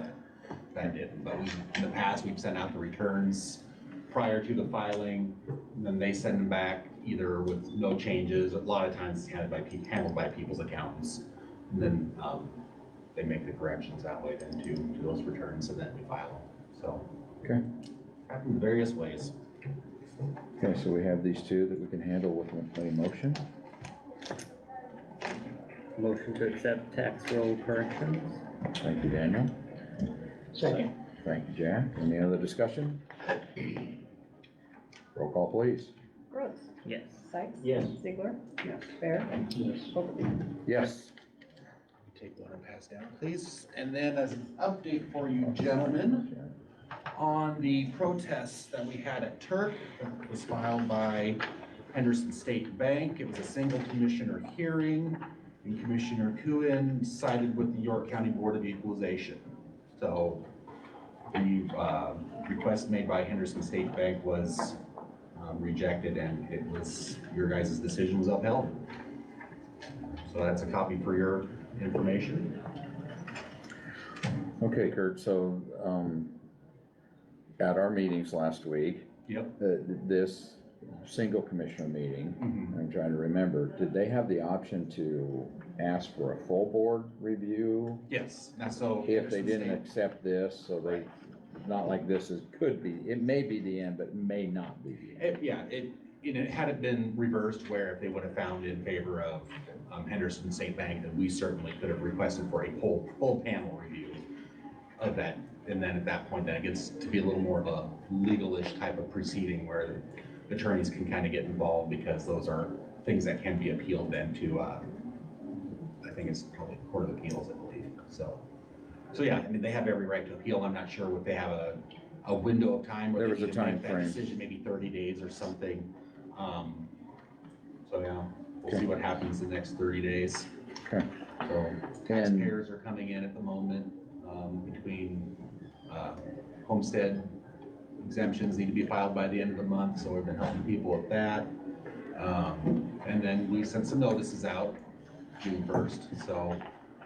[SPEAKER 16] that didn't, but in the past, we've sent out the returns prior to the filing, and then they send them back either with no changes. A lot of times it's handled by people's accountants, and then, they make the corrections that way then to those returns, and then we file them, so.
[SPEAKER 1] Okay.
[SPEAKER 16] Happen in various ways.
[SPEAKER 1] Okay, so we have these two that we can handle with a motion.
[SPEAKER 3] Motion to accept tax roll corrections.
[SPEAKER 1] Thank you, Daniel.
[SPEAKER 6] Second.
[SPEAKER 1] Thank you, Jack. Any other discussion? Roll call, please.
[SPEAKER 20] Brooks.
[SPEAKER 3] Yes.
[SPEAKER 20] Sykes.
[SPEAKER 7] Yes.
[SPEAKER 20] Ziegler.
[SPEAKER 19] Yes.
[SPEAKER 20] Bear.
[SPEAKER 7] Yes.
[SPEAKER 20] Ogilvy.
[SPEAKER 1] Yes.
[SPEAKER 16] Take one and pass down, please. And then as an update for you gentlemen, on the protests that we had at Turk, that was filed by Henderson State Bank. It was a single commissioner hearing, and Commissioner Kuhn sided with the York County Board of Equalization. So the request made by Henderson State Bank was rejected, and it was, your guys' decision was upheld. So that's a copy for your information.
[SPEAKER 1] Okay, Kurt, so, at our meetings last week,
[SPEAKER 16] Yep.
[SPEAKER 1] this single commissioner meeting,
[SPEAKER 16] Mhm.
[SPEAKER 1] I'm trying to remember, did they have the option to ask for a full board review?
[SPEAKER 16] Yes, that's so.
[SPEAKER 1] If they didn't accept this, so they, not like this is, could be, it may be the end, but it may not be the end.
[SPEAKER 16] Had it been reversed where if they would have found in favor of Henderson State Bank, then we certainly could have requested for a full panel review of that. And then at that point, then it gets to be a little more of a legal-ish type of proceeding where the attorneys can kind of get involved, because those are things that can be appealed then to, I think it's probably Court of Appeals, I believe. So yeah, I mean, they have every right to appeal. I'm not sure if they have a window of time where
[SPEAKER 1] There
[SPEAKER 16] they
[SPEAKER 1] was a
[SPEAKER 16] can make
[SPEAKER 1] time
[SPEAKER 16] that
[SPEAKER 1] frame.
[SPEAKER 16] decision, maybe 30 days or something. So yeah, we'll see what happens the next 30 days.
[SPEAKER 1] Okay.
[SPEAKER 16] So taxpayers are coming in at the moment, between homestead exemptions need to be filed by the end of the month, so we've been helping people with that. And then we sent some notices out June 1st, so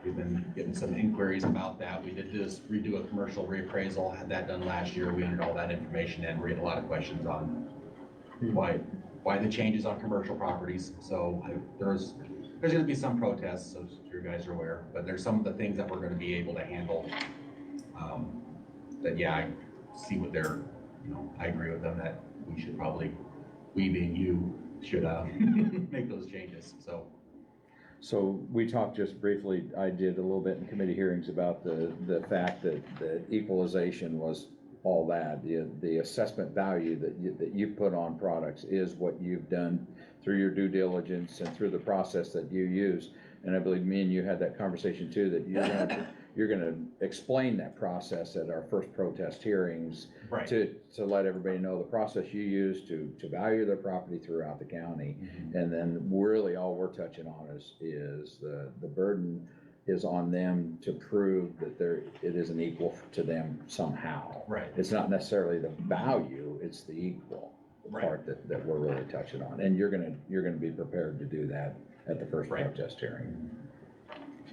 [SPEAKER 16] we've been getting some inquiries about that. We did just redo a commercial reappraisal, had that done last year. We entered all that information in. We had a lot of questions on why the changes on commercial properties. So there's gonna be some protests, so you guys are aware, but there's some of the things that we're gonna be able to handle. That, yeah, I see what they're, I agree with them that we should probably, we being you, should make those changes, so.
[SPEAKER 1] So we talked just briefly, I did a little bit in committee hearings about the fact that the equalization was all that. The assessment value that you put on products is what you've done through your due diligence and through the process that you use. And I believe me and you had that conversation too, that you're gonna explain that process at our first protest hearings.
[SPEAKER 16] Right.
[SPEAKER 1] To let everybody know the process you use to value their property throughout the county.
[SPEAKER 16] Mm-hmm.
[SPEAKER 1] And then really all we're touching on is the burden is on them to prove that it isn't equal to them somehow.
[SPEAKER 16] Right.
[SPEAKER 1] It's not necessarily the value, it's the equal part that we're really touching on. And you're gonna be prepared to do that at the first protest hearing.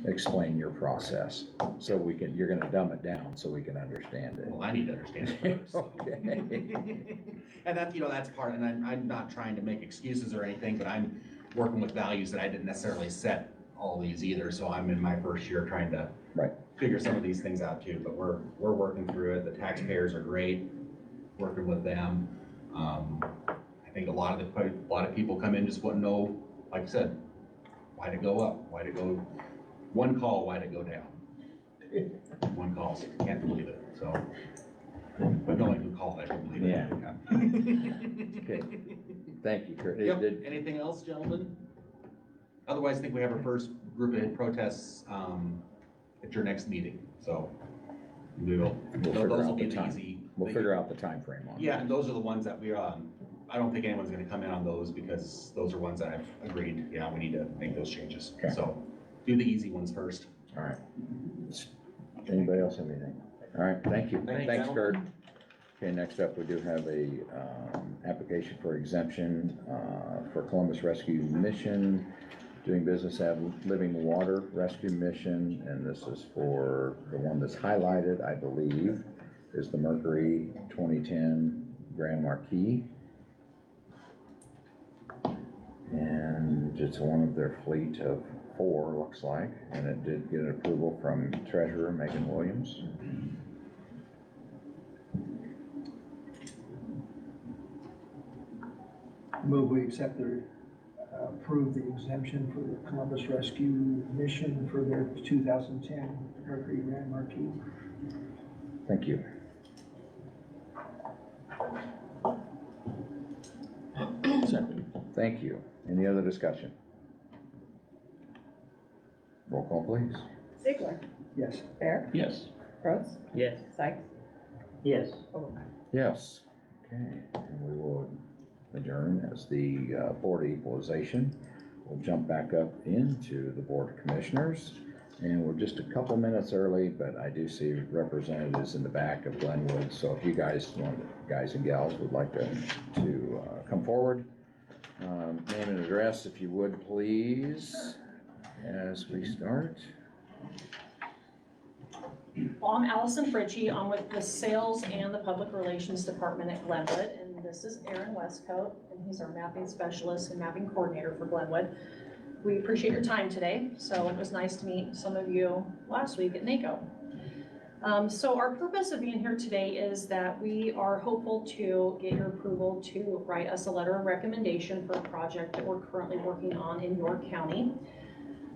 [SPEAKER 1] Explain your process, so you're gonna dumb it down so we can understand it.
[SPEAKER 16] Well, I need to understand it first.
[SPEAKER 1] Okay.
[SPEAKER 16] And that's part, and I'm not trying to make excuses or anything, but I'm working with values that I didn't necessarily set all these either, so I'm in my first year trying to figure some of these things out too, but we're working through it. The taxpayers are great, working with them. I think a lot of people come in just want to know, like I said, why to go up, why to go, one call, why to go down. One call, can't believe it, so. But knowing who called, I can believe it.
[SPEAKER 1] Yeah. Okay, thank you, Kurt.
[SPEAKER 16] Yep. Anything else, gentlemen? Otherwise, I think we have our first group of protests at your next meeting, so those will be the easy
[SPEAKER 1] we'll figure out the time frame on.
[SPEAKER 16] Yeah, and those are the ones that we, I don't think anyone's gonna come in on those because those are ones that I've agreed, yeah, we need to make those changes.
[SPEAKER 1] Okay.
[SPEAKER 16] So do the easy ones first.
[SPEAKER 1] All right. Anybody else have anything? All right, thank you. Thanks, Kurt. Okay, next up, we do have a, application for exemption, for Columbus Rescue Mission, doing business at Living Water Rescue Mission, and this is for the one that's highlighted, I believe, is the Mercury 2010 Grand Marquis. And it's one of their fleet of 4, looks like, and it did get an approval from Treasurer Megan Williams.
[SPEAKER 2] Move we accept the, approve the exemption for the Columbus Rescue Mission for their 2010 Mercury Grand Marquis.
[SPEAKER 1] Thank you.
[SPEAKER 10] Second.
[SPEAKER 1] Thank you. Any other discussion? Roll call, please.
[SPEAKER 11] Ziegler.
[SPEAKER 2] Yes.
[SPEAKER 11] Bear.
[SPEAKER 10] Yes.
[SPEAKER 11] Rhodes.
[SPEAKER 3] Yes.
[SPEAKER 11] Sykes.
[SPEAKER 3] Yes.
[SPEAKER 11] Overbaugh.
[SPEAKER 1] Yes. Okay, and we will adjourn as the Board of Equalization. We'll jump back up into the Board of Commissioners. And we're just a couple minutes early, but I do see representatives in the back of Glenwood. So if you guys and gals would like to come forward, name and address if you would, please, as we start.
[SPEAKER 20] Well, I'm Allison Fritchie. I'm with the Sales and the Public Relations Department at Glenwood, and this is Aaron Westcoat, and he's our mapping specialist and mapping coordinator for Glenwood. We appreciate your time today, so it was nice to meet some of you last week at NACO. So our purpose of being here today is that we are hopeful to get your approval to write us a letter of recommendation for a project that we're currently working on in York County.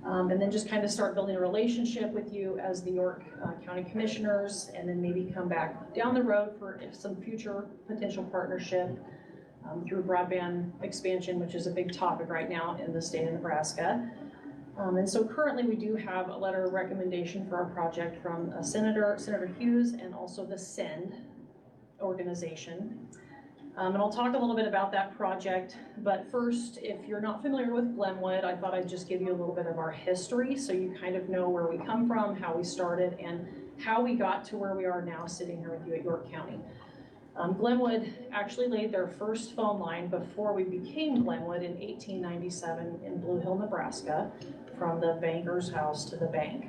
[SPEAKER 20] And then just kind of start building a relationship with you as the York County Commissioners, and then maybe come back down the road for some future potential partnership through broadband expansion, which is a big topic right now in the state of Nebraska. And so currently we do have a letter of recommendation for our project from Senator Hughes, and also the SEND organization. And I'll talk a little bit about that project, but first, if you're not familiar with Glenwood, I thought I'd just give you a little bit of our history so you kind of know where we come from, how we started, and how we got to where we are now sitting here with you at York County. Glenwood actually laid their first phone line before we became Glenwood in 1897 in Blue Hill, Nebraska, from the banker's house to the bank.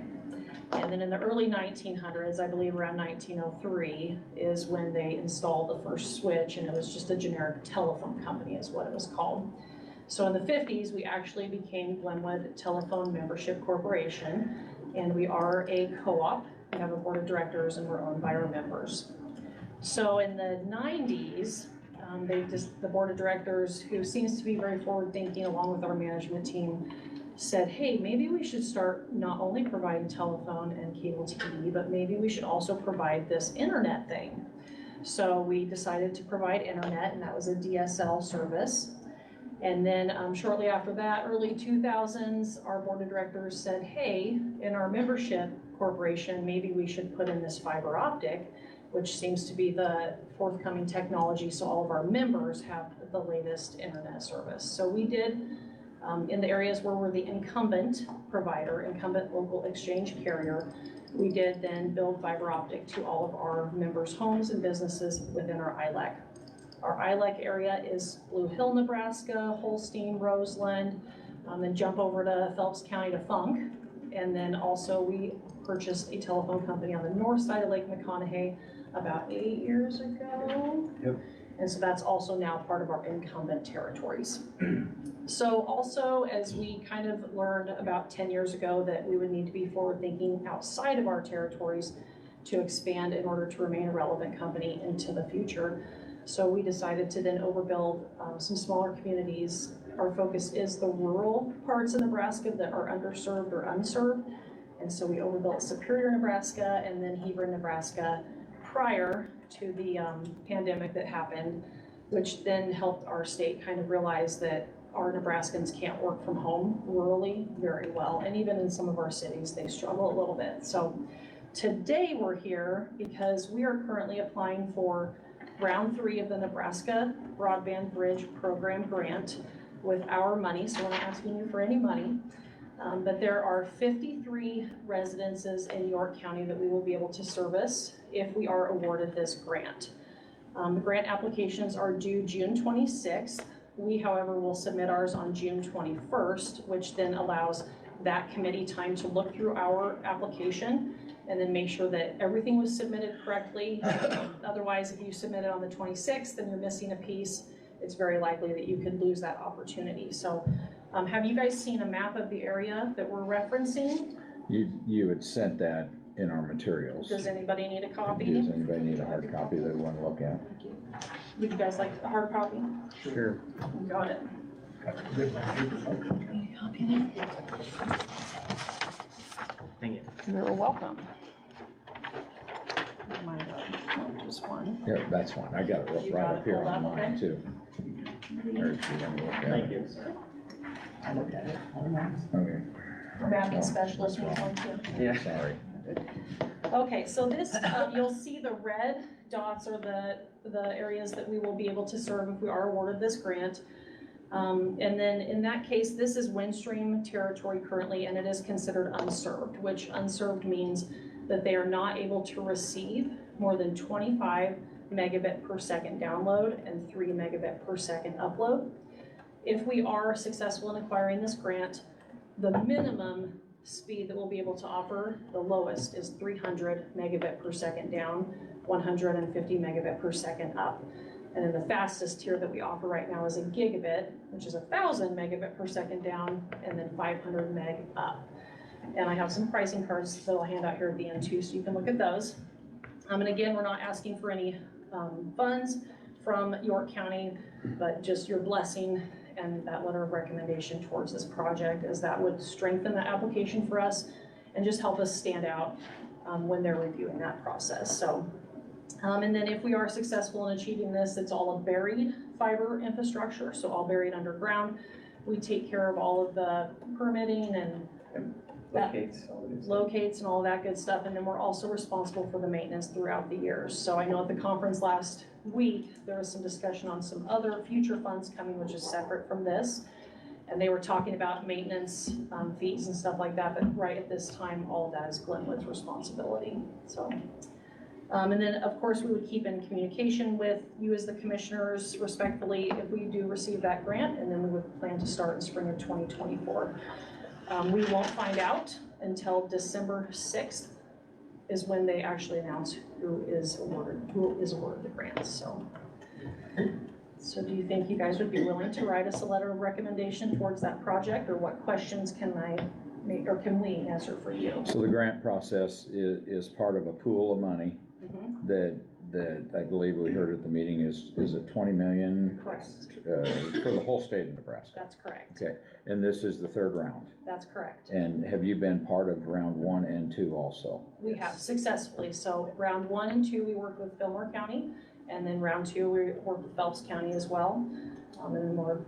[SPEAKER 20] And then in the early 1900s, I believe around 1903, is when they installed the first switch, and it was just a generic telephone company is what it was called. So in the 50s, we actually became Glenwood Telephone Membership Corporation, and we are a co-op. We have a board of directors, and we're owned by our members. So in the 90s, the board of directors, who seems to be very forward-thinking along with our management team, said, hey, maybe we should start not only providing telephone and cable TV, but maybe we should also provide this internet thing. So we decided to provide internet, and that was a DSL service. And then shortly after that, early 2000s, our board of directors said, hey, in our membership corporation, maybe we should put in this fiber optic, which seems to be the forthcoming technology, so all of our members have the latest internet service. So we did, in the areas where we're the incumbent provider, incumbent local exchange carrier, we did then build fiber optic to all of our members' homes and businesses within our ILEC. Our ILEC area is Blue Hill, Nebraska, Holstein, Roseland, then jump over to Phelps County to Funk. And then also we purchased a telephone company on the north side of Lake McConaughey about 8 years ago.
[SPEAKER 1] Yep.
[SPEAKER 20] And so that's also now part of our incumbent territories. So also, as we kind of learned about 10 years ago that we would need to be forward thinking outside of our territories to expand in order to remain a relevant company into the future. So we decided to then overbuild some smaller communities. Our focus is the rural parts of Nebraska that are underserved or unserved. And so we overbuilt Superior, Nebraska, and then Hebron, Nebraska, prior to the pandemic that happened, which then helped our state kind of realize that our Nebraskans can't work from home rurally very well. And even in some of our cities, they struggle a little bit. So Today, we're here because we are currently applying for round 3 of the Nebraska Broadband Bridge Program grant with our money, so we're not asking you for any money. But there are 53 residences in York County that we will be able to service if we are awarded this grant. The grant applications are due June 26th. We, however, will submit ours on June 21st, which then allows that committee time to look through our application and then make sure that everything was submitted correctly. Otherwise, if you submit it on the 26th and you're missing a piece, it's very likely that you could lose that opportunity. So have you guys seen a map of the area that we're referencing?
[SPEAKER 1] You had sent that in our materials.
[SPEAKER 20] Does anybody need a copy?
[SPEAKER 1] Does anybody need a hard copy that we want to look at?
[SPEAKER 20] Would you guys like a hard copy?
[SPEAKER 3] Sure.
[SPEAKER 20] Got it.
[SPEAKER 3] Thank you.
[SPEAKER 20] You're welcome. Just one.
[SPEAKER 1] Yeah, that's fine. I got it
[SPEAKER 20] You
[SPEAKER 1] right
[SPEAKER 20] got
[SPEAKER 1] up
[SPEAKER 20] it
[SPEAKER 1] here
[SPEAKER 20] pulled
[SPEAKER 1] on
[SPEAKER 20] up,
[SPEAKER 1] mine
[SPEAKER 20] okay?
[SPEAKER 1] too. Or if you want to look at
[SPEAKER 3] Thank
[SPEAKER 1] it.
[SPEAKER 3] you.
[SPEAKER 2] I looked at it.
[SPEAKER 1] Okay.
[SPEAKER 20] Mapping specialist needs one too.
[SPEAKER 3] Yeah.
[SPEAKER 1] Sorry.
[SPEAKER 20] Okay, so this, you'll see the red dots are the areas that we will be able to serve if we are awarded this grant. And then in that case, this is Windstream territory currently, and it is considered unserved, which unserved means that they are not able to receive more than 25 megabit per second download and 3 megabit per second upload. If we are successful in acquiring this grant, the minimum speed that we'll be able to offer, the lowest, is 300 megabit per second down, 150 megabit per second up. And then the fastest tier that we offer right now is a gigabit, which is 1,000 megabit per second down, and then 500 meg up. And I have some pricing cards that I'll hand out here at the end too, so you can look at those. And again, we're not asking for any funds from York County, but just your blessing and that letter of recommendation towards this project, as that would strengthen the application for us and just help us stand out when they're reviewing that process. So, and then if we are successful in achieving this, it's all a buried fiber infrastructure, so all buried underground. We take care of all of the permitting and locates and all that good stuff, and then we're also responsible for the maintenance throughout the years. So I know at the conference last week, there was some discussion on some other future funds coming, which is separate from this. And they were talking about maintenance fees and stuff like that, but right at this time, all of that is Glenwood's responsibility, so. And then, of course, we would keep in communication with you as the commissioners respectfully if we do receive that grant, and then we would plan to start in spring of 2024. We won't find out until December 6th is when they actually announce who is awarded the grants, so. So do you think you guys would be willing to write us a letter of recommendation towards that project, or what questions can I make, or can we answer for you?
[SPEAKER 1] So the grant process is part of a pool of money
[SPEAKER 20] Mhm.
[SPEAKER 1] that I believe we heard at the meeting is it 20 million?
[SPEAKER 20] Correct.
[SPEAKER 1] For the whole state of Nebraska?
[SPEAKER 20] That's correct.
[SPEAKER 1] Okay, and this is the third round?
[SPEAKER 20] That's correct.
[SPEAKER 1] And have you been part of round 1 and 2 also?
[SPEAKER 20] We have successfully. So round 1 and 2, we worked with Fillmore County, and then round 2, we worked with Phelps County as well, and then more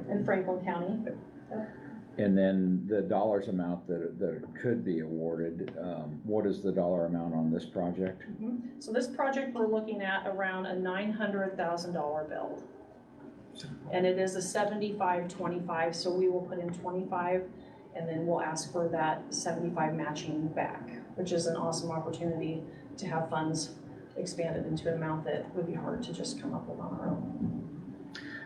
[SPEAKER 20] in Franklin County.
[SPEAKER 1] And then the dollars amount that could be awarded, what is the dollar amount on this project?
[SPEAKER 20] So this project, we're looking at around a $900,000 bill. And it is a 75-25, so we will put in 25, and then we'll ask for that 75 matching back, which is an awesome opportunity to have funds expanded into an amount that would be hard to just come up with on our own.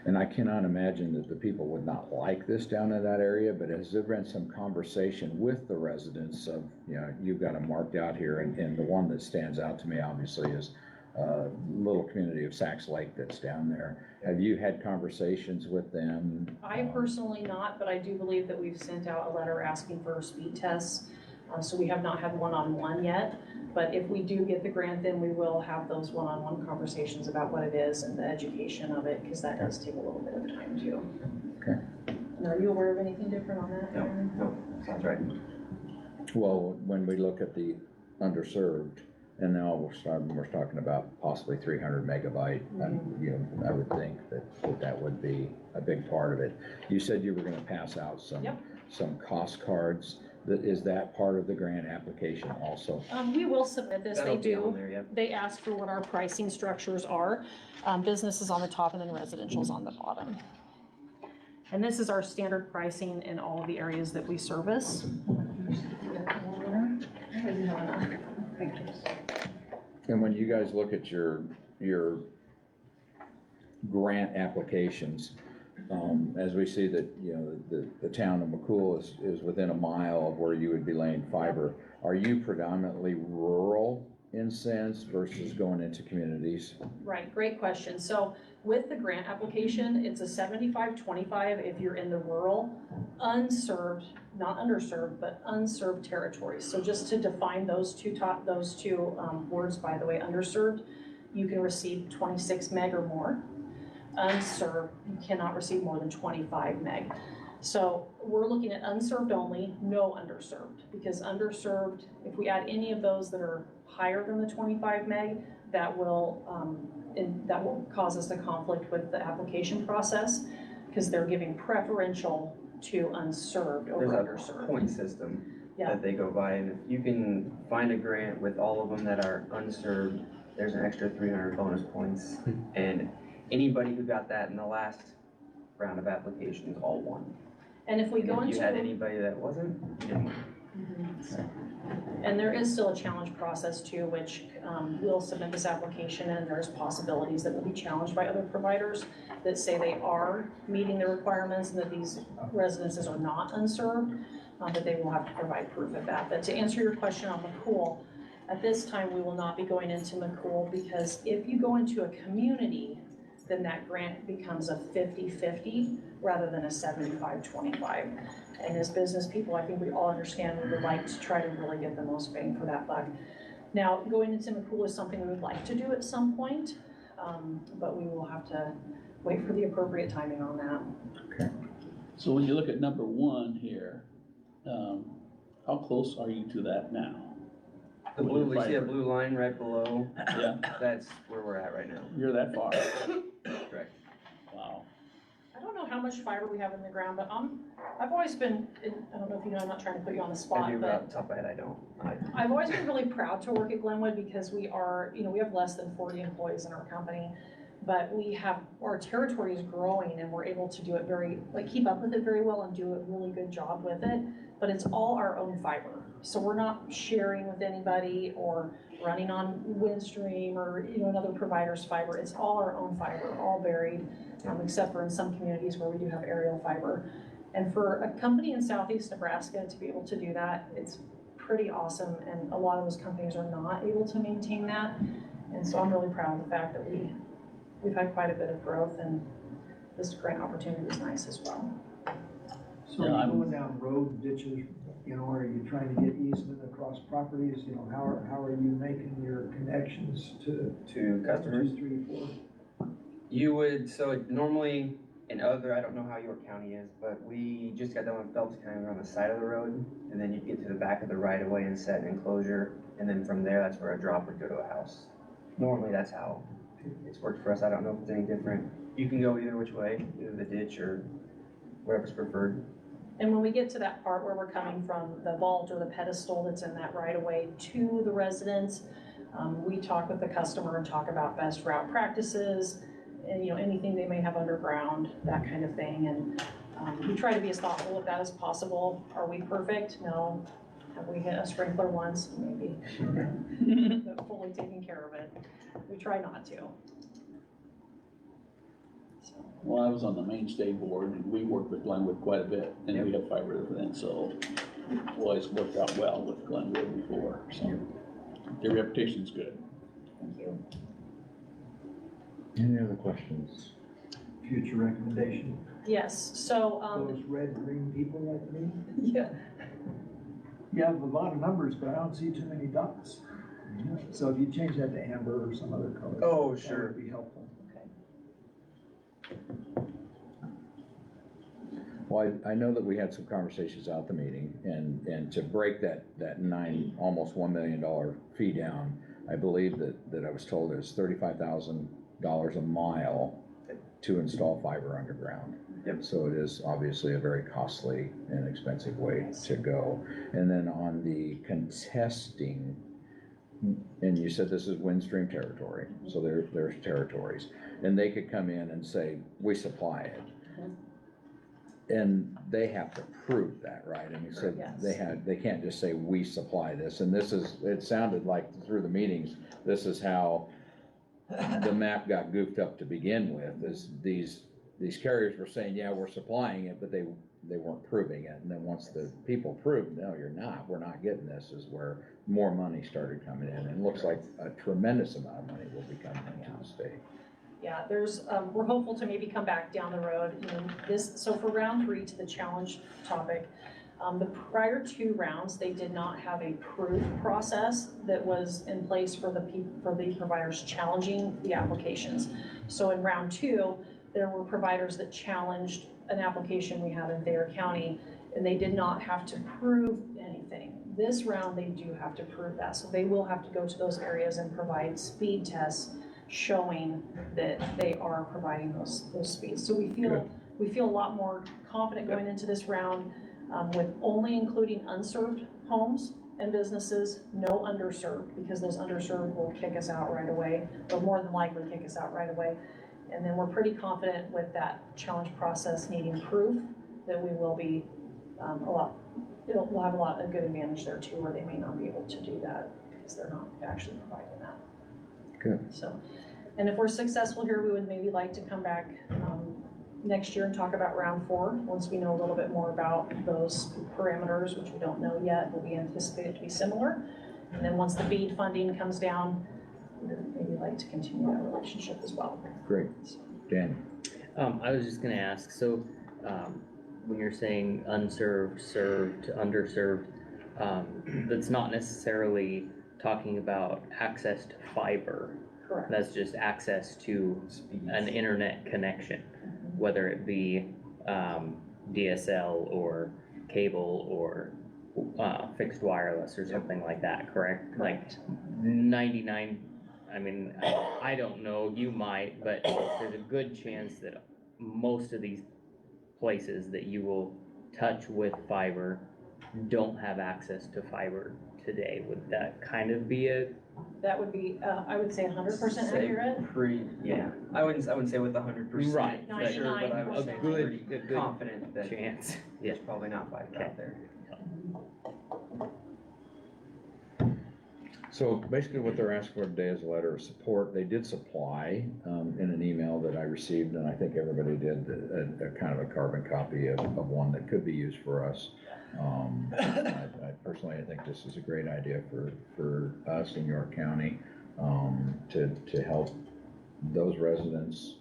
[SPEAKER 1] And I cannot imagine that the people would not like this down in that area, but has there been some conversation with the residents of, you've got them marked out here, and the one that stands out to me obviously is little community of Sachs Lake that's down there. Have you had conversations with them?
[SPEAKER 20] I personally not, but I do believe that we've sent out a letter asking for speed tests. So we have not had one-on-one yet, but if we do get the grant, then we will have those one-on-one conversations about what it is and the education of it, because that does take a little bit of time too.
[SPEAKER 1] Okay.
[SPEAKER 20] And are you aware of anything different on that?
[SPEAKER 18] No, sounds right.
[SPEAKER 1] Well, when we look at the underserved, and now we're talking about possibly 300 megabyte, and, I would think that would be a big part of it. You said you were gonna pass out some cost cards. Is that part of the grant application also?
[SPEAKER 20] We will submit this, they
[SPEAKER 18] That'll be on
[SPEAKER 20] do.
[SPEAKER 18] there, yep.
[SPEAKER 20] They ask for what our pricing structures are. Business is on the top and then residential is on the bottom. And this is our standard pricing in all of the areas that we service.
[SPEAKER 1] And when you guys look at your grant applications, as we see that, you know, the town of McCool is within a mile of where you would be laying fiber, are you predominantly rural in sense versus going into communities?
[SPEAKER 20] Right, great question. So with the grant application, it's a 75-25 if you're in the rural, unserved, not underserved, but unserved territories. So just to define those two words, by the way, underserved, you can receive 26 meg or more. Unserved, you cannot receive more than 25 meg. So we're looking at unserved only, no underserved, because underserved, if we add any of those that are higher than the 25 meg, that will cause us a conflict with the application process, because they're giving preferential to unserved over
[SPEAKER 18] There's
[SPEAKER 20] underserved.
[SPEAKER 18] a point system
[SPEAKER 20] Yeah.
[SPEAKER 18] that they go by, and if you can find a grant with all of them that are unserved, there's an extra 300 bonus points. And anybody who got that in the last round of applications all won.
[SPEAKER 20] And if we go
[SPEAKER 18] If you had
[SPEAKER 20] into,
[SPEAKER 18] anybody that wasn't, you didn't win.
[SPEAKER 20] and there is still a challenge process too, which we'll submit this application and there's possibilities that will be challenged by other providers that say they are meeting the requirements and that these residences are not unserved, but they will have to provide proof of that. But to answer your question on McCool, at this time, we will not be going into McCool because if you go into a community, then that grant becomes a 50-50 rather than a 75-25. And as business people, I think we all understand we would like to try to really get the most bang for that buck. Now, going into McCool is something we would like to do at some point, but we will have to wait for the appropriate timing on that.
[SPEAKER 1] Okay.
[SPEAKER 10] So when you look at number one here, how close are you to that now?
[SPEAKER 18] The
[SPEAKER 10] With
[SPEAKER 18] blue,
[SPEAKER 10] your
[SPEAKER 18] we see a
[SPEAKER 10] fiber?
[SPEAKER 18] blue line right below.
[SPEAKER 10] Yeah.
[SPEAKER 18] That's where we're at right now.
[SPEAKER 10] You're that far?
[SPEAKER 18] Correct.
[SPEAKER 10] Wow.
[SPEAKER 20] I don't know how much fiber we have in the ground, but I've always been, I don't know if you know, I'm not trying to put you on the spot,
[SPEAKER 18] I do,
[SPEAKER 20] but
[SPEAKER 18] off the top of my head, I don't.
[SPEAKER 20] I've always been really proud to work at Glenwood because we are, you know, we have less than 40 employees in our company, but our territory is growing and we're able to do it keep up with it very well and do a really good job with it, but it's all our own fiber. So we're not sharing with anybody or running on Windstream or, you know, another provider's fiber. It's all our own fiber, all buried, except for in some communities where we do have aerial fiber. And for a company in southeast Nebraska to be able to do that, it's pretty awesome. And a lot of those companies are not able to maintain that. And so I'm really proud of the fact that we've had quite a bit of growth and this grant opportunity is nice as well.
[SPEAKER 2] So are you going down road ditches, you know, are you trying to get easement across properties, you know, how are you making your connections to?
[SPEAKER 18] Customers?
[SPEAKER 2] 1, 2, 3, 4?
[SPEAKER 18] You would, so normally in other, I don't know how York County is, but we just got done with Phelps County, we're on the side of the road, and then you'd get to the back of the right of way and set an enclosure, and then from there, that's where a drop would go to a house. Normally, that's how it's worked for us. I don't know if it's any different. You can go either which way, either the ditch or whatever's preferred.
[SPEAKER 20] And when we get to that part where we're coming from the vault or the pedestal that's in that right of way to the residence, we talk with the customer and talk about best route practices and, you know, anything they may have underground, that kind of thing. And we try to be as thoughtful with that as possible. Are we perfect? No. Have we hit a sprinkler once? Maybe. But fully taking care of it. We try not to.
[SPEAKER 10] Well, I was on the mainstay board and we worked with Glenwood quite a bit and we have fiber then, so it's always worked out well with Glenwood before, so their reputation's good.
[SPEAKER 20] Thank you.
[SPEAKER 1] Any other questions?
[SPEAKER 2] Future recommendation?
[SPEAKER 20] Yes, so.
[SPEAKER 2] Those red, green people like me?
[SPEAKER 20] Yeah.
[SPEAKER 2] You have a lot of numbers, but I don't see too many dots. So if you change that to amber or some other color.
[SPEAKER 18] Oh,
[SPEAKER 2] that
[SPEAKER 18] sure.
[SPEAKER 2] would be helpful.
[SPEAKER 1] Well, I know that we had some conversations out the meeting, and to break that almost $1 million fee down, I believe that I was told it was $35,000 a mile to install fiber underground. So it is obviously a very costly and expensive way to go. And then on the contesting, and you said this is Windstream territory, so there's territories, and they could come in and say, we supply it. And they have to prove that, right? I mean, so they can't just say, we supply this, and this is, it sounded like through the meetings, this is how the map got goofed up to begin with, is these carriers were saying, yeah, we're supplying it, but they weren't proving it. And then once the people proved, no, you're not, we're not getting this, is where more money started coming in. And it looks like a tremendous amount of money will be coming into the state.
[SPEAKER 20] Yeah, there's, we're hopeful to maybe come back down the road, you know, so for round 3 to the challenge topic, the prior 2 rounds, they did not have a proof process that was in place for the providers challenging the applications. So in round 2, there were providers that challenged an application we had in Thayer County, and they did not have to prove anything. This round, they do have to prove that, so they will have to go to those areas and provide speed tests showing that they are providing those speeds. So we feel a lot more confident going into this round with only including unserved homes and businesses, no underserved, because those underserved will kick us out right away, or more than likely kick us out right away. And then we're pretty confident with that challenge process needing proof that we will be we'll have a lot of good advantage there too, where they may not be able to do that because they're not actually providing that.
[SPEAKER 1] Good.
[SPEAKER 20] So, and if we're successful here, we would maybe like to come back next year and talk about round 4, once we know a little bit more about those parameters, which we don't know yet, but we anticipate it to be similar. And then once the BEAD funding comes down, we'd maybe like to continue that relationship as well.
[SPEAKER 1] Great. Dan?
[SPEAKER 3] I was just gonna ask, so, when you're saying unserved, served, underserved, that's not necessarily talking about access to fiber.
[SPEAKER 20] Correct.
[SPEAKER 3] That's just access to an internet connection, whether it be, DSL or cable or, fixed wireless or something like that, correct? Like 99, I mean, I don't know, you might, but there's a good chance that most of these places that you will touch with fiber don't have access to fiber today. Would that kind of be a?
[SPEAKER 20] That would be, I would say 100% accurate.
[SPEAKER 18] Yeah, I wouldn't say with 100%.
[SPEAKER 3] Right.
[SPEAKER 18] For sure, but I would say
[SPEAKER 3] A
[SPEAKER 18] pretty
[SPEAKER 3] good
[SPEAKER 18] confident that
[SPEAKER 3] chance.
[SPEAKER 18] there's probably not fiber out there.
[SPEAKER 1] So basically what they're asking for today is a letter of support. They did supply, in an email that I received, and I think everybody did, a kind of a carbon copy of one that could be used for us. I personally, I think this is a great idea for us in York County, to help those residents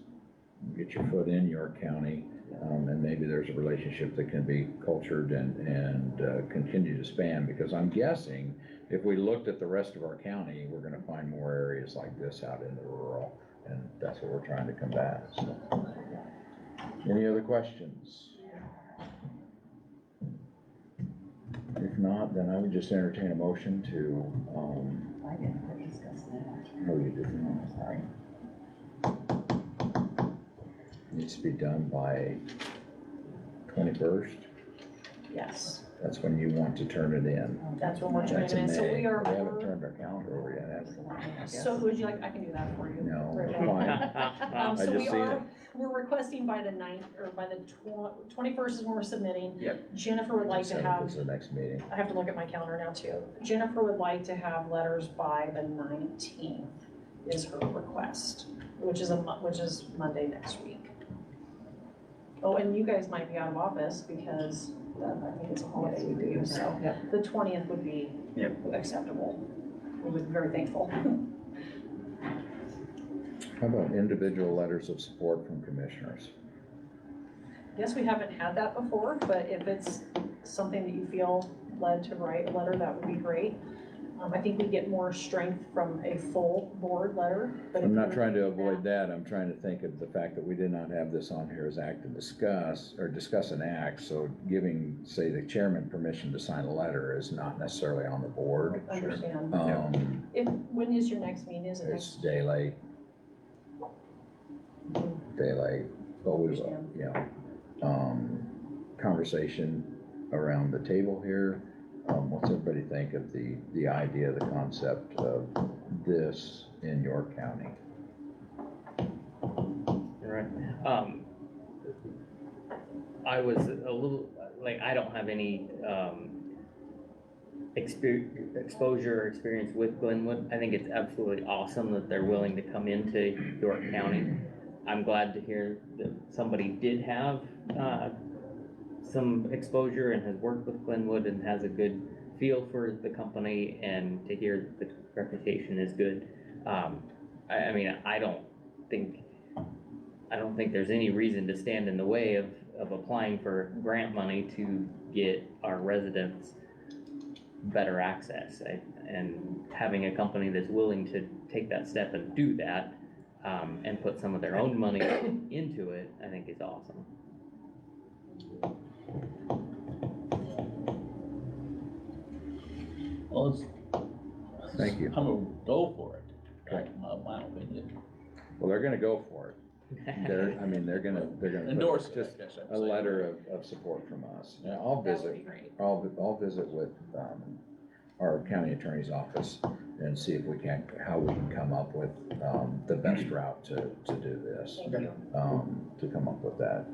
[SPEAKER 1] get your foot in York County. And maybe there's a relationship that can be cultured and continue to span, because I'm guessing if we looked at the rest of our county, we're gonna find more areas like this out in the rural, and that's what we're trying to combat, so. Any other questions? If not, then I would just entertain a motion to,
[SPEAKER 6] I didn't discuss that.
[SPEAKER 1] no, you didn't, sorry. Needs to be done by 21st.
[SPEAKER 20] Yes,
[SPEAKER 1] That's when you want to turn it in.
[SPEAKER 20] that's what we're turning
[SPEAKER 1] That's
[SPEAKER 20] it in. So
[SPEAKER 1] May.
[SPEAKER 20] we
[SPEAKER 1] haven't
[SPEAKER 20] are,
[SPEAKER 1] turned our calendar over yet, have we?
[SPEAKER 20] so would you like, I can do that for you.
[SPEAKER 1] No,
[SPEAKER 20] right
[SPEAKER 1] it's
[SPEAKER 20] now.
[SPEAKER 1] fine.
[SPEAKER 20] So
[SPEAKER 1] I
[SPEAKER 20] we
[SPEAKER 1] just seen
[SPEAKER 20] are,
[SPEAKER 1] it.
[SPEAKER 20] we're requesting by the 9th, or by the 21st is when we're submitting.
[SPEAKER 18] Yep.
[SPEAKER 20] Jennifer would like to
[SPEAKER 1] 7th
[SPEAKER 20] have,
[SPEAKER 1] is the next meeting.
[SPEAKER 20] I have to look at my calendar now too. Jennifer would like to have letters by the 19th is her request, which is Monday next week. Oh, and you guys might be out of office because I think it's a holiday with you, so the 20th would be acceptable. We would be very thankful.
[SPEAKER 1] How about individual letters of support from commissioners?
[SPEAKER 20] Yes, we haven't had that before, but if it's something that you feel led to write a letter, that would be great. I think we get more strength from a full board letter. But
[SPEAKER 1] I'm not trying to avoid that, I'm trying to think of the fact that we did not have this on here as act to discuss, or discuss an act, so giving, say, the chairman permission to sign a letter is not necessarily on the board.
[SPEAKER 20] Understand. When is your next meeting? Is it
[SPEAKER 1] It's
[SPEAKER 20] next?
[SPEAKER 1] daylight. Daylight, but we will,
[SPEAKER 20] Understand.
[SPEAKER 1] yeah. conversation around the table here. What's everybody think of the idea, the concept of this in York County?
[SPEAKER 3] Right. I was a little, like, I don't have any, exposure or experience with Glenwood. I think it's absolutely awesome that they're willing to come into York County. I'm glad to hear that somebody did have, some exposure and has worked with Glenwood and has a good feel for the company, and to hear the reputation is good. I mean, I don't think there's any reason to stand in the way of applying for grant money to get our residents better access. And having a company that's willing to take that step and do that, and put some of their own money into it, I think is awesome.
[SPEAKER 10] Well,
[SPEAKER 1] Thank you.
[SPEAKER 10] I'm gonna go for it.
[SPEAKER 1] Okay.
[SPEAKER 10] My opinion.
[SPEAKER 1] Well, they're gonna go for it. They're gonna
[SPEAKER 10] Endorse
[SPEAKER 1] put
[SPEAKER 10] it, I
[SPEAKER 1] just
[SPEAKER 10] guess I'm
[SPEAKER 1] a
[SPEAKER 10] saying.
[SPEAKER 1] letter of support from us.
[SPEAKER 10] Yeah.
[SPEAKER 1] I'll
[SPEAKER 6] That would
[SPEAKER 1] visit,
[SPEAKER 6] be great.
[SPEAKER 1] I'll visit with, our county attorney's office and see if we can, how we can come up with, the best route to do this.
[SPEAKER 6] Thank you.
[SPEAKER 1] To come up with that.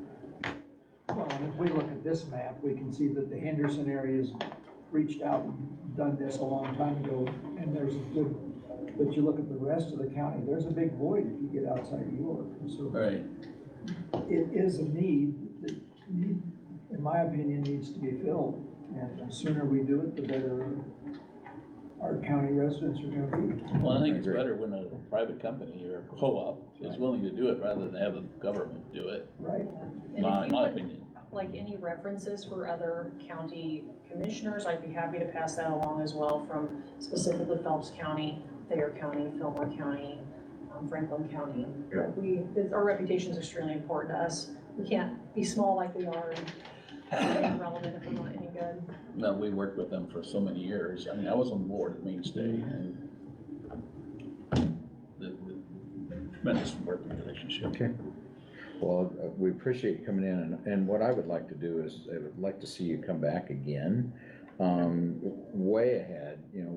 [SPEAKER 2] Well, and if we look at this map, we can see that the Henderson area's reached out and done this a long time ago, and there's a good, but you look at the rest of the county, there's a big void if you get outside of York. And so
[SPEAKER 10] Right.
[SPEAKER 2] it is a need that, in my opinion, needs to be filled. And the sooner we do it, the better our county residents are gonna be.
[SPEAKER 10] Well, I think it's better when a private company or co-op is willing to do it rather than have the government do it,
[SPEAKER 2] Right.
[SPEAKER 20] And
[SPEAKER 10] my
[SPEAKER 20] if you would
[SPEAKER 10] opinion.
[SPEAKER 20] like any references for other county commissioners, I'd be happy to pass that along as well, from specifically Phelps County, Thayer County, Fillmore County, Franklin County. Our reputation is extremely important to us. We can't be small like we are and be relevant if we're not any good.
[SPEAKER 10] No, we worked with them for so many years. I mean, I was on the board at Mainstay, and the tremendous working relationship.
[SPEAKER 1] Okay. Well, we appreciate you coming in, and what I would like to do is, I would like to see you come back again, way ahead. You know,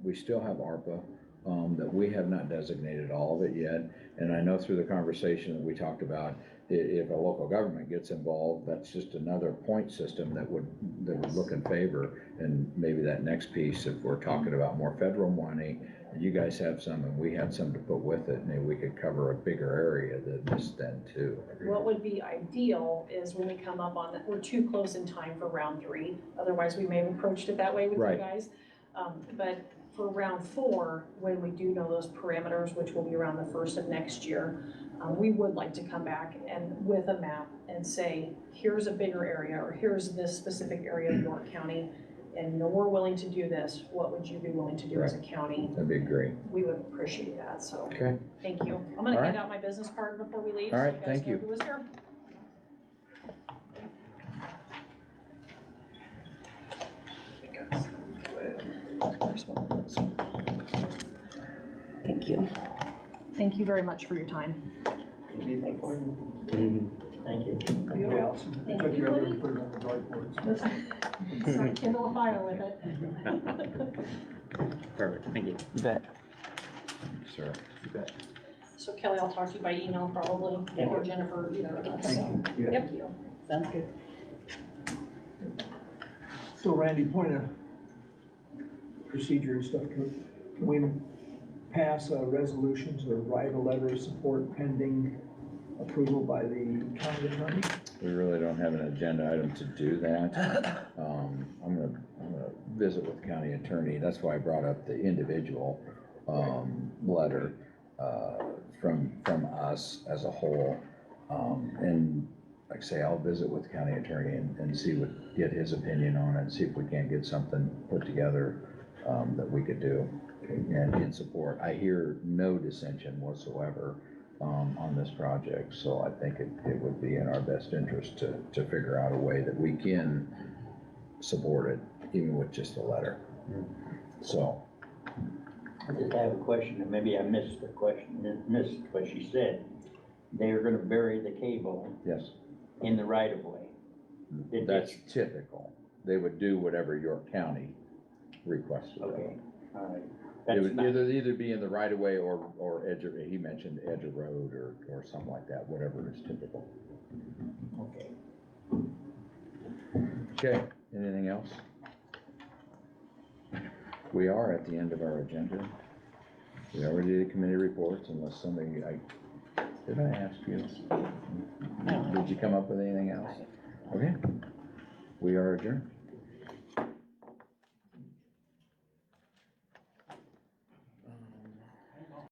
[SPEAKER 1] we still have ARPA, that we have not designated all of it yet, and I know through the conversation that we talked about, if a local government gets involved, that's just another point system that would look in favor. And maybe that next piece, if we're talking about more federal money, you guys have some and we have some to put with it, maybe we could cover a bigger area than this then too.
[SPEAKER 20] What would be ideal is when we come up on that, we're too close in time for round 3, otherwise we may have approached it that way with you
[SPEAKER 1] Right.
[SPEAKER 20] guys. But for round 4, when we do know those parameters, which will be around the 1st of next year, we would like to come back and with a map and say, here's a bigger area, or here's this specific area of York County, and we're willing to do this, what would you be willing to do as a county?
[SPEAKER 1] That'd be great.
[SPEAKER 20] We would appreciate that, so.
[SPEAKER 1] Okay.
[SPEAKER 20] Thank you. I'm gonna
[SPEAKER 1] All
[SPEAKER 20] hand
[SPEAKER 1] right.
[SPEAKER 20] out my business card before we leave.
[SPEAKER 1] All
[SPEAKER 20] so
[SPEAKER 1] right,
[SPEAKER 20] guys
[SPEAKER 1] thank
[SPEAKER 20] know
[SPEAKER 1] you.
[SPEAKER 20] Who was here. Thank you. Thank you very much for your time.
[SPEAKER 7] Thank you.
[SPEAKER 2] Okay, Allison, I took your other and put it on the dartboard.
[SPEAKER 20] Start kindle a fire with it.
[SPEAKER 3] Perfect, thank you.
[SPEAKER 10] You bet.
[SPEAKER 1] Sir.
[SPEAKER 10] You bet.
[SPEAKER 20] So Kelly, I'll talk to you by email probably, or Jennifer, either of us.
[SPEAKER 2] Thank you.
[SPEAKER 20] Yep.
[SPEAKER 7] Sounds good.
[SPEAKER 2] So Randy, point of procedure and stuff, can we pass resolutions or write a letter of support pending approval by the county attorney?
[SPEAKER 1] We really don't have an agenda item to do that. I'm gonna visit with the county attorney. That's why I brought up the individual, letter, from us as a whole. And like I say, I'll visit with the county attorney and see get his opinion on it, see if we can get something put together, that we could do. And in support, I hear no dissension whatsoever, on this project, so I think it would be in our best interest to figure out a way that we can support it, even with just a letter. So.
[SPEAKER 7] I just have a question, and maybe I missed the question, missed what she said. They are gonna bury the cable.
[SPEAKER 1] Yes.
[SPEAKER 7] in the right of way.
[SPEAKER 1] That's typical. They would do whatever York County requested.
[SPEAKER 7] Okay, all right.
[SPEAKER 1] It
[SPEAKER 7] That's
[SPEAKER 1] would
[SPEAKER 7] not-
[SPEAKER 1] either be in the right of way or edge of, he mentioned edge of road or something like that, whatever is typical.
[SPEAKER 7] Okay.
[SPEAKER 1] Okay, anything else? We are at the end of our agenda. We already did committee reports unless somebody, did I ask you? Did you come up with anything else? Okay, we are adjourned.